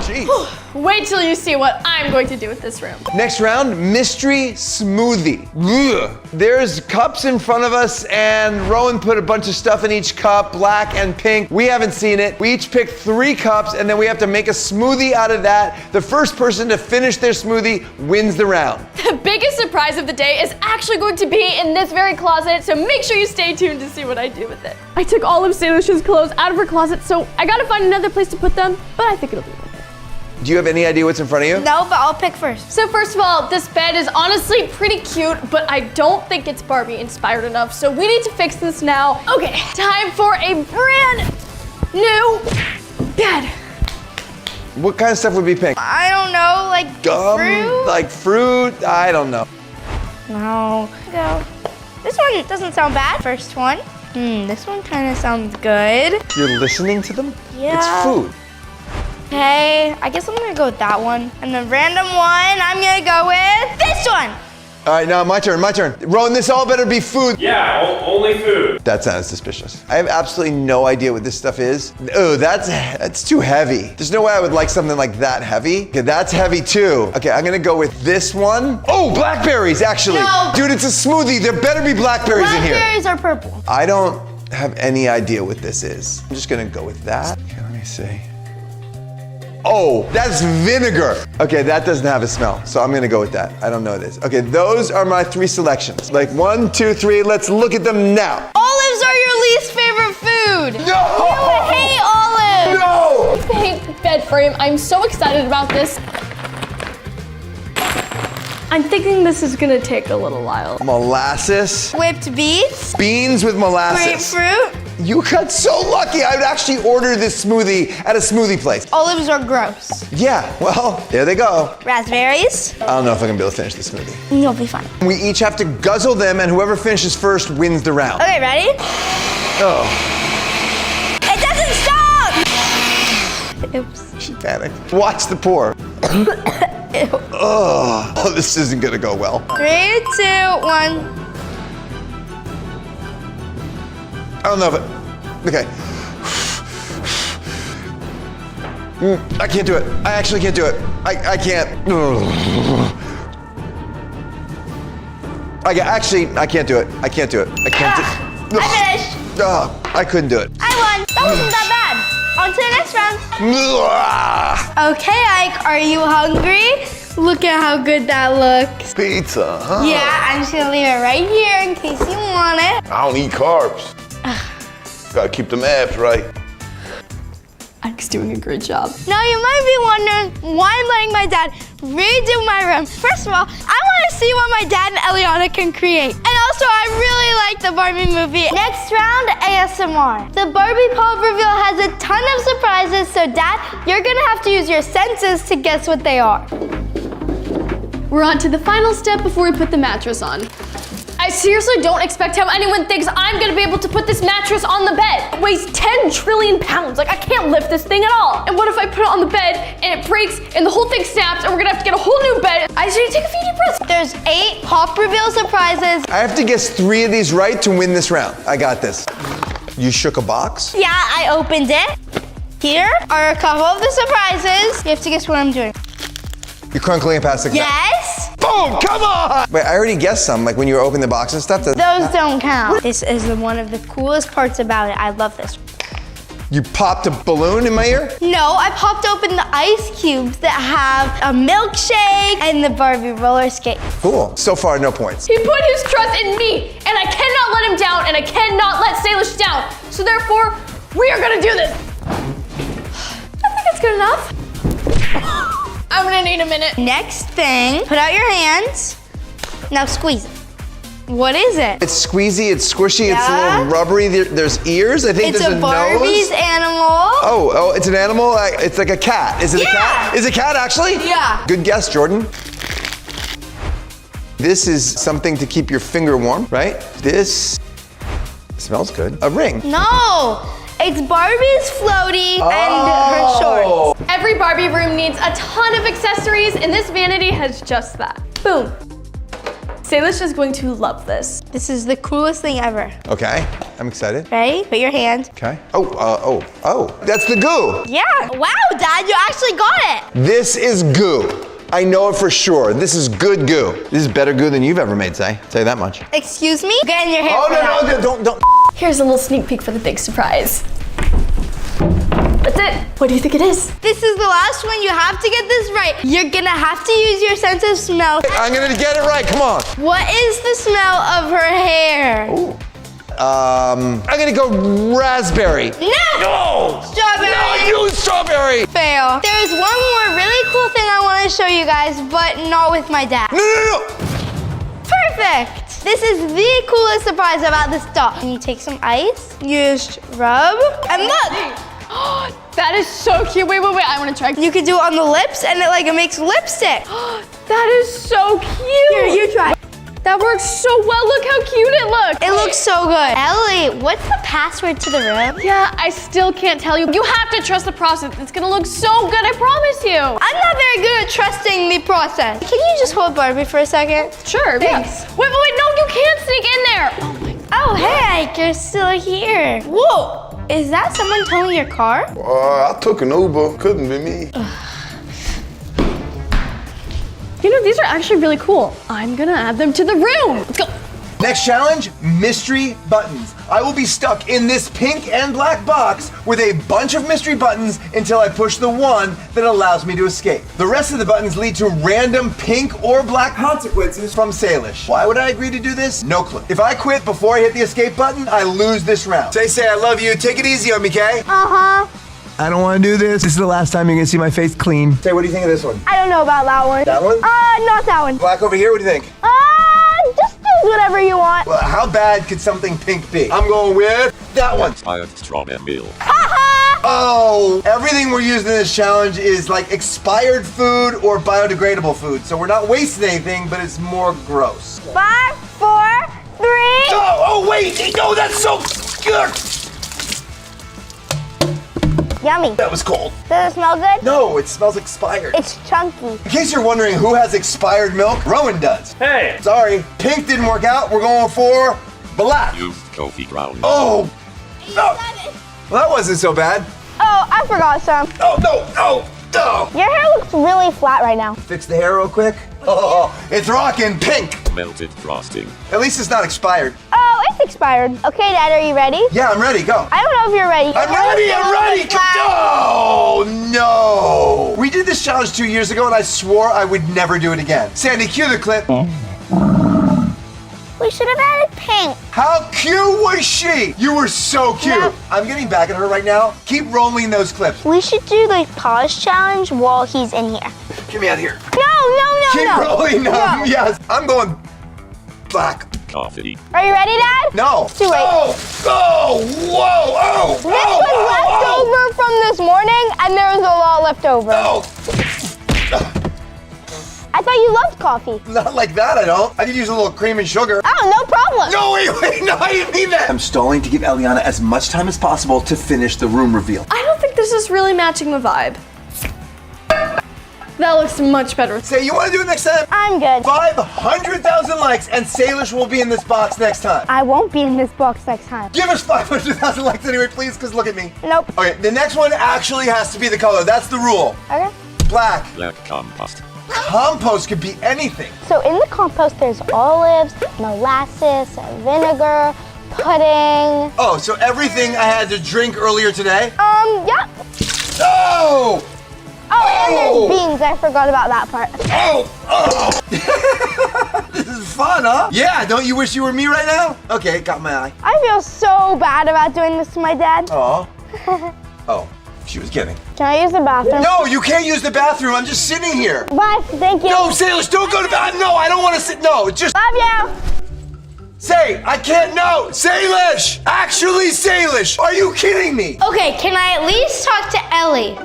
Jeez. Wait till you see what I'm going to do with this room. Next round, mystery smoothie. Ugh. There's cups in front of us and Rowan put a bunch of stuff in each cup, black and pink. We haven't seen it. We each pick 3 cups and then we have to make a smoothie out of that. The first person to finish their smoothie wins the round. The biggest surprise of the day is actually going to be in this very closet, so make sure you stay tuned to see what I do with it. I took all of Salish's clothes out of her closet, so I gotta find another place to put them, but I think it'll be worth it. Do you have any idea what's in front of you? No, but I'll pick first. So first of all, this bed is honestly pretty cute, but I don't think it's Barbie inspired enough, so we need to fix this now. Okay, time for a brand new bed. What kind of stuff would be pink? I don't know, like gum, fruit? like fruit, I don't know. No, go. This one doesn't sound bad. First one. This one kind of sounds good. You're listening to them? Yeah. It's food. Okay, I guess I'm gonna go with that one. And the random one, I'm gonna go with this one. All right, now my turn. Rowan, this all better be food. Yeah, only food. That sounds suspicious. I have absolutely no idea what this stuff is. Oh, that's too heavy. There's no way I would like something like that heavy. Okay, that's heavy too. Okay, I'm gonna go with this one. Oh, blackberries, actually. No. Dude, it's a smoothie. There better be blackberries in here. Blackberries are purple. I don't have any idea what this is. I'm just gonna go with that. Okay, let me see. Oh, that's vinegar. Okay, that doesn't have a smell, so I'm gonna go with that. I don't know what it is. Okay, those are my 3 selections. Like 1, 2, 3, let's look at them now. Olives are your least favorite food. No! You hate olives. No! Pink bed frame, I'm so excited about this. I'm thinking this is gonna take a little while. Molasses. Whipped beets. Beans with molasses. Grapefruit. You got so lucky. I would actually order this smoothie at a smoothie place. Olives are gross. Yeah, well, there they go. Raspberries. I don't know if I'm gonna be able to finish the smoothie. You'll be fine. We each have to guzzle them, and whoever finishes first wins the round. Okay, ready? Oh. It doesn't stop! Oops. She panicked. Watch the pour. Oh, this isn't gonna go well. 3, 2, 1. I don't know if it, okay. I can't do it. I actually can't do it. I can't. I can't do it. I can't do it. I can't do it. I finished. I couldn't do it. I won. That wasn't that bad. On to the next round. Okay, Ike, are you hungry? Look at how good that looks. Pizza, huh? Yeah, I'm just gonna leave it right here in case you want it. I don't eat carbs. Gotta keep them abs right. Ike's doing a great job. Now you might be wondering why I'm letting my dad redo my room. First of all, I want to see what my dad and Eliana can create. And also, I really like the Barbie movie. Next round, ASMR. The Barbie pop reveal has a ton of surprises, so Dad, you're gonna have to use your senses to guess what they are. We're on to the final step before we put the mattress on. I seriously don't expect how anyone thinks I'm gonna be able to put this mattress on the bed. It weighs 10 trillion pounds. Like, I can't lift this thing at all. And what if I put it on the bed and it breaks and the whole thing snaps and we're gonna have to get a whole new bed? I just need to take a few deep breaths. There's 8 pop reveal surprises. I have to guess 3 of these right to win this round. I got this. You shook a box? Yeah, I opened it. Here are a couple of the surprises. You have to guess what I'm doing. You're crunkling it past the Yes. Boom, come on! Wait, I already guessed some, like when you open the box and stuff. Those don't count. This is one of the coolest parts about it. I love this. You popped a balloon in my ear? No, I popped open the ice cubes that have a milkshake and the Barbie roller skate. Cool. So far, no points. He put his trust in me, and I cannot let him down, and I cannot let Salish down. So therefore, we are gonna do this. I think that's good enough. I'm gonna need a minute. Next thing, put out your hands. Now squeeze it. What is it? It's squeezy, it's squishy, Yeah. it's a little rubbery. There's ears, I think It's there's a a Barbie's nose. animal. Oh, it's an animal? It's like a cat. Is it a cat? Is it a cat, actually? Yeah. Good guess, Jordan. This is something to keep your finger warm, right? This smells good. A ring. No, it's Barbie's floaty and her shorts. Every Barbie room needs a ton of accessories, and this vanity has just that. Boom. Salish is going to love this. This is the coolest thing ever. Okay, I'm excited. Ready? Put your hand. Okay. Oh, that's the goo. Yeah. Wow, Dad, you actually got it. This is goo. I know it for sure. This is good goo. This is better goo than you've ever made, Say. Tell you that much. Excuse me? Get in your hair. Oh, no, don't. Here's a little sneak peek for the big surprise. That's it. What do you think it is? This is the last one. You have to get this right. You're gonna have to use your sense of smell. I'm gonna get it right, come on. What is the smell of her hair? Ooh. I'm gonna go raspberry. No! Strawberry. No, you strawberry. Fail. There's one more really cool thing I want to show you guys, but not with my dad. No. Perfect. This is the coolest surprise about this doll. And you take some ice, you just rub, and look. That is so cute. Wait, I want to try. You could do it on the lips, and it makes lipstick. That is so cute. Here, you try. That works so well. Look how cute it looks. It looks so good. Ellie, what's the password to the room? Yeah, I still can't tell you. You have to trust the process. It's gonna look so good, I promise you. I'm not very good at trusting the process. Can you just hold Barbie for a second? Sure, thanks. Wait, no, you can't sneak in there. Oh my. Oh, hey, Ike, you're still here. Whoa, is that someone towing your car? I took an Uber, couldn't be me. You know, these are actually really cool. I'm gonna add them to the room. Let's go. Next challenge, mystery buttons. I will be stuck in this pink and black box with a bunch of mystery buttons until I push the one that allows me to escape. The rest of the buttons lead to random pink or black consequences from Salish. Why would I agree to do this? No clue. If I quit before I hit the escape button, I lose this round. Say, I love you. Take it easy on me, Kay? Uh-huh. I don't want to do this. This is the last time you're going to see my face clean. Say, what do you think of this one? I don't know about that one. That one? Not that one. Black over here, what do you think? Just do whatever you want. Well, how bad could something pink be? I'm going with that one. Expired strawberry milk. Oh, everything we're using in this challenge is like expired food or biodegradable food. So we're not wasting anything, but it's more gross. 5, 4, 3. Oh, wait, no, that's so good. Yummy. That was cold. Does it smell good? No, it smells expired. It's chunky. In case you're wondering who has expired milk, Rowan does. Hey. Sorry, pink didn't work out. We're going for black. Used coffee ground. Oh, no. Well, that wasn't so bad. Oh, I forgot some. Oh, no. Your hair looks really flat right now. Fix the hair real quick. Oh, it's rocking pink. Melted frosting. At least it's not expired. Oh, it's expired. Okay, Dad, are you ready? Yeah, I'm ready. Go. I don't know if you're ready. I'm ready. Oh, no. We did this challenge 2 years ago, and I swore I would never do it again. Sandy, cue the clip. We should have added pink. How cute was she? You were so cute. Yeah. I'm getting back at her right now. Keep rolling those clips. We should do the pause challenge while he's in here. Get me out of here. No. Keep rolling them. No. Yes. I'm going black. Coffee. Are you ready, Dad? No. It's too late. Oh, whoa. This was left over from this morning, and there was a lot left over. Oh. I I thought you loved coffee. Not like that, I don't. I could use a little cream and sugar. Oh, no problem. No, wait, no, I didn't mean that. I'm stalling to give Eliana as much time as possible to finish the room reveal. I don't think this is really matching the vibe. That looks much better. Say, you want to do it next time? I'm good. 500,000 likes and Salish will be in this box next time. I won't be in this box next time. Give us 500,000 likes anyway, please, because look at me. Nope. Okay, the next one actually has to be the color. That's the rule. Okay. Black. Black compost. Compost could be anything. So in the compost, there's olives, molasses, vinegar, pudding. Oh, so everything I had to drink earlier today? Yeah. Oh! Oh, and there's beans. I forgot about that part. This is fun, huh? Yeah, don't you wish you were me right now? Okay, got my eye. I feel so bad about doing this to my dad. Aw. Oh, she was kidding. Can I use the bathroom? No, you can't use the bathroom. I'm just sitting here. Bye, thank you. No, Salish, don't go to the bathroom. No, I don't want to sit. No, just. Love you. Say, I can't, no. Salish! Actually, Salish, are you kidding me? Okay, can I at least talk to Ellie?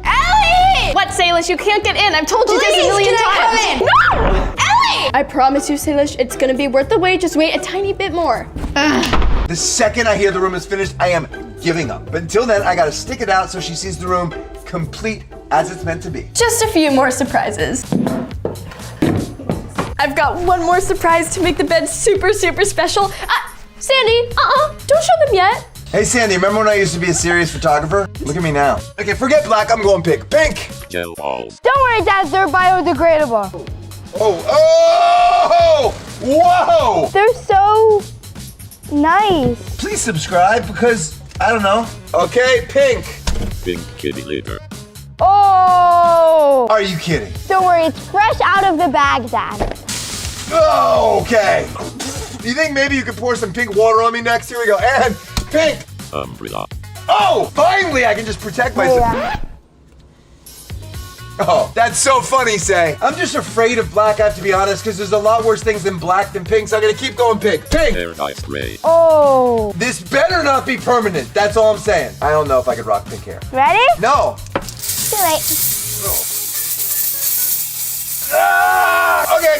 Ellie! What, Salish? You can't get in. I've told you this a million times. No! Ellie! I promise you, Salish, it's gonna be worth the wait. Just wait a tiny bit more. The second I hear the room is finished, I am giving up. But until then, I gotta stick it out so she sees the room complete as it's meant to be. Just a few more surprises. I've got one more surprise to make the bed super, super special. Sandy, don't show them yet. Hey, Sandy, remember when I used to be a serious photographer? Look at me now. Okay, forget black, I'm going pink. Pink! Gel balls. Don't worry, Dad, they're biodegradable. Oh! Whoa! They're so nice. Please subscribe because, I don't know. Okay, pink. Pink kitty litter. Oh! Are you kidding? Don't worry, it's fresh out of the bag, Dad. Oh, okay. You think maybe you could pour some pink water on me next? Here we go. And pink. Umbrella. Oh, finally I can just protect myself. Yeah. Oh, that's so funny, Say. I'm just afraid of black, I have to be honest, because there's a lot worse things than black than pink, so I'm gonna keep going pink. Pink! Paradise gray. Oh. This better not be permanent, that's all I'm saying. I don't know if I could rock pink hair. Ready? No. Too late. Ah, okay.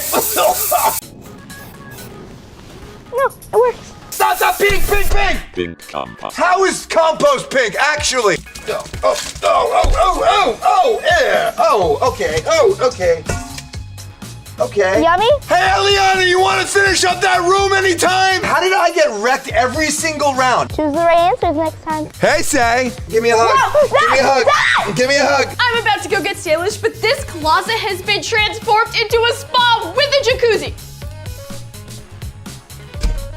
No, it works. Stop, pink, pink, pink! Pink compost. How is compost pink, actually? Yeah. Okay. Okay. Yummy? Hey, Eliana, you want to finish up that room anytime? How did I get wrecked every single round? Choose the right answers next time. Hey, Say. Give me a hug. No, Give me a hug. Give me a hug. I'm about to go get Salish, but this closet has been transformed into a spa with a jacuzzi.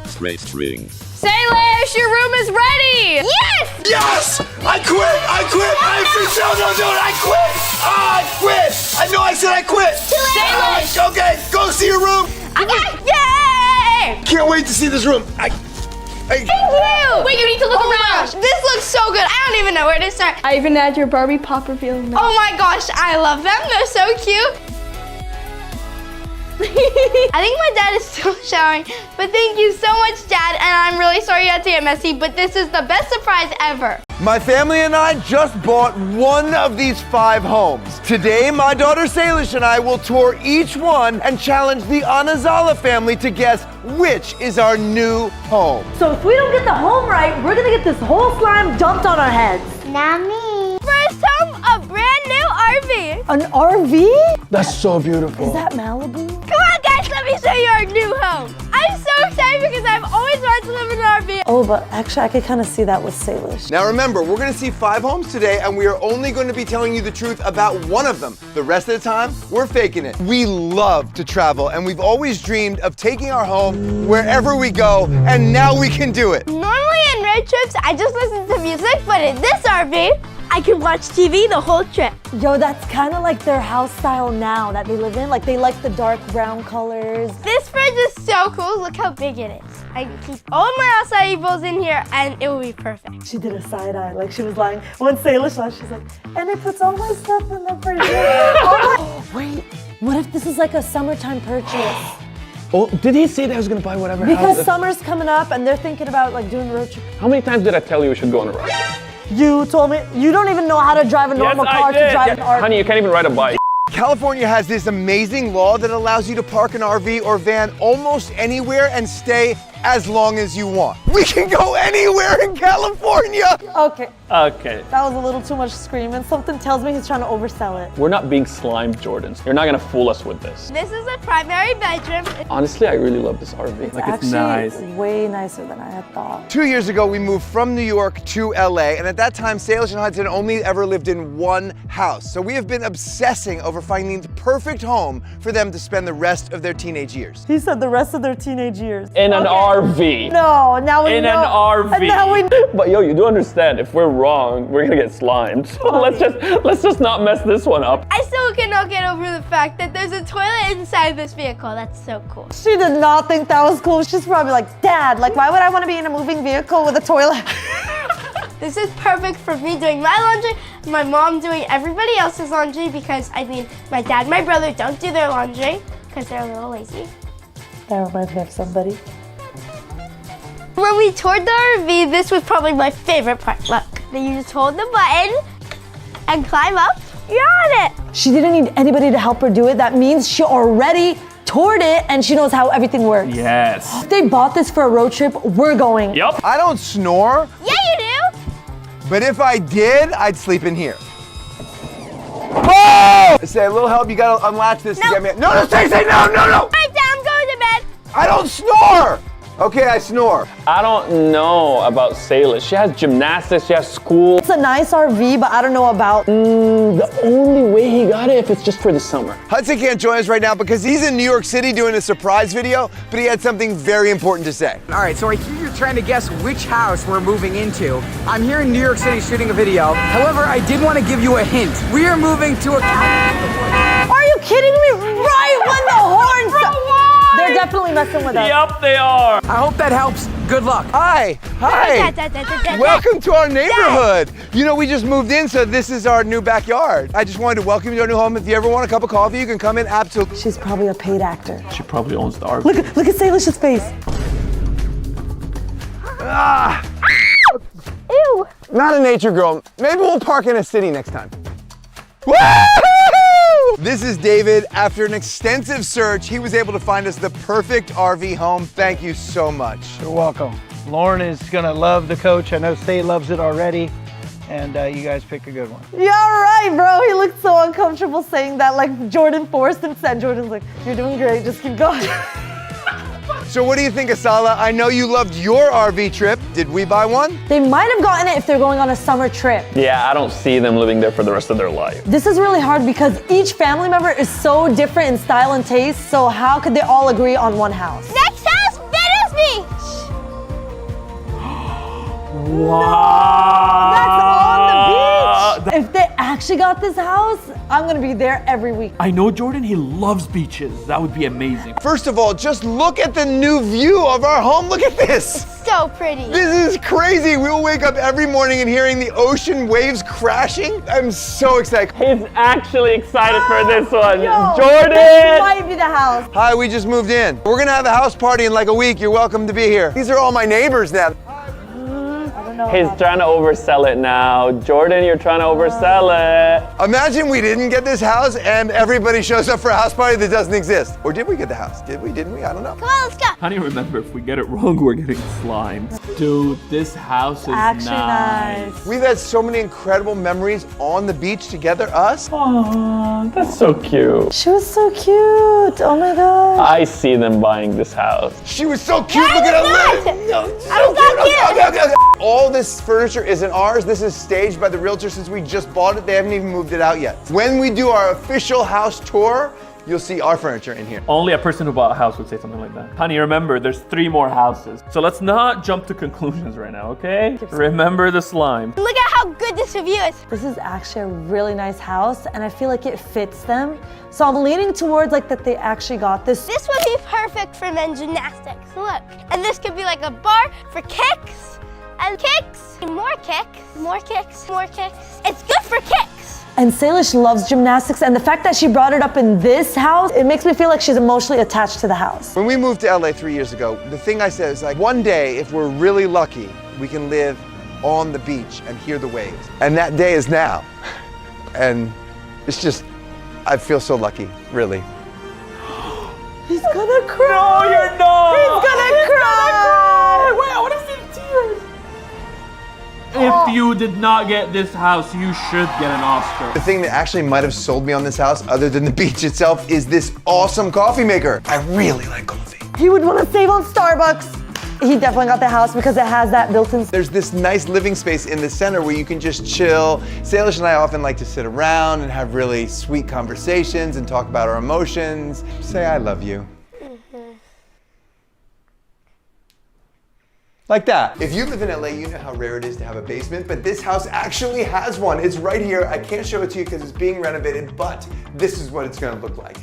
Straight string. Salish, your room is ready. Yes! Yes! I quit! No, I quit! I know I said I quit! Salish! Okay, go see your room! Okay, yay! Can't wait to see this room. Thank you! Wait, you need to look Oh my around. gosh, this looks so good. I don't even know where to start. I even had your Barbie pop reveal now. Oh my gosh, I love them. They're so cute. I think my dad is still showering, but thank you so much, Dad, and I'm really sorry you had to get messy, but this is the best surprise ever. My family and I just bought one of these 5 homes. Today, my daughter Salish and I will tour each one and challenge the Anazala family to guess which is our new home. So if we don't get the home right, we're gonna get this whole slime dumped on our heads. Not me. First home, a brand new RV. An RV? That's so beautiful. Is that Malibu? Come on, guys, let me show you our new home. I'm so excited because I've always wanted to live in an RV. Oh, but actually I could kind of see that with Salish. Now remember, we're gonna see 5 homes today and we are only gonna be telling you the truth about one of them. The rest of the time, we're faking it. We love to travel and we've always dreamed of taking our home wherever we go, and now we can do it. Normally in road trips, I just listen to music, but in this RV, I can watch TV the whole trip. Yo, that's kind of like their house style now that they live in. Like they like the dark brown colors. This fridge is so cool. Look how big it is. I can keep all my acai bowls in here and it will be perfect. She did a side eye, like she was lying. When Salish left, she's like, and it puts all my stuff in the fridge. Oh, wait, what if this is like a summertime purchase? Oh, did he say that he was gonna buy whatever Because house? summer's coming up and they're thinking about like doing a road trip. How many times did I tell you we should go on a road trip? You told me, you don't even know how to drive a normal car to drive an RV. Honey, you can't even ride a bike. California has this amazing law that allows you to park an RV or van almost anywhere and stay as long as you want. We can go anywhere in California. Okay. Okay. That was a little too much screaming. Something tells me he's trying to oversell it. We're not being slimed, Jordan. You're not gonna fool us with this. This is a primary bedroom. Honestly, I really love this RV. It's nice. Way nicer than I had thought. 2 years ago, we moved from New York to LA, and at that time, Salish and Hudson only ever lived in one house. So we have been obsessing over finding the perfect home for them to spend the rest of their teenage years. He said the rest of their teenage years. In an RV. No, now we know. In an RV. And now we But yo, you do understand, if we're wrong, we're gonna get slimed. So let's just not mess this one up. I still cannot get over the fact that there's a toilet inside this vehicle. That's so cool. She did not think that was cool. She's probably like, Dad, like, why would I want to be in a moving vehicle with a toilet? This is perfect for me doing my laundry, my mom doing everybody else's laundry, because I mean, my dad and my brother don't do their laundry because they're a little lazy. That reminds me of somebody. When we toured the RV, this was probably my favorite part. Look, then you just hold the button and climb up. You're on it. She didn't need anybody to help her do it. That means she already toured it and she knows how everything works. Yes. If they bought this for a road trip, we're going. Yep. I don't snore, Yeah, you do. but if I did, I'd sleep in here. Oh! Say, a little help, you gotta unlatch this to get me. No, say, no! All right, Dad, I'm going to bed. I don't snore! Okay, I snore. I don't know about Salish. She has gymnastics, she has school. It's a nice RV, but I don't know about... The only way he got it if it's just for the summer. Hudson can't join us right now because he's in New York City doing a surprise video, but he had something very important to say. All right, so I hear you're trying to guess which house we're moving into. I'm here in New York City shooting a video. However, I did want to give you a hint. We are moving to a... Are you kidding me? Right when the horns... They're definitely messing with us. Yep, they are. I hope that helps. Good luck. Hi. Welcome to our neighborhood. You know, we just moved in, so this is our new backyard. I just wanted to welcome you to our new home. If you ever want a cup of coffee, you can come in. Absolutely. She's probably a paid actor. She probably owns the RV. Look at Salish's face. Ah. Ew. Not a nature girl. Maybe we'll park in a city next time. Woo! This is David. After an extensive search, he was able to find us the perfect RV home. Thank you so much. You're welcome. Lauren is gonna love the coach. I know Say loves it already. And you guys pick a good one. Yeah, right, bro. He looked so uncomfortable saying that, like Jordan forced him to say. Jordan's like, you're doing great, just keep going. So what do you think, Asala? I know you loved your RV trip. Did we buy one? They might have gotten it if they're going on a summer trip. Yeah, I don't see them living there for the rest of their life. This is really hard because each family member is so different in style and taste, so how could they all agree on one house? Next house, Venice Beach. Wow. That's on the beach. If they actually got this house, I'm gonna be there every week. I know Jordan, he loves beaches. That would be amazing. First of all, just look at the new view of our home. Look at this. So pretty. This is crazy. We will wake up every morning and hearing the ocean waves crashing. I'm so excited. He's actually excited for this one. Yo, Jordan! This might be the house. Hi, we just moved in. We're gonna have a house party in like a week. You're welcome to be here. These are all my neighbors now. He's trying to oversell it now. Jordan, you're trying to oversell it. Imagine we didn't get this house and everybody shows up for a house party that doesn't exist. Or did we get the house? Did we? Didn't we? I don't know. Come on, let's go. Honey, remember, if we get it wrong, we're getting slimed. Dude, this house is Actually nice. We've had so many incredible memories on the beach together, us. Aww, that's so cute. She was so cute. Oh my God. I see them buying this house. She was so cute. Look at her legs. All this furniture isn't ours. This is staged by the realtor since we just bought it. They haven't even moved it out yet. When we do our official house tour, you'll see our furniture in here. Only a person who bought a house would say something like that. Honey, remember, there's 3 more houses. So let's not jump to conclusions right now, okay? Remember the slime. Look at how good this view is. This is actually a really nice house and I feel like it fits them. So I'm leaning towards like that they actually got this. This would be perfect for men's gymnastics. Look. And this could be like a bar for kicks and kicks, more kicks, more kicks, more kicks. It's good for kicks. And Salish loves gymnastics and the fact that she brought it up in this house, it makes me feel like she's emotionally attached to the house. When we moved to LA 3 years ago, the thing I said is like, one day, if we're really lucky, we can live on the beach and hear the waves. And that day is now. And it's just I feel so lucky, really. He's gonna cry. No, you're not. He's gonna cry. Wait, I want to see tears. If you did not get this house, you should get an Oscar. The thing that actually might have sold me on this house, other than the beach itself, is this awesome coffee maker. I really like coffee. He would want to save on Starbucks. He definitely got the house because it has that built-in. There's this nice living space in the center where you can just chill. Salish and I often like to sit around and have really sweet conversations and talk about our emotions. Say I love you. Like that. If you live in LA, you know how rare it is to have a basement, but this house actually has one. It's right here. I can't show it to you because it's being renovated, but this is what it's gonna look like.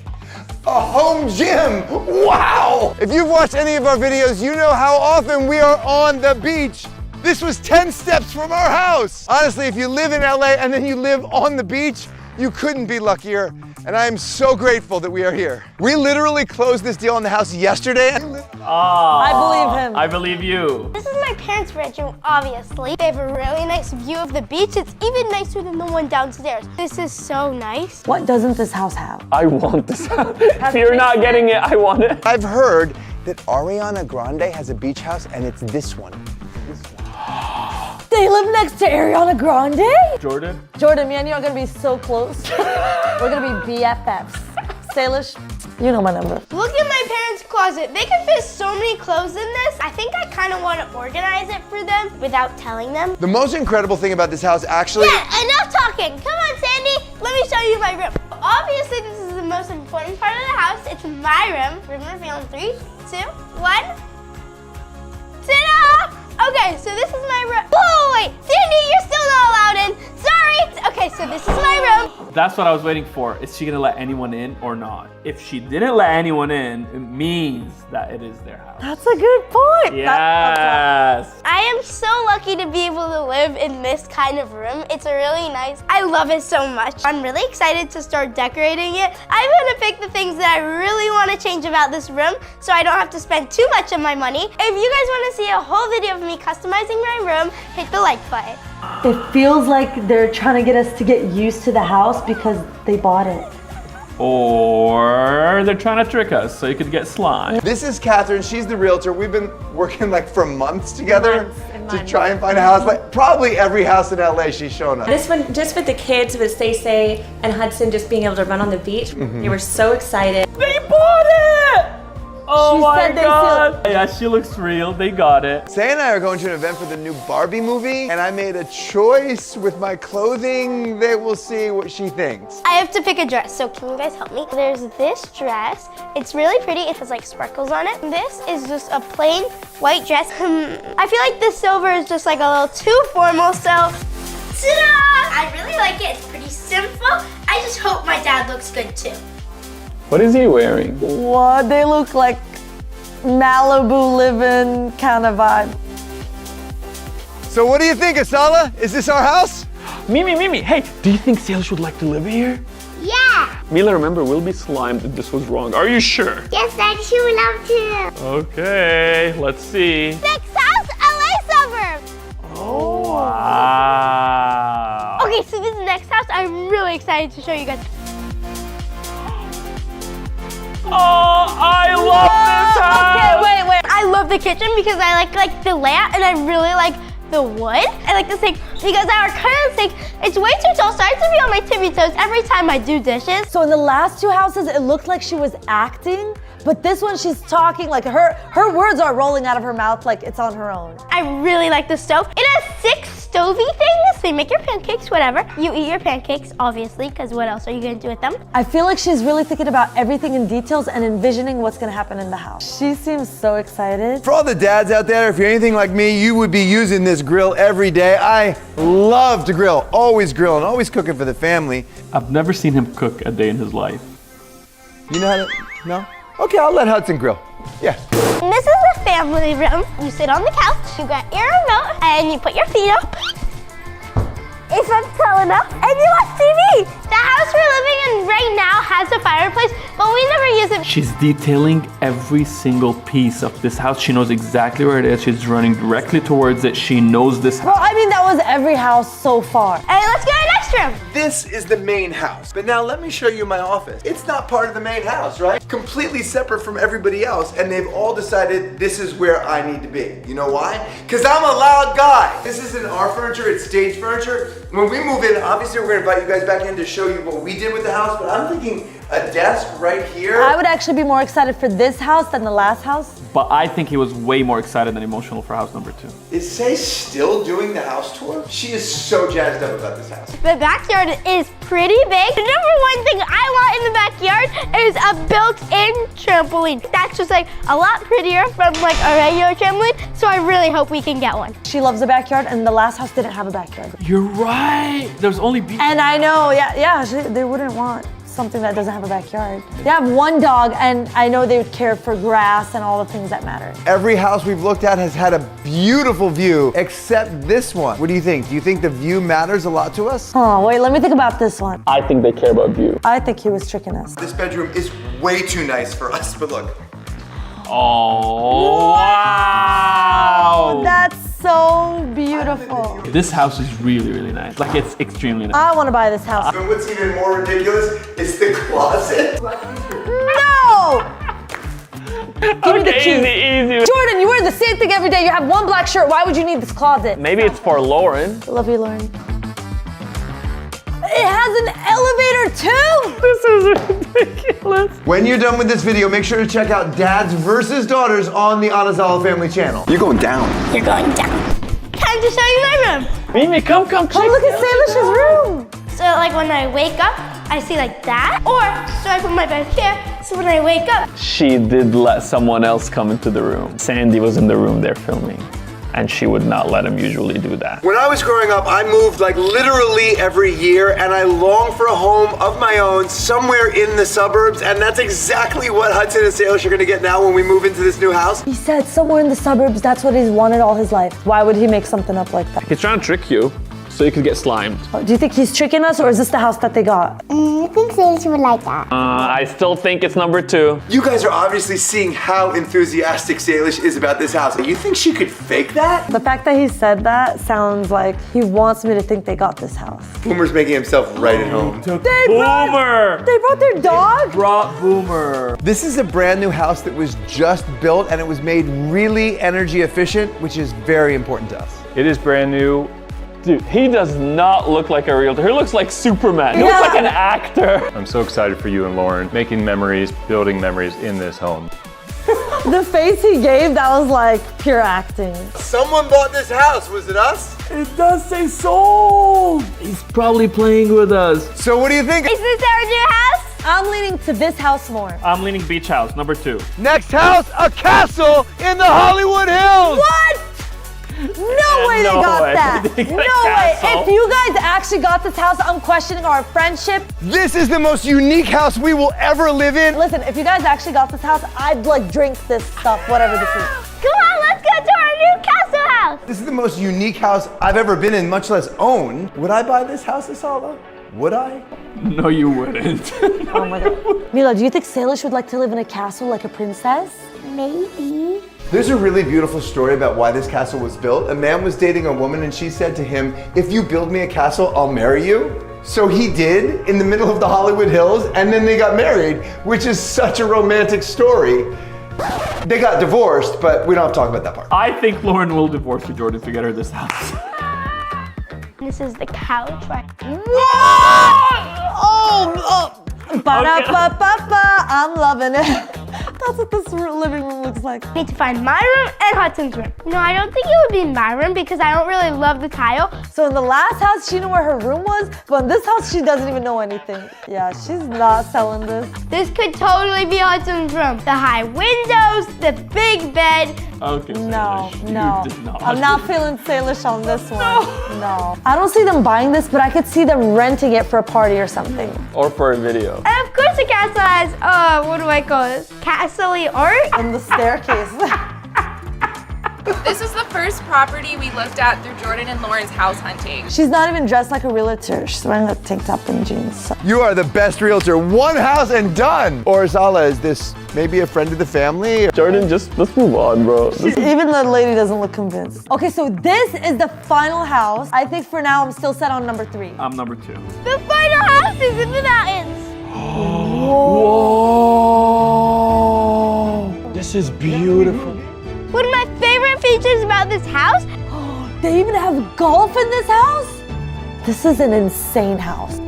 A home gym! Wow! If you've watched any of our videos, you know how often we are on the beach. This was 10 steps from our house. Honestly, if you live in LA and then you live on the beach, you couldn't be luckier. And I am so grateful that we are here. We literally closed this deal on the house yesterday. I believe him. I believe you. This is my parents' bedroom, obviously. They have a really nice view of the beach. It's even nicer than the one downstairs. This is so nice. What doesn't this house have? I want this house. If you're not getting it, I want it. I've heard that Ariana Grande has a beach house and it's this one. They live next to Ariana Grande? Jordan? Jordan, me and you are gonna be so close. We're gonna be BFFs. Salish, you know my number. Look at my parents' closet. They can fit so many clothes in this. I think I kind of want to organize it for them without telling them. The most incredible thing about this house actually... Yeah, enough talking. Come on, Sandy. Let me show you my room. Obviously, this is the most important part of the house. It's my room. We're gonna reveal in 3, 2, 1. Ta-da! Okay, so this is my room. Whoa, wait, Sandy, you're still not allowed in. Sorry. Okay, so this is my room. That's what I was waiting for. Is she gonna let anyone in or not? If she didn't let anyone in, it means that it is their house. That's a good point. Yes. I am so lucky to be able to live in this kind of room. It's really nice. I love it so much. I'm really excited to start decorating it. I'm gonna pick the things that I really want to change about this room so I don't have to spend too much of my money. If you guys want to see a whole video of me customizing my room, hit the like button. It feels like they're trying to get us to get used to the house because they bought it. Or they're trying to trick us so you could get slime. This is Catherine, she's the realtor. We've been working like for months together to try and find a house. Like probably every house in LA she's shown us. This one, just with the kids, with Stacey and Hudson just being able to run on the beach, they were so excited. They bought it! Oh She my said they God. Yeah, she looks real. They got it. Say and I are going to an event for the new Barbie movie, and I made a choice with my clothing that we'll see what she thinks. I have to pick a dress, so can you guys help me? There's this dress. It's really pretty. It has like sparkles on it. This is just a plain white dress. I feel like the silver is just like a little too formal, so ta-da! I really like it. It's pretty simple. I just hope my dad looks good too. What is he wearing? What? They look like Malibu living kind of vibe. So what do you think, Asala? Is this our house? Mimi, hey, do you think Salish would like to live here? Yeah. Mila, remember, we'll be slimed if this was wrong. Are you sure? Yes, she would love to. Okay, let's see. Next house, LA suburbs. Oh, wow. Okay, so this is the next house. I'm really excited to show you guys. Oh, I love this house! Okay, wait. I love the kitchen because I like the layout and I really like the wood. I like the sink because our current sink, it's way too tall, so I have to be on my tippy toes every time I do dishes. So in the last 2 houses, it looked like she was acting, but this one she's talking like her words are rolling out of her mouth like it's on her own. I really like the stove. It has 6 stovey things. So you make your pancakes, whatever. You eat your pancakes, obviously, because what else are you gonna do with them? I feel like she's really thinking about everything in details and envisioning what's gonna happen in the house. She seems so excited. For all the dads out there, if you're anything like me, you would be using this grill every day. I love to grill, always grilling, always cooking for the family. I've never seen him cook a day in his life. You know how to, no? Okay, I'll let Hudson grill. Yeah. And this is the family room. You sit on the couch, you got your remote, and you put your feet up. If I'm tall enough, and you watch TV. The house we're living in right now has a fireplace, but we never use it. She's detailing every single piece of this house. She knows exactly where it is. She's running directly towards it. She knows this house. Well, I mean, that was every house so far. Hey, let's go to the next bedroom. This is the main house. But now let me show you my office. It's not part of the main house, right? Completely separate from everybody else, and they've all decided this is where I need to be. You know why? Because I'm a loud guy. This isn't our furniture, it's stage furniture. When we move in, obviously we're gonna invite you guys back in to show you what we did with the house, but I'm thinking a desk right here. I would actually be more excited for this house than the last house. But I think he was way more excited than emotional for house number 2. Is Say still doing the house tour? She is so jazzed up about this house. The backyard is pretty big. The number one thing I want in the backyard is a built-in trampoline. That's just like a lot prettier from like a regular trampoline, so I really hope we can get one. She loves the backyard, and the last house didn't have a backyard. You're right. There's only beach. And I know, they wouldn't want something that doesn't have a backyard. They have one dog, and I know they would care for grass and all the things that matter. Every house we've looked at has had a beautiful view, except this one. What do you think? Do you think the view matters a lot to us? Oh, wait, let me think about this one. I think they care about view. I think he was tricking us. This bedroom is way too nice for us, but look. Oh, wow. That's so beautiful. This house is really, really nice. Like, it's extremely nice. I want to buy this house. And what's even more ridiculous is the closet. No! Give me the keys. Easy. Jordan, you wear the same thing every day. You have one black shirt. Why would you need this closet? Maybe it's for Lauren. Love you, Lauren. It has an elevator too! This is ridiculous. When you're done with this video, make sure to check out Dads versus Daughters on the Anazawa family channel. You're going down. You're going down. Time to show you my room. Mimi, come look at Salish's room. So like when I wake up, I see like that. Or, so I put my bed here, so when I wake up. She did let someone else come into the room. Sandy was in the room there filming, and she would not let him usually do that. When I was growing up, I moved like literally every year, and I longed for a home of my own somewhere in the suburbs, and that's exactly what Hudson and Salish are gonna get now when we move into this new house. He said somewhere in the suburbs, that's what he's wanted all his life. Why would he make something up like that? He's trying to trick you so you could get slimed. Do you think he's tricking us, or is this the house that they got? I think Salish would like that. I still think it's number 2. You guys are obviously seeing how enthusiastic Salish is about this house. You think she could fake that? The fact that he said that sounds like he wants me to think they got this house. Boomer's making himself right at home. They brought their dog? Brought Boomer. This is a brand new house that was just built, and it was made really energy efficient, which is very important to us. It is brand new. Dude, he does not look like a realtor. He looks like Superman. He looks like an actor. I'm so excited for you and Lauren, making memories, building memories in this home. The face he gave, that was like pure acting. Someone bought this house, was it us? It does say sold. He's probably playing with us. So what do you think? Is this our new house? I'm leaning to this house more. I'm leaning beach house, number 2. Next house, a castle in the Hollywood Hills. What? No way they got that. No way. If you guys actually got this house, I'm questioning our friendship. This is the most unique house we will ever live in. Listen, if you guys actually got this house, I'd like drink this stuff, whatever this is. Come on, let's go to our new castle house. This is the most unique house I've ever been in, much less own. Would I buy this house, Asala? Would I? No, you wouldn't. Oh my God. Mila, do you think Salish would like to live in a castle like a princess? Maybe. There's a really beautiful story about why this castle was built. A man was dating a woman and she said to him, if you build me a castle, I'll marry you. So he did in the middle of the Hollywood Hills, and then they got married, which is such a romantic story. They got divorced, but we don't have to talk about that part. I think Lauren will divorce you, Jordan, to get her this house. This is the couch, right? Ba-da-ba-ba-ba, I'm loving it. That's what this living room looks like. I need to find my room and Hudson's room. No, I don't think it would be my room because I don't really love the tile. So in the last house, she knew where her room was, but in this house, she doesn't even know anything. Yeah, she's not selling this. This could totally be Hudson's room. The high windows, the big bed. Okay, no. Salish, I'm not feeling Salish on this one. No. I don't see them buying this, but I could see them renting it for a party or something. Or for a video. And of course the castle has, what do I call this? Castle-y art? On the staircase. This is the first property we looked at through Jordan and Lauren's house hunting. She's not even dressed like a realtor. She's wearing a tank top and jeans. You are the best realtor. One house and done. Or Sala, is this maybe a friend of the family? Jordan, let's move on, bro. Even the lady doesn't look convinced. Okay, so this is the final house. I think for now I'm still set on number 3. I'm number 2. The final house is in the mountains. Whoa! This is beautiful. One of my favorite features about this house. They even have golf in this house? This is an insane house.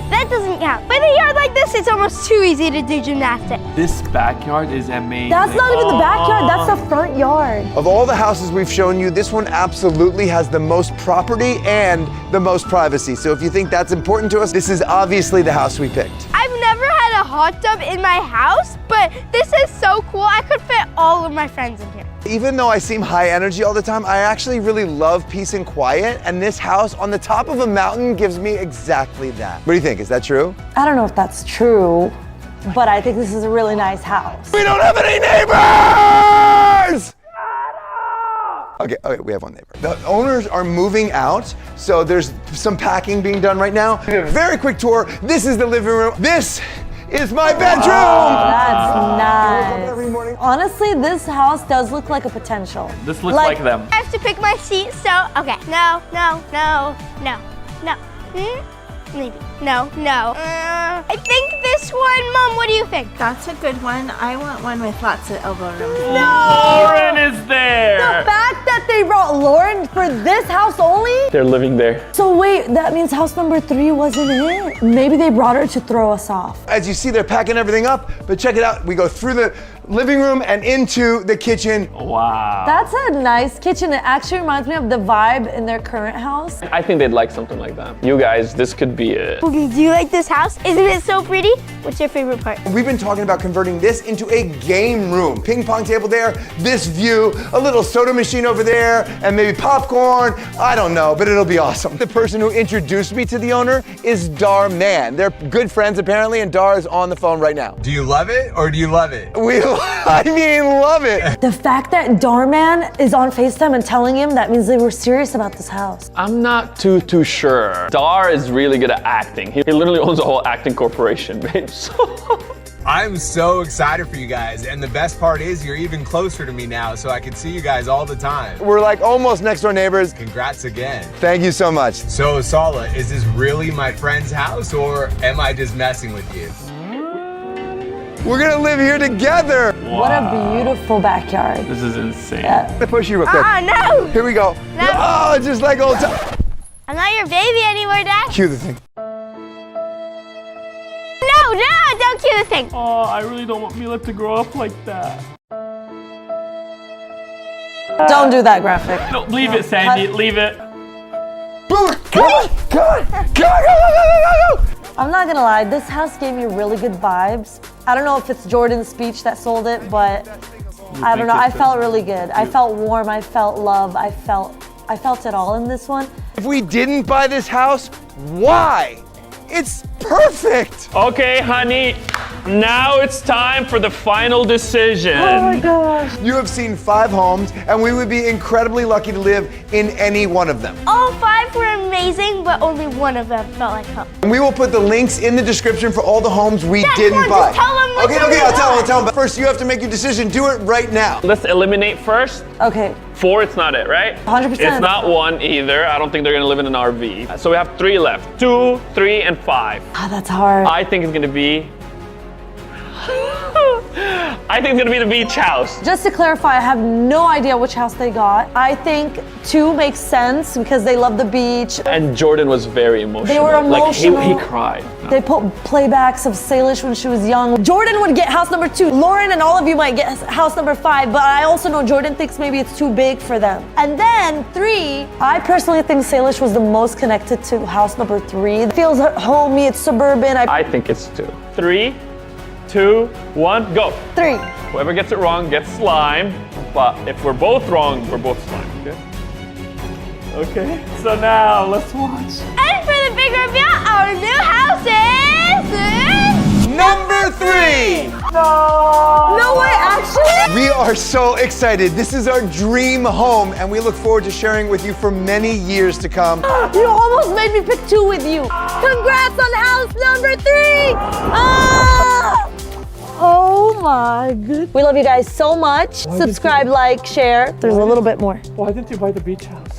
That doesn't count. With a yard like this, it's almost too easy to do gymnastics. This backyard is amazing. That's not even the backyard, that's the front yard. Of all the houses we've shown you, this one absolutely has the most property and the most privacy. So if you think that's important to us, this is obviously the house we picked. I've never had a hot tub in my house, but this is so cool. I could fit all of my friends in here. Even though I seem high energy all the time, I actually really love peace and quiet, and this house on the top of a mountain gives me exactly that. What do you think? Is that true? I don't know if that's true, but I think this is a really nice house. We don't have any neighbors! Okay, we have one neighbor. The owners are moving out, so there's some packing being done right now. Very quick tour. This is the living room. This is my bedroom! That's nice. Honestly, this house does look like a potential. This looks like them. I have to pick my seat, so, okay. No. Maybe. No. I think this one, Mom, what do you think? That's a good one. I want one with lots of elbow room. Lauren is there! The fact that they brought Lauren for this house only? They're living there. So wait, that means house number 3 wasn't it? Maybe they brought her to throw us off. As you see, they're packing everything up, but check it out. We go through the living room and into the kitchen. Wow. That's a nice kitchen. It actually reminds me of the vibe in their current house. I think they'd like something like that. You guys, this could be it. Do you like this house? Isn't it so pretty? What's your favorite part? We've been talking about converting this into a game room. Ping pong table there, this view, a little soda machine over there, and maybe popcorn. I don't know, but it'll be awesome. The person who introduced me to the owner is Dar Man. They're good friends apparently, and Dar is on the phone right now. Do you love it or do you love it? Love it. The fact that Darman is on FaceTime and telling him, that means they were serious about this house. I'm not too sure. Dar is really good at acting. He literally owns a whole acting corporation, babe. I'm so excited for you guys, and the best part is you're even closer to me now, so I can see you guys all the time. We're like almost next door neighbors. Congrats again. Thank you so much. So Sala, is this really my friend's house, or am I just messing with you? We're gonna live here together. Wow. What a beautiful backyard. This is insane. I'm gonna push you real quick. No! Here we go. No. Oh, just like old time. I'm not your baby anymore, Dad. Cue the thing. No, don't cue the thing. Oh, I really don't want Mila to grow up like that. Don't do that graphic. No, leave it, Sandy. Leave it. Go! I'm not gonna lie, this house gave me really good vibes. I don't know if it's Jordan's speech that sold it, but I don't know, I felt really good. I felt warm, I felt love, I felt it all in this one. If we didn't buy this house, why? It's perfect! Okay, honey. Now it's time for the final decision. Oh my gosh. You have seen 5 homes, and we would be incredibly lucky to live in any one of them. All 5 were amazing, but only one of them felt like home. And we will put the links in the description for all the homes we Dad, didn't come on, buy. just tell them which one Okay, we I'll tell them. But first, you have to make your decision. Do it right now. Let's eliminate first. Okay. 4, it's not it, right? 100%. It's not 1 either. I don't think they're gonna live in an RV. So we have 3 left. 2, 3, and 5. Oh, that's hard. I think it's gonna be I think it's gonna be the beach house. Just to clarify, I have no idea which house they got. I think 2 makes sense because they love the beach. And Jordan was very emotional. They were emotional. Like he cried. They put playbacks of Salish when she was young. Jordan would get house number 2. Lauren and all of you might get house number 5, but I also know Jordan thinks maybe it's too big for them. And then 3, I personally think Salish was the most connected to house number 3. It feels homey, it's suburban. I think it's 2. 3, 2, 1, go. 3. Whoever gets it wrong gets slime, but if we're both wrong, we're both slime, okay? Okay, so now let's watch. And for the big reveal, our new house is number 3. No way, actually? We are so excited. This is our dream home, and we look forward to sharing with you for many years to come. You almost made me pick 2 with you. Congrats on house number 3. Ah! Oh my goodness. We love you guys so much. Subscribe, like, share. There's a little bit more. Why didn't you buy the beach house?